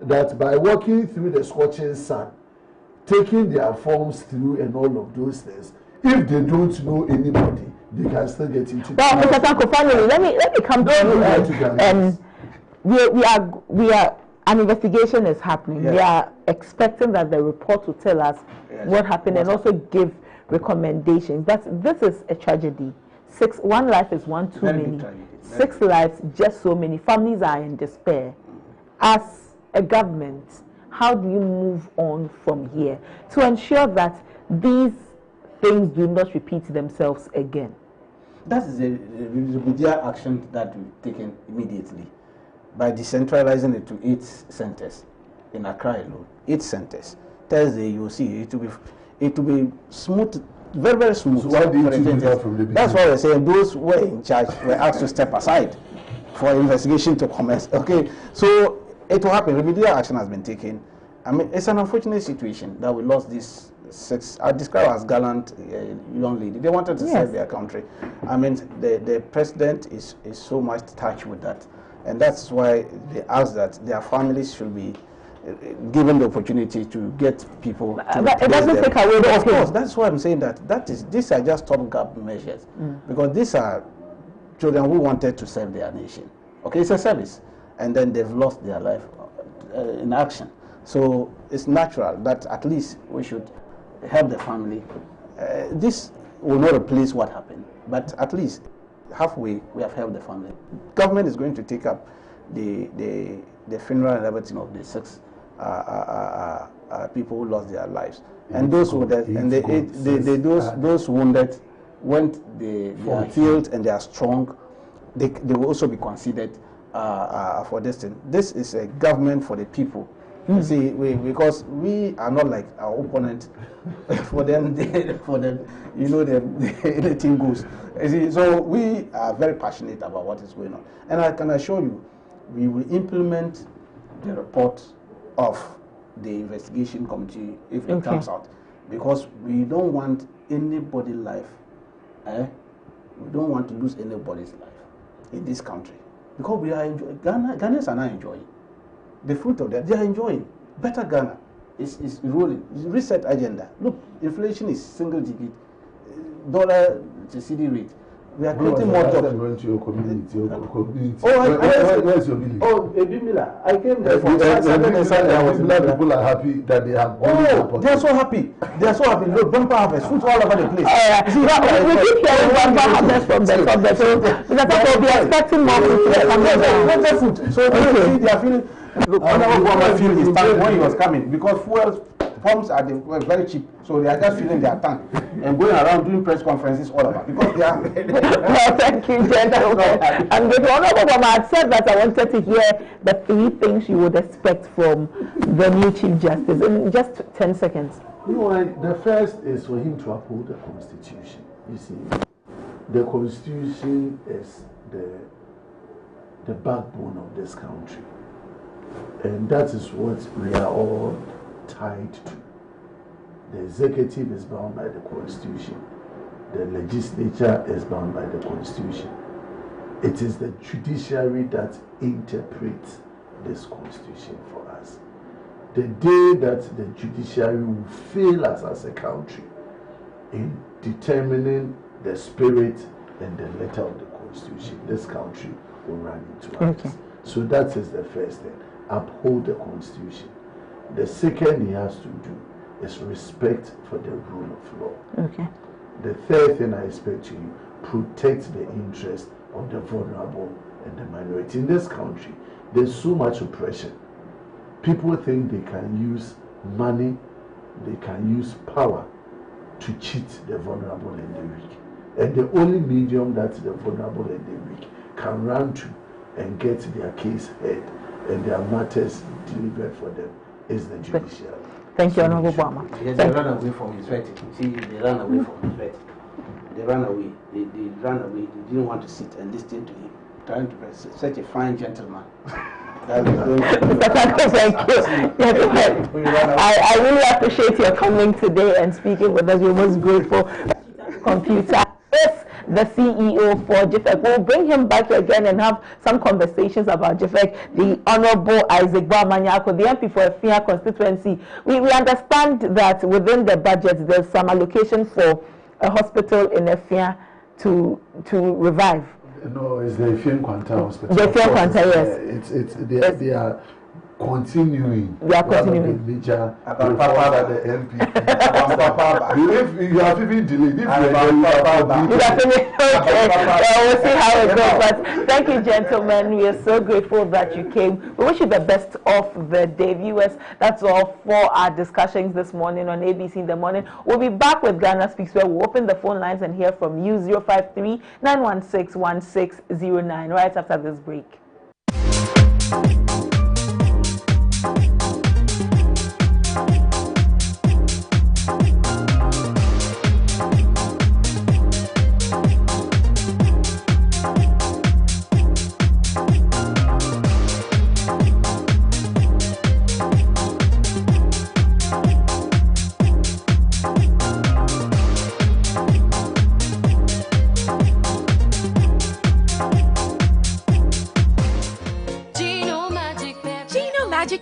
that by walking through the scorching sun, taking their forms through and all of those things, if they don't know anybody, they can still get into. Well, Mr. Sanko, finally, let me come to you. We are. An investigation is happening. Yes. We are expecting that the report will tell us what happened and also give recommendations. But this is a tragedy. 1 life is one too many. 6 lives, just so many. Families are in despair. As a government, how do you move on from here to ensure that these things do not repeat themselves again? That is the remedial action that we've taken immediately. By decentralizing it to 8 centers in Accra alone, 8 centers. Thursday, you will see it will be smooth, very, very smooth. So why did you do that from the beginning? That's why we're saying those who were in charge were asked to step aside for investigation to commence. Okay, so it will happen. Remedial action has been taken. I mean, it's an unfortunate situation that we lost this 6. I describe as gallant young lady. They wanted to serve their country. I mean, the president is so much touched with that. And that's why they ask that their families should be given the opportunity to get people. But it doesn't take away the. Of course, that's why I'm saying that these are just stopgap measures, because these are children who wanted to serve their nation. Okay, it's a service, and then they've lost their life in action. So it's natural that at least we should help the family. This will not replace what happened, but at least halfway we have helped the family. Government is going to take up the funeral and everything of the 6 people who lost their lives, and those wounded, and those wounded, when they are healed and they are strong, they will also be considered for this thing. This is a government for the people. You see, because we are not like our opponent. For them, you know, anything goes. You see, so we are very passionate about what is going on, and I can assure you, we will implement the report of the investigation committee if it comes out, because we don't want anybody's life. We don't want to lose anybody's life in this country, because we are enjoying. Ghanaians are not enjoying the fruit of that. They are enjoying better Ghana. Is rolling. It's reset agenda. Look, inflation is single digit. Dollar to CD rate. We are creating more jobs. Went to your community. Where's your village? Oh, Ebimila. I came there from Saturday and Sunday. I was in London. People are happy that they have. Oh, they are so happy. They are so happy. Look, bumper harvest, fruit all over the place. We keep hearing bumper harvest from the so we'll be expecting more food. So they are feeling. Look, Honorable feel his tank when he was coming, because fuel pumps were very cheap, so they are just filling their tank and going around doing press conferences all over, because they are. Well, thank you, gentlemen. And the Honorable Obama had said that I wanted to hear the 3 things you would expect from the new Chief Justice in just 10 seconds. You know, the first is for him to uphold the Constitution. You see, the Constitution is the backbone of this country. And that is what we are all tied to. The executive is bound by the Constitution. The legislature is bound by the Constitution. It is the judiciary that interprets this Constitution for us. The day that the judiciary will fail us as a country in determining the spirit and the letter of the Constitution, this country will run into us. So that is the first thing. Uphold the Constitution. The second he has to do is respect for the rule of law. The third thing I expect to you, protect the interest of the vulnerable and the minority. In this country, there's so much oppression. People think they can use money, they can use power to cheat the vulnerable and the weak. And the only medium that the vulnerable and the weak can run to and get their case heard and their matters delivered for them is the judiciary. Thank you, Honorable Obama. Yes, they ran away from his right. See, they ran away from his right. They ran away. They ran away. They didn't want to sit and listen to him. Trying to be such a fine gentleman. Thank you. I really appreciate your coming today and speaking with us. We're most grateful. Computer is the CEO for GIFEC. We'll bring him back again and have some conversations about GIFEC. The Honorable Isaac Bamanyako, the MP for Efia constituency. We understand that within the budget there's some allocation for a hospital in Efia to revive. No, it's the Efia Kwanta Hospital. The Efia Kwanta, yes. They are continuing. They are continuing. The MP. You have even delayed. We'll see how it goes. But thank you, gentlemen. We are so grateful that you came. We wish you the best of the day, viewers. That's all for our discussions this morning on ABC in the Morning. We'll be back with Ghana Speaks, where we'll open the phone lines and hear from you. 053-916-1609 right after this break.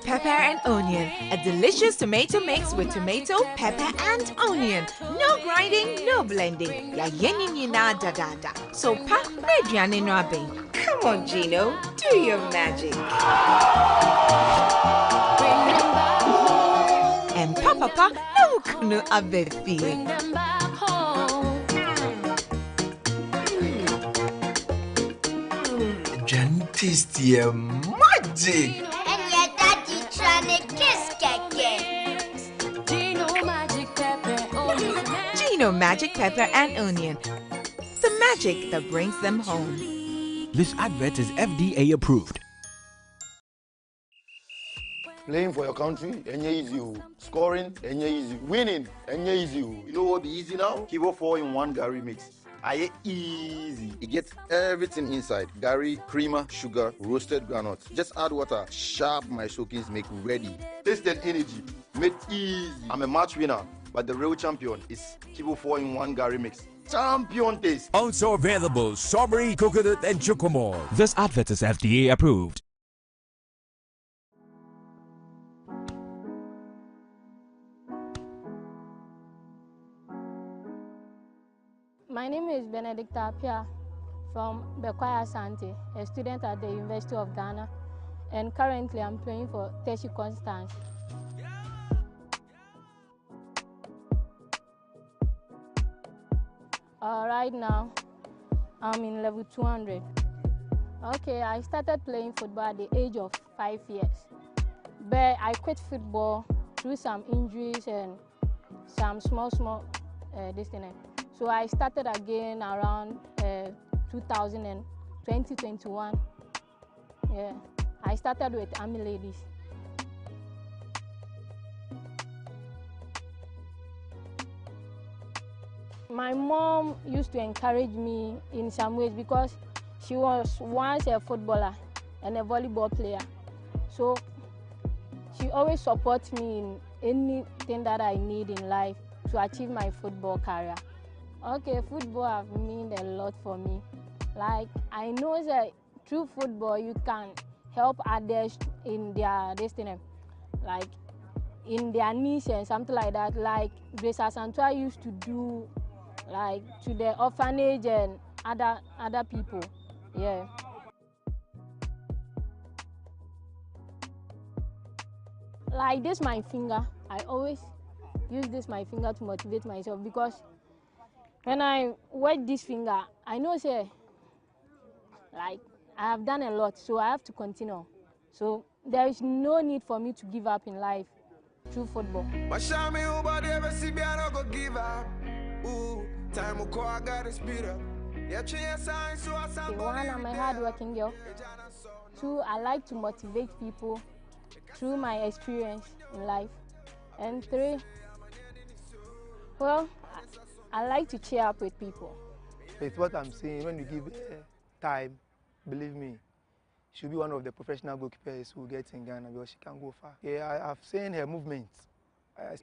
Pepper and onion, a delicious tomato mix with tomato, pepper and onion. No grinding, no blending. Ya yenini na da da da. So pa mediane no abe. Come on, Gino, do your magic. And papa no kunu abe. tasty magic. And your daddy trying to kiss keke. Gino Magic Pepper and Onion. The magic that brings them home. This advert is FDA approved. Playing for your country, easy. Scoring, easy. Winning, easy. You know what be easy now? Kivo 4-in-1 Gary mix. Easy. It gets everything inside. Gary, creamer, sugar, roasted granules. Just add water. Sharp my showcase make ready. Taste and energy. Made easy. I'm a match winner, but the real champion is Kivo 4-in-1 Gary mix. Champion taste. Also available strawberry, coconut, and chocomore. This advert is FDA approved. My name is Benedicta Apia from Bekwai Asante, a student at the University of Ghana, and currently I'm playing for Teshi Constance. Right now, I'm in level 200. Okay, I started playing football at the age of 5 years, but I quit football through some injuries and some small distance. So I started again around 2021. Yeah, I started with Army Ladies. My mom used to encourage me in some ways because she was once a footballer and a volleyball player. So she always supports me in anything that I need in life to achieve my football career. Okay, football have meant a lot for me. Like, I know that through football you can help others in their destiny, like in their niche and something like that. Like Grace Asantua used to do, like to the orphanage and other people. Yeah. Like this, my finger. I always use this my finger to motivate myself because when I wet this finger, I know say like I have done a lot, so I have to continue. So there is no need for me to give up in life through football. One, I'm a hard-working girl. Two, I like to motivate people through my experience in life. And three, well, I like to cheer up with people. It's what I'm saying. When you give her time, believe me, she'll be one of the professional goalkeepers who get in Ghana because she can go far. Yeah, I've seen her movements,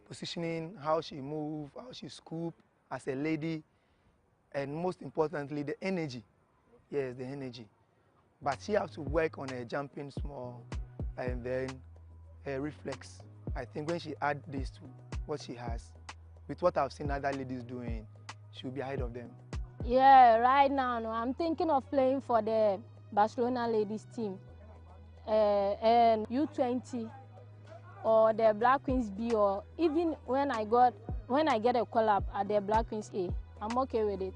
positioning, how she moves, how she scoops as a lady, and most importantly, the energy. Yes, the energy. But she has to work on her jumping small and then her reflex. I think when she adds this to what she has, with what I've seen other ladies doing, she'll be ahead of them. Yeah, right now, I'm thinking of playing for the Barcelona ladies team and U20 or the Black Queens B, or even when I get a call up at the Black Queens A, I'm okay with it.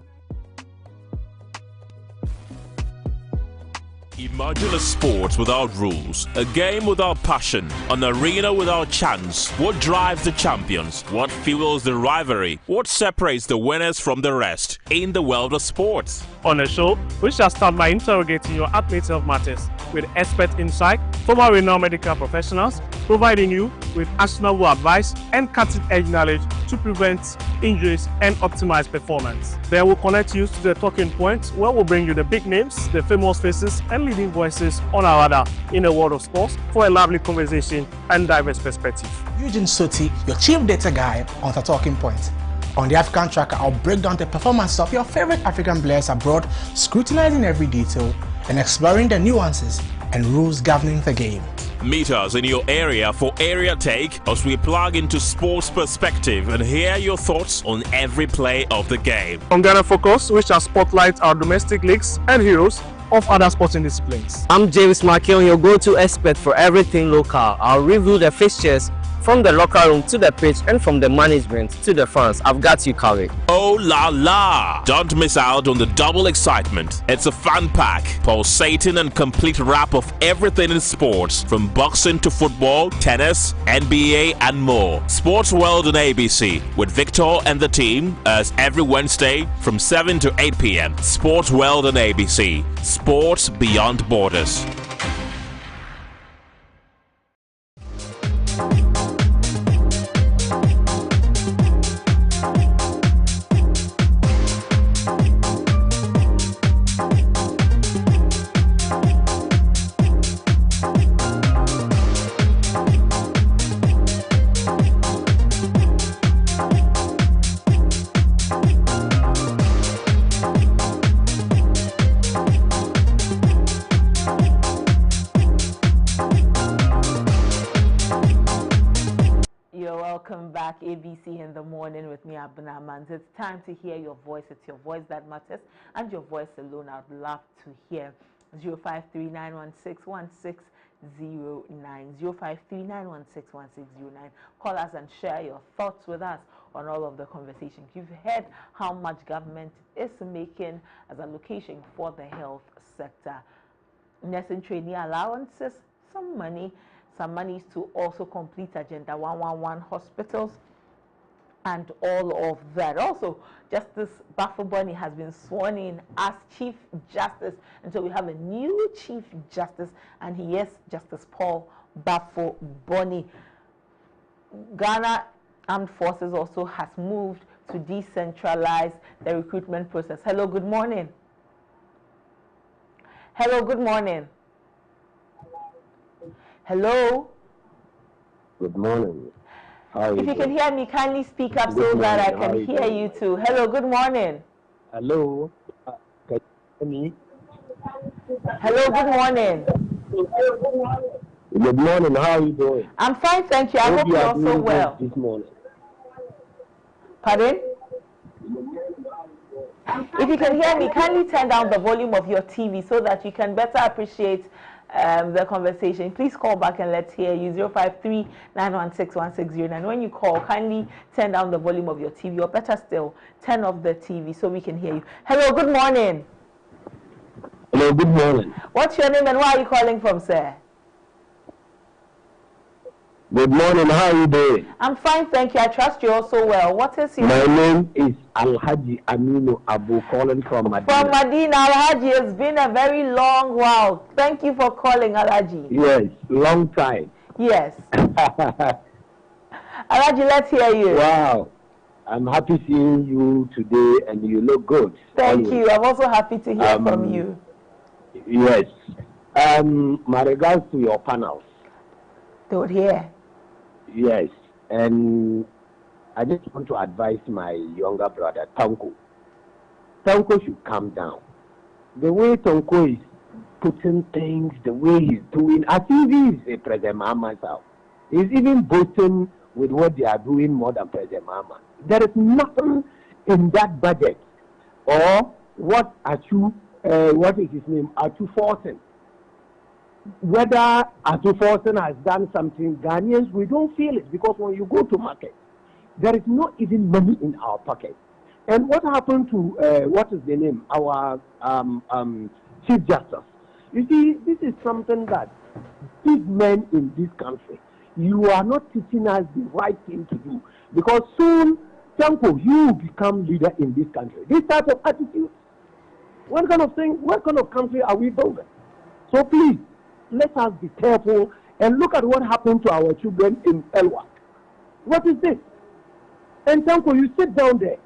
Imagine a sport without rules, a game without passion, an arena without chance. What drives the champions? What fuels the rivalry? What separates the winners from the rest in the world of sports? On the show, we shall start by interrogating your Admit Health Matters with expert insight from our renowned medical professionals, providing you with actionable advice and cutting-edge knowledge to prevent injuries and optimize performance. Then we'll connect you to the talking points where we'll bring you the big names, the famous faces, and leading voices on our radar in the world of sports for a lively conversation and diverse perspective. Eugene Soti, your chief data guy on the talking point. On the African Tracker, I'll break down the performance of your favorite African players abroad, scrutinizing every detail and exploring the nuances and rules governing the game. Meet us in your area for Area Take as we plug into sports perspective and hear your thoughts on every play of the game. On Ghana Focus, we shall spotlight our domestic leagues and heroes of other sporting disciplines. I'm James Makion, your go-to expert for everything local. I'll review the fixtures From the locker room to the pitch and from the management to the fans, I've got you covered. Oh la la! Don't miss out on the double excitement. It's a fun pack, pulsating and complete wrap of everything in sports, from boxing to football, tennis, NBA and more. Sports World on ABC with Victor and the team as every Wednesday from 7 to 8 p.m. Sports World on ABC. Sports beyond borders. Welcome back, ABC in the morning with me, ABENA MANTE. It's time to hear your voice. It's your voice that matters, and your voice alone I'd love to hear. 0539161609, 0539161609. Call us and share your thoughts with us on all of the conversations. You've heard how much government is making as a allocation for the health sector. Nursing trainee allowances, some money is to also complete Agenda 111 hospitals and all of that. Also, Justice Bafo-Bonny has been sworn in as Chief Justice, and so we have a new Chief Justice, and he is Justice Paul Bafo-Bonny. Ghana Armed Forces also has moved to decentralize the recruitment process. Hello, good morning. Hello, good morning. Hello. Good morning. How if you can hear me, kindly speak up so that I can hear you too. Hello, good morning. Hello. Can you hear me? Hello, good morning. Good morning. How are you doing? I'm fine, thank you. I hope you're also well. This morning. Pardon? If you can hear me, kindly turn down the volume of your TV so that you can better appreciate the conversation. Please call back and let's hear you. 0539161609. When you call, kindly turn down the volume of your TV, or better still, turn off the TV so we can hear you. Hello, good morning. Hello, good morning. What's your name and where are you calling from, sir? Good morning. How are you doing? I'm fine, thank you. I trust you also well. What is your name? My name is Alhaji Aminu Abu, calling from Medina. From Medina, Alhaji. It's been a very long while. Thank you for calling, Alhaji. Yes, long time. Yes. Alhaji, let's hear you. Wow. I'm happy seeing you today, and you look good. Thank you. I'm also happy to hear from you. Yes. My regards to your panels. Good here. Yes, and I just want to advise my younger brother, Tanko. Tanko should calm down. The way Tanko is putting things, the way he's doing, I think he is a President Mahama's house. He's even boasting with what they are doing more than President Mahama. There is nothing in that budget, or what is his name, Atu Forsen. Whether Atu Forsen has done something, Ghanaians, we don't feel it, because when you go to market, there is not even money in our pocket. And what happened to, what is the name, our Chief Justice? You see, this is something that big men in this country, you are not teaching us the right thing to do. Because soon, Tanko, you will become leader in this country. This type of attitude, what kind of thing, what kind of country are we building? So please, let us be careful and look at what happened to our children in Elwa. What is this? And Tanko, you sit down there.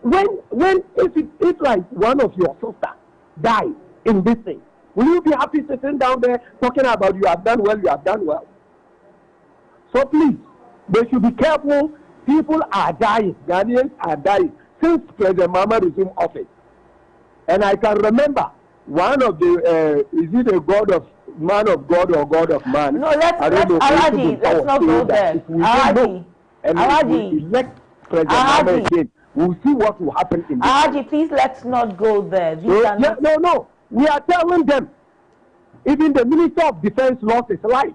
If like one of your sister died in this thing, will you be happy sitting down there talking about you have done well, you have done well? So please, they should be careful. People are dying. Ghanaians are dying since President Mahama resumed office. And I can remember one of the, is it a man of God or God of man? No, let's not go there. Alhaji, elect President Mahama again, we'll see what will happen in this. Alhaji, please let's not go there. No. We are telling them. Even the Minister of Defense lost his life.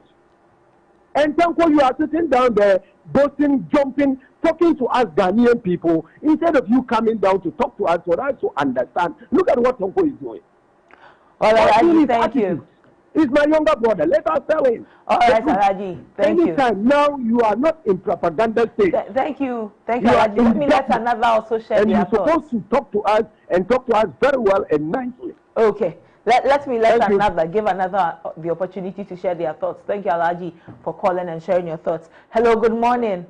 And Tanko, you are sitting down there, boasting, jumping, talking to us Ghanaian people, instead of you coming down to talk to us for us to understand. Look at what Tanko is doing. All right, Alaji, thank you. He's my younger brother. Let us tell him. All right, Alaji, thank you. Anytime now, you are not in propaganda state. Thank you, Alaji. Let me let another also share and their you're thoughts. supposed to talk to us and talk to us very well and nicely. Okay. Let me give another the opportunity to share their thoughts. Thank you, Alaji, for calling and sharing your thoughts. Hello, good morning.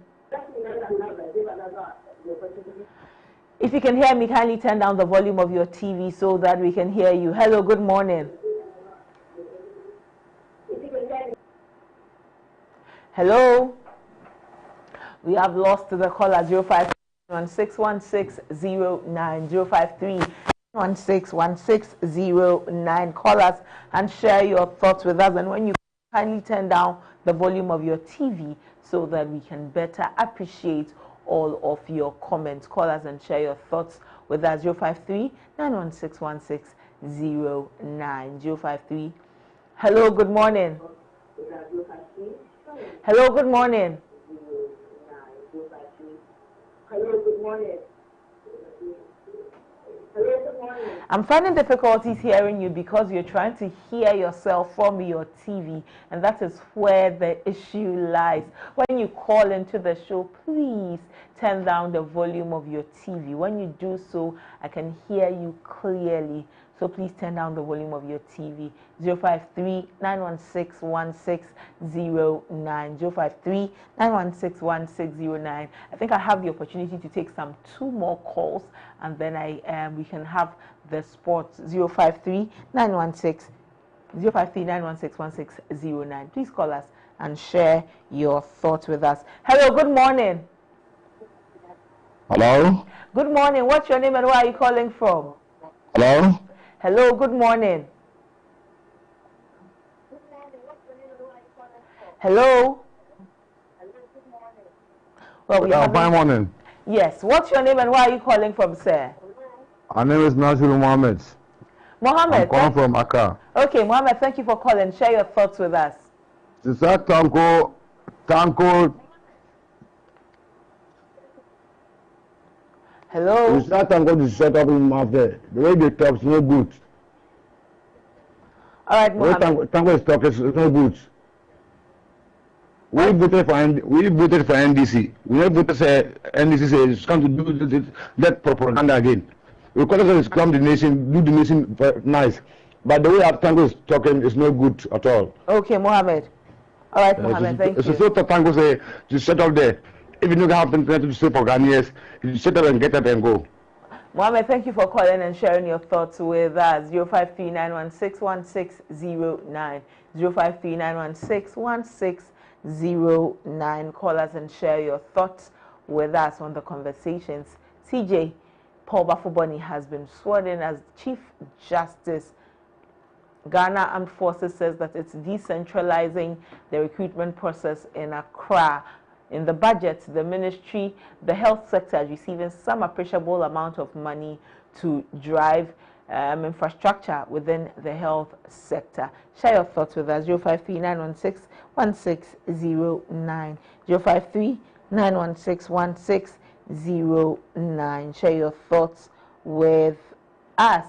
If you can hear me, kindly turn down the volume of your TV so that we can hear you. Hello, good morning. Hello. We have lost the caller. 05161609 053 161609. Call us and share your thoughts with us. And when you kindly turn down the volume of your TV so that we can better appreciate all of your comments. Call us and share your thoughts with us. 053 9161609 053. Hello, good morning. Hello, good morning. Hello, good morning. I'm finding difficulties hearing you because you're trying to hear yourself from your TV, and that is where the issue lies. When you call into the show, please turn down the volume of your TV. When you do so, I can hear you clearly. So please turn down the volume of your TV. 053 9161609 053 9161609. I think I have the opportunity to take two more calls, and then we can have the sports. 053 9161609. Please call us and share your thoughts with us. Hello, good morning. Hello. Good morning. What's your name and where are you calling from? Hello. Hello, good morning. Hello. Well, we have fine morning. Yes. What's your name and where are you calling from, sir? My name is Nasiru Mohammed. Mohammed. I'm calling from Accra. Okay, Mohammed, thank you for calling. Share your thoughts with us. Sister Tanko. Hello. Sister Tanko is set up in Mate. The way they talk is no good. All right, Mohammed. Tanko is talking is no good. We voted for NDC. We never voted for NDC says come to do that propaganda again. Because it's come the nation, do the nation nice. But the way Tanko is talking is no good at all. Okay, Mohammed. All right, Mohammed, thank you. So Tanko say to set up there. If you don't have anything to say for Ghanaians, you set up and get up and go. Mohammed, thank you for calling and sharing your thoughts with us. 053 9161609 053 9161609. Call us and share your thoughts with us on the conversations. CJ Paul Bafoboni has been sworn in as Chief Justice. Ghana Armed Forces says that it's decentralizing the recruitment process in Accra. In the budget, the ministry, the health sector is receiving some appreciable amount of money to drive infrastructure within the health sector. Share your thoughts with us. 053 9161609 053 9161609. Share your thoughts with us.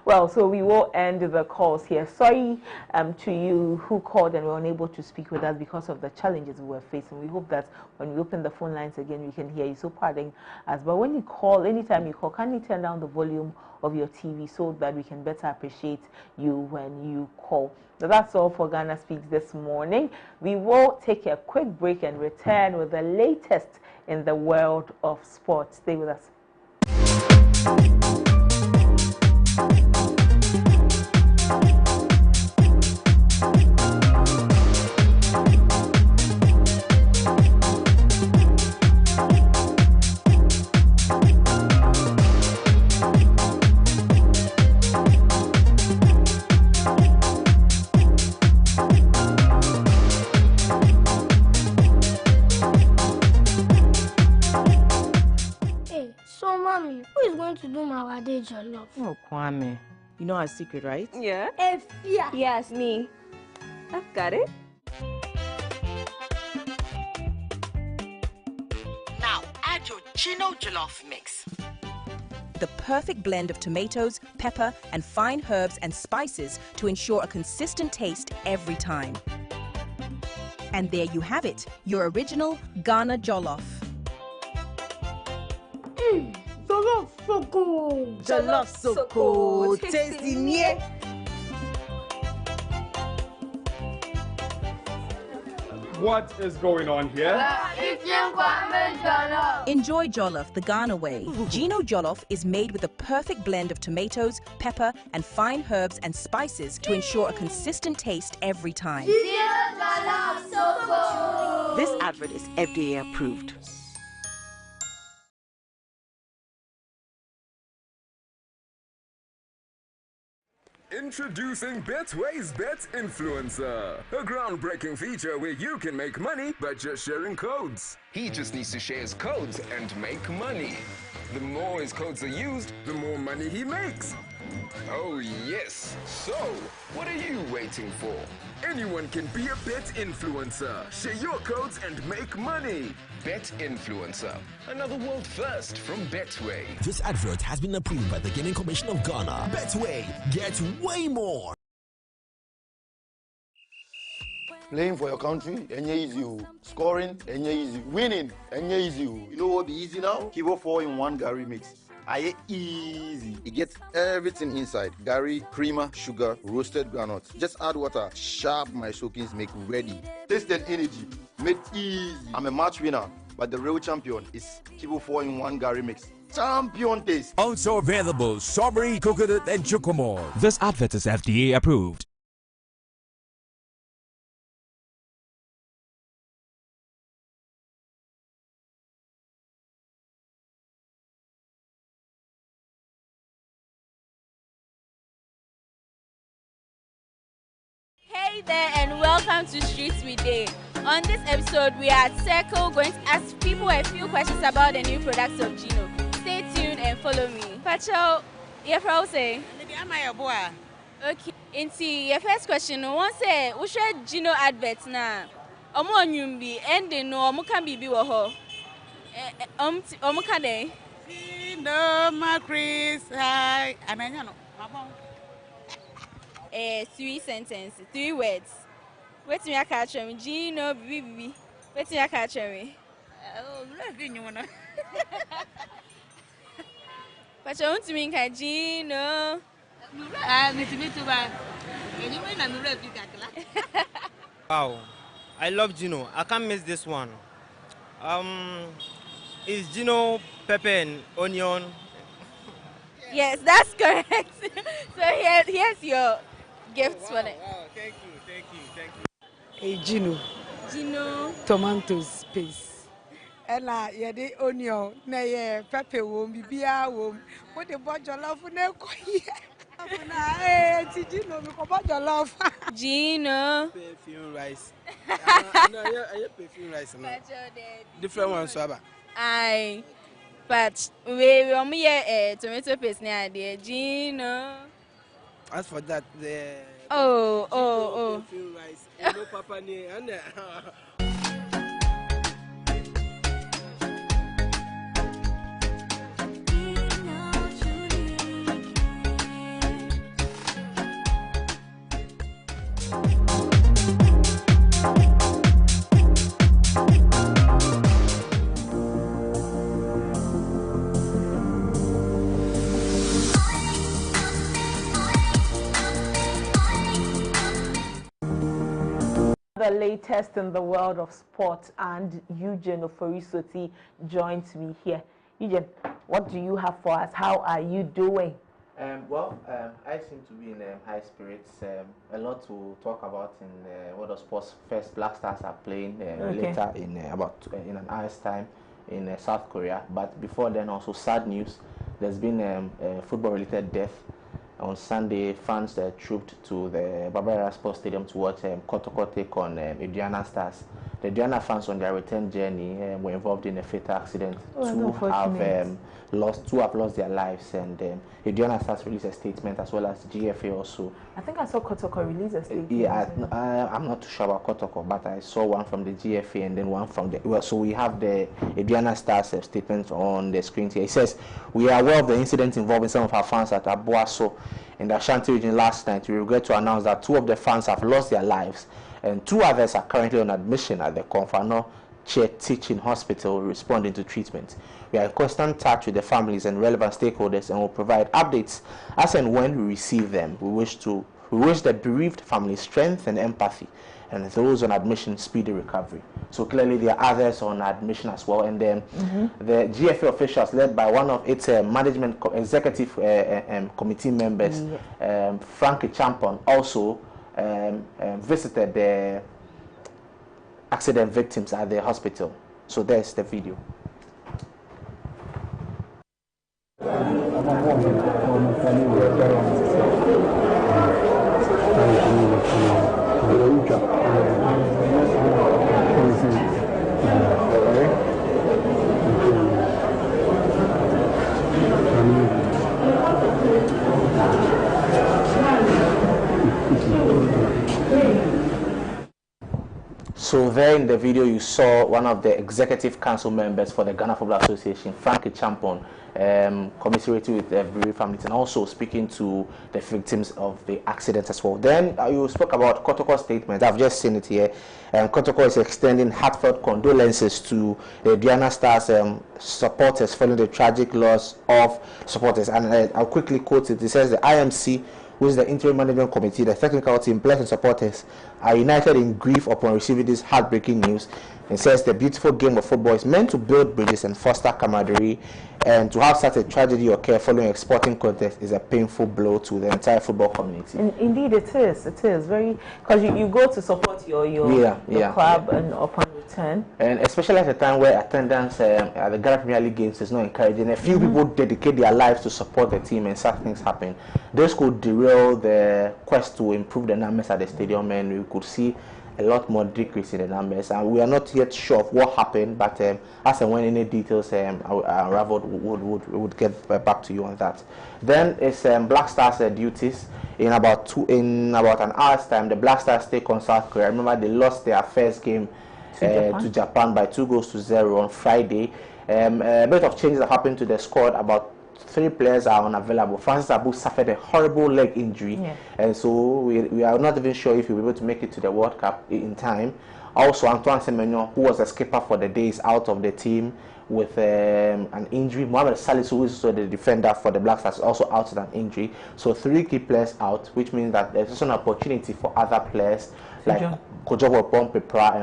Well, so we will end the calls here. Sorry to you who called and were unable to speak with us because of the challenges we were facing. We hope that when we open the phone lines again, we can hear you. So pardon us. But when you call, anytime you call, kindly turn down the volume of your TV so that we can better appreciate you when you call. So that's all for Ghana Speaks this morning. We will take a quick break and return with the latest in the world of sports. Stay with us. So, Mommy, who is going to do my day jollof? Oh, Kwame. You know our secret, right? Yeah. Efia. Yes, me. I've got it. Now, add your Gino jollof mix. The perfect blend of tomatoes, pepper, and fine herbs and spices to ensure a consistent taste every time. And there you have it, your original Ghana jollof. Jollof so good. Jollof so good. Tasty, yeah. What is going on here? Enjoy jollof the Ghana way. Gino jollof is made with the perfect blend of tomatoes, pepper, and fine herbs and spices to ensure a consistent taste every time. This advert is FDA approved. Introducing Betway's Bet Influencer, a groundbreaking feature where you can make money by just sharing codes. He just needs to share his codes and make money. The more his codes are used, the more money he makes. Oh yes. So, what are you waiting for? Anyone can be a bet influencer. Share your codes and make money. Bet Influencer, another world first from Betway. This advert has been approved by the Gaming Commission of Ghana. Betway, get way more. Playing for your country, easy. Scoring, easy. Winning, easy. You know what be easy now? Kivo 4-in-1 Gary mix. Easy. It gets everything inside. Gary, creamer, sugar, roasted groundnuts. Just add water. Sharp my soakings make ready. Taste and energy. Made easy. I'm a match winner, but the real champion is Kivo 4-in-1 Gary mix. Champion taste. Also available strawberry, coconut, and chocomore. This advert is FDA approved. Hey there and welcome to Streets We Day. On this episode, we are at Circle going to ask people a few questions about the new products of Gino. Stay tuned and follow me. Pacho, your friend say? Okay. Inti, your first question, one say, we share Gino adverts na. Omo onyumbi, and they know omo can be woho. Omo can they? No, my Chris, hi, and I know. 3 sentences, 3 words. Wait till I catch me. Gino, bibi. Wait till I catch me. Oh, nothing you wanna. But I want to mean Gino. Wow, I love Gino. I can't miss this one. Is Gino pepper and onion? Yes, that's correct. So here's your gifts for it. Wow, thank you. Hey, Gino. Gino. Tomatoes paste. And yeah, the onion, na pepper wom, bibia wom. What the bought your love for no Hey, Gino, we bought your love. Gino. Perfume rice. I perfume rice. Different ones, Swaba. Aye. But we here tomato paste near there, Gino. As for that, the oh. Rice, no papa ne, The latest in the world of sport, and Eugene Oforisoti joins me here. Eugene, what do you have for us? How are you doing? I seem to be in high spirits. A lot to talk about in world of sports. First, Black Stars are playing later in in an hour's time in South Korea. But before then, also sad news. There's been a football-related death. On Sunday, fans trooped to the Barbara Sports Stadium to watch Kotoko take on Indiana Stars. The Indiana fans on their return journey were involved in a fatal accident. Two have two have lost their lives, and Adriana Stars released a statement as well as GFA also. I think I saw Kotoko release a statement. Yeah, I'm not too sure about Kotoko, but I saw one from the GFA and then one from the... Well, so we have the Adriana Stars statement on the screen here. It says, "We are aware of the incident involving some of our fans at Abuaso in the Ashanti region last night. We regret to announce that 2 of the fans have lost their lives and 2 others are currently on admission at the Konfano Teaching Hospital responding to treatment. We are in constant touch with the families and relevant stakeholders and will provide updates as and when we receive them. We wish the bereaved families strength and empathy, and those on admission speedy recovery." So clearly there are others on admission as well, and then the GFA officials led by one of its management executive committee members, Frankie Champon, also visited the accident victims at the hospital. So there's the video. So there in the video you saw one of the executive council members for the Ghana Football Association, Frankie Champon, commiserating with the bereaved families and also speaking to the victims of the accident as well. Then you spoke about Kotoko's statement. I've just seen it here. Kotoko is extending heartfelt condolences to the Diana Stars supporters following the tragic loss of supporters. And I'll quickly quote it. It says the IMC, who is the interim management committee, the technical team, players and supporters are united in grief upon receiving this heartbreaking news. It says the beautiful game of football is meant to build bridges and foster camaraderie, and to have such a tragedy occur following a sporting contest is a painful blow to the entire football community. Indeed, it is. It is very, because you go to support your club and upon return, and especially at a time where attendance at the Ghana Premier League games is not encouraging. A few people dedicate their lives to support the team, and such things happen. This could derail the quest to improve the numbers at the stadium, and we could see a lot more decrease in the numbers, and we are not yet sure of what happened, but as and when any details are unraveled, we would get back to you on that. Then it's Black Stars duties. In about an hour's time, the Black Stars take on South Korea. Remember, they lost their first game to Japan by 2-0 on Friday. A bit of changes have happened to the squad. About 3 players are unavailable. Francis Abu suffered a horrible leg injury, and so we are not even sure if he'll be able to make it to the World Cup in time. Also, Antoine Semenyo, who was a skipper for the day, is out of the team with an injury. Mohamed Salisu, who is also the defender for the Black Stars, is also out with an injury. So 3 key players out, which means that there's also an opportunity for other players like Kojobo Pompepra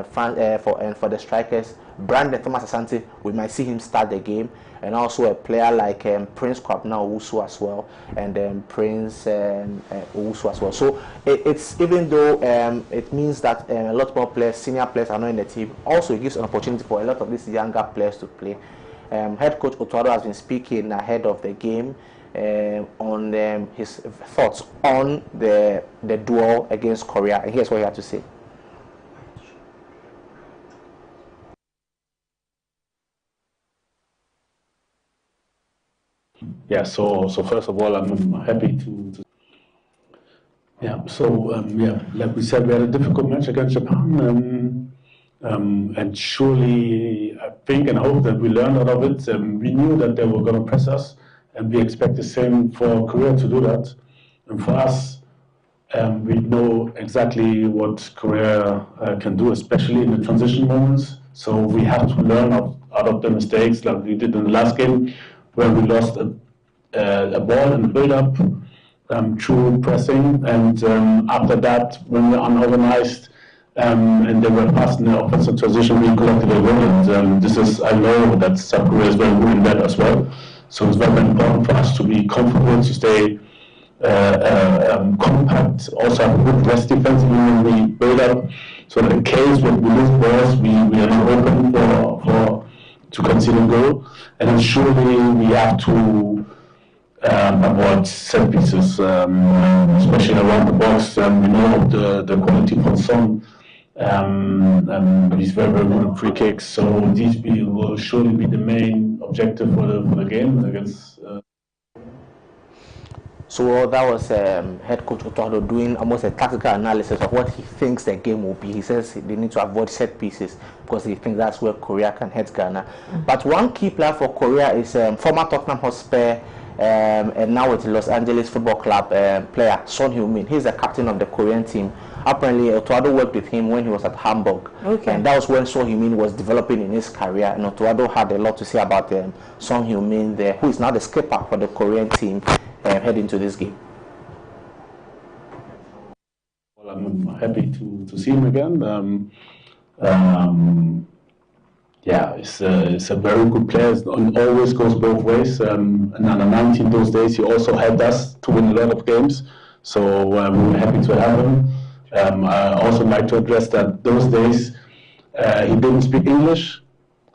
and for the strikers, Brandon Thomas Asante. We might see him start the game, and also a player like Prince Kwabena Owusu as well, and Prince Owusu as well. So it's even though it means that a lot more players, senior players, are not in the team, also it gives an opportunity for a lot of these younger players to play. Head coach Otuado has been speaking ahead of the game on his thoughts on the duel against Korea, and here's what he had to say. Yeah, so first of all, I'm happy to like we said, we had a difficult match against Japan, and surely I think and hope that we learned out of it. We knew that they were going to press us, and we expect the same for Korea to do that. And for us, we know exactly what Korea can do, especially in the transition moments. So we have to learn out of the mistakes like we did in the last game, where we lost a ball in the build-up through pressing, and after that, when we're unorganized and they were passed in the offensive transition, we collected a goal. And this is, I know that South Korea is very good in that as well. So it's very important for us to be comfortable, to stay compact, also have a good rest defensively when we build up. So in case when we lose balls, we are not open to concede a goal. And then surely we have to avoid set pieces, especially around the box. We know the quality from Son He's very, very good at free kicks. So these will surely be the main objective for the game against. So that was head coach Otoado doing almost a tactical analysis of what he thinks the game will be. He says they need to avoid set pieces because he thinks that's where Korea can hit Ghana. But one key player for Korea is former Tottenham Hotspur and now with Los Angeles Football Club player Son Heung-min. He's the captain of the Korean team. Apparently, Otoado worked with him when he was at Hamburg, and that was when Son Heung-min was developing in his career. And Otoado had a lot to say about Son Heung-min there, who is now the skipper for the Korean team heading to this game. Well, I'm happy to see him again. Yeah, it's a very good player. It always goes both ways. And under 19 those days, he also helped us to win a lot of games. So we were happy to have him. I also like to address that those days he didn't speak English,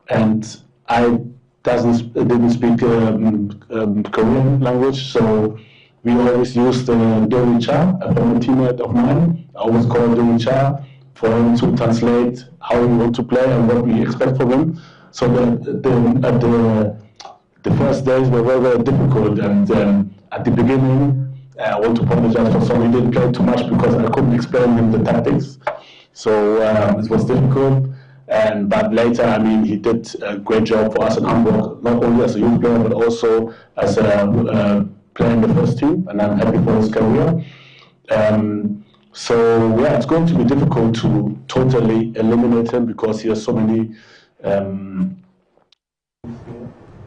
and I didn't speak Korean language. So we always used Dori Cha, a former teammate of mine. I always called Dori Cha for him to translate how we want to play and what we expect from him. So the first days were very, very difficult, and at the beginning, I want to apologize for some. He didn't play too much because I couldn't explain him the tactics. So it was difficult. But later, I mean, he did a great job for us in Hamburg, not only as a youth player, but also as a player in the first team. And I'm happy for his career. So yeah, it's going to be difficult to totally eliminate him because he has so many.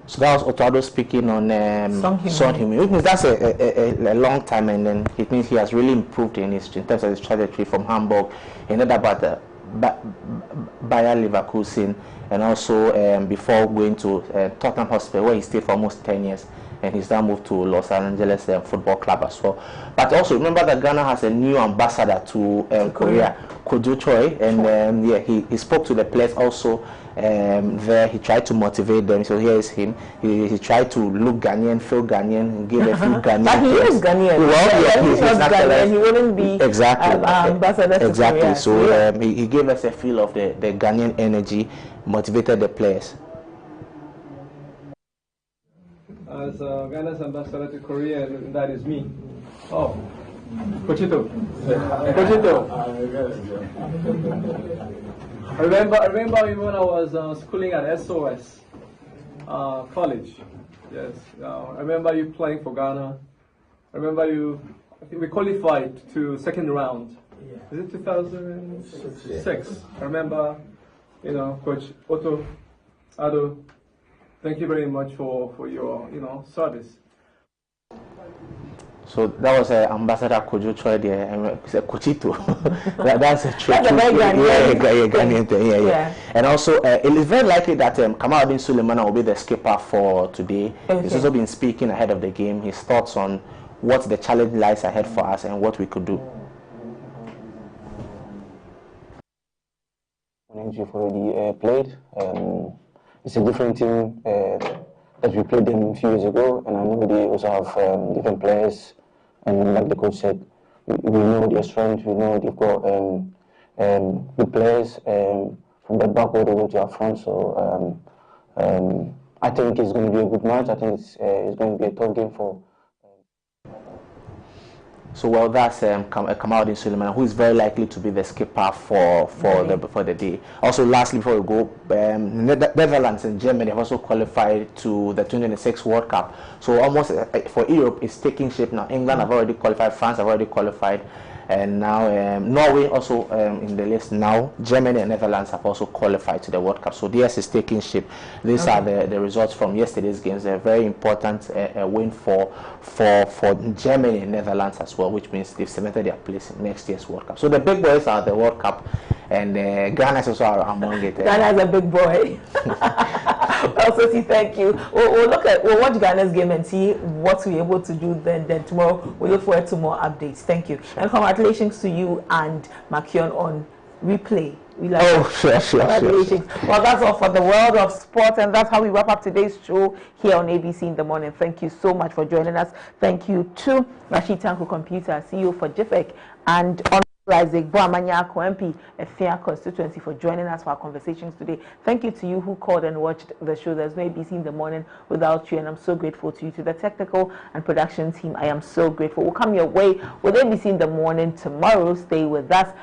So that was Otoado speaking on Son Heung-min, which means that's a long time, and then it means he has really improved in terms of his trajectory from Hamburg. He ended up at Bayer Leverkusen, and also before going to Tottenham Hotspur, where he stayed for almost 10 years. And he's now moved to Los Angeles Football Club as well. But also remember that Ghana has a new ambassador to Korea, Kojo Choi, and yeah, he spoke to the players also there. He tried to motivate them. So here is him. He tried to look Ghanaian, feel Ghanaian, give a few Ghanaian. But he is Ghanaian. Well, yeah, he's not Ghanaian. He wouldn't be ambassador to Korea. So he gave us a feel of the Ghanaian energy, motivated the players. As Ghana's ambassador to Korea, and that is me. Oh, Cochito. Cochito. I remember when I was schooling at SOS college. Yes, I remember you playing for Ghana. I remember I think we qualified to second round. Is it 2006? I remember, Coach Otoado. Thank you very much for your service. So that was Ambassador Kojo Choi there, Cochito. That's a true Ghanaian thing. Yeah. And also, it is very likely that Kamaluddin Sulemana will be the skipper for today. He's also been speaking ahead of the game. His thoughts on what the challenge lies ahead for us and what we could do. You've already played. It's a different team that we played them a few years ago, and I know they also have different players. And like the coach said, we know their strength. We know they've got good players from the back all the way to our front. So I think it's going to be a good match. I think it's going to be a tough game for. So well, that's Kamaluddin Sulemana, who is very likely to be the skipper for the day. Also, lastly, before we go, Netherlands and Germany have also qualified to the 2026 World Cup. So almost for Europe, it's taking shape now. England have already qualified, France have already qualified, and now Norway also in the list now. Germany and Netherlands have also qualified to the World Cup. So theirs is taking shape. These are the results from yesterday's games. A very important win for Germany and Netherlands as well, which means they've cemented their place in next year's World Cup. So the big boys are the World Cup, and Ghana is also among it. Ghana is a big boy. Also, see, thank you. We'll watch Ghana's game and see what we're able to do. Then tomorrow we look forward to more updates. Thank you, and congratulations to you and Makion on replay. We like sure. Well, that's all for the world of sport, and that's how we wrap up today's show here on ABC in the Morning. Thank you so much for joining us. Thank you to Rashid Tanko Computer, CEO for JIFEC, and on Isaac Boamanyako, MP, Efia constituency, for joining us for our conversations today. Thank you to you who called and watched the show. There's no ABC in the morning without you, and I'm so grateful to you. To the technical and production team, I am so grateful. We'll come your way with ABC in the morning tomorrow. Stay with us.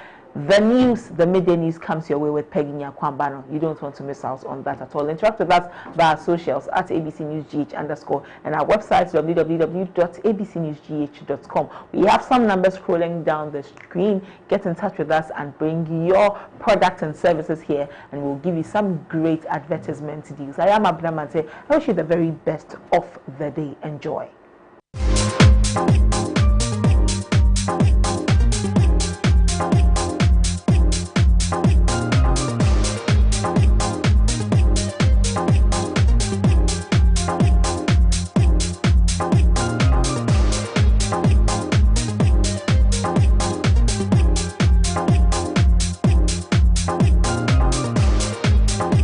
The news, the midday news, comes your way with Peggy Nyakwambano. You don't want to miss out on that at all. Interact with us via our socials at abcnewsgh_ and our website www.abcnewsgh.com. We have some numbers scrolling down the screen. Get in touch with us and bring your products and services here, and we'll give you some great advertisement deals. I am ABENA Mante. I wish you the very best of the day. Enjoy.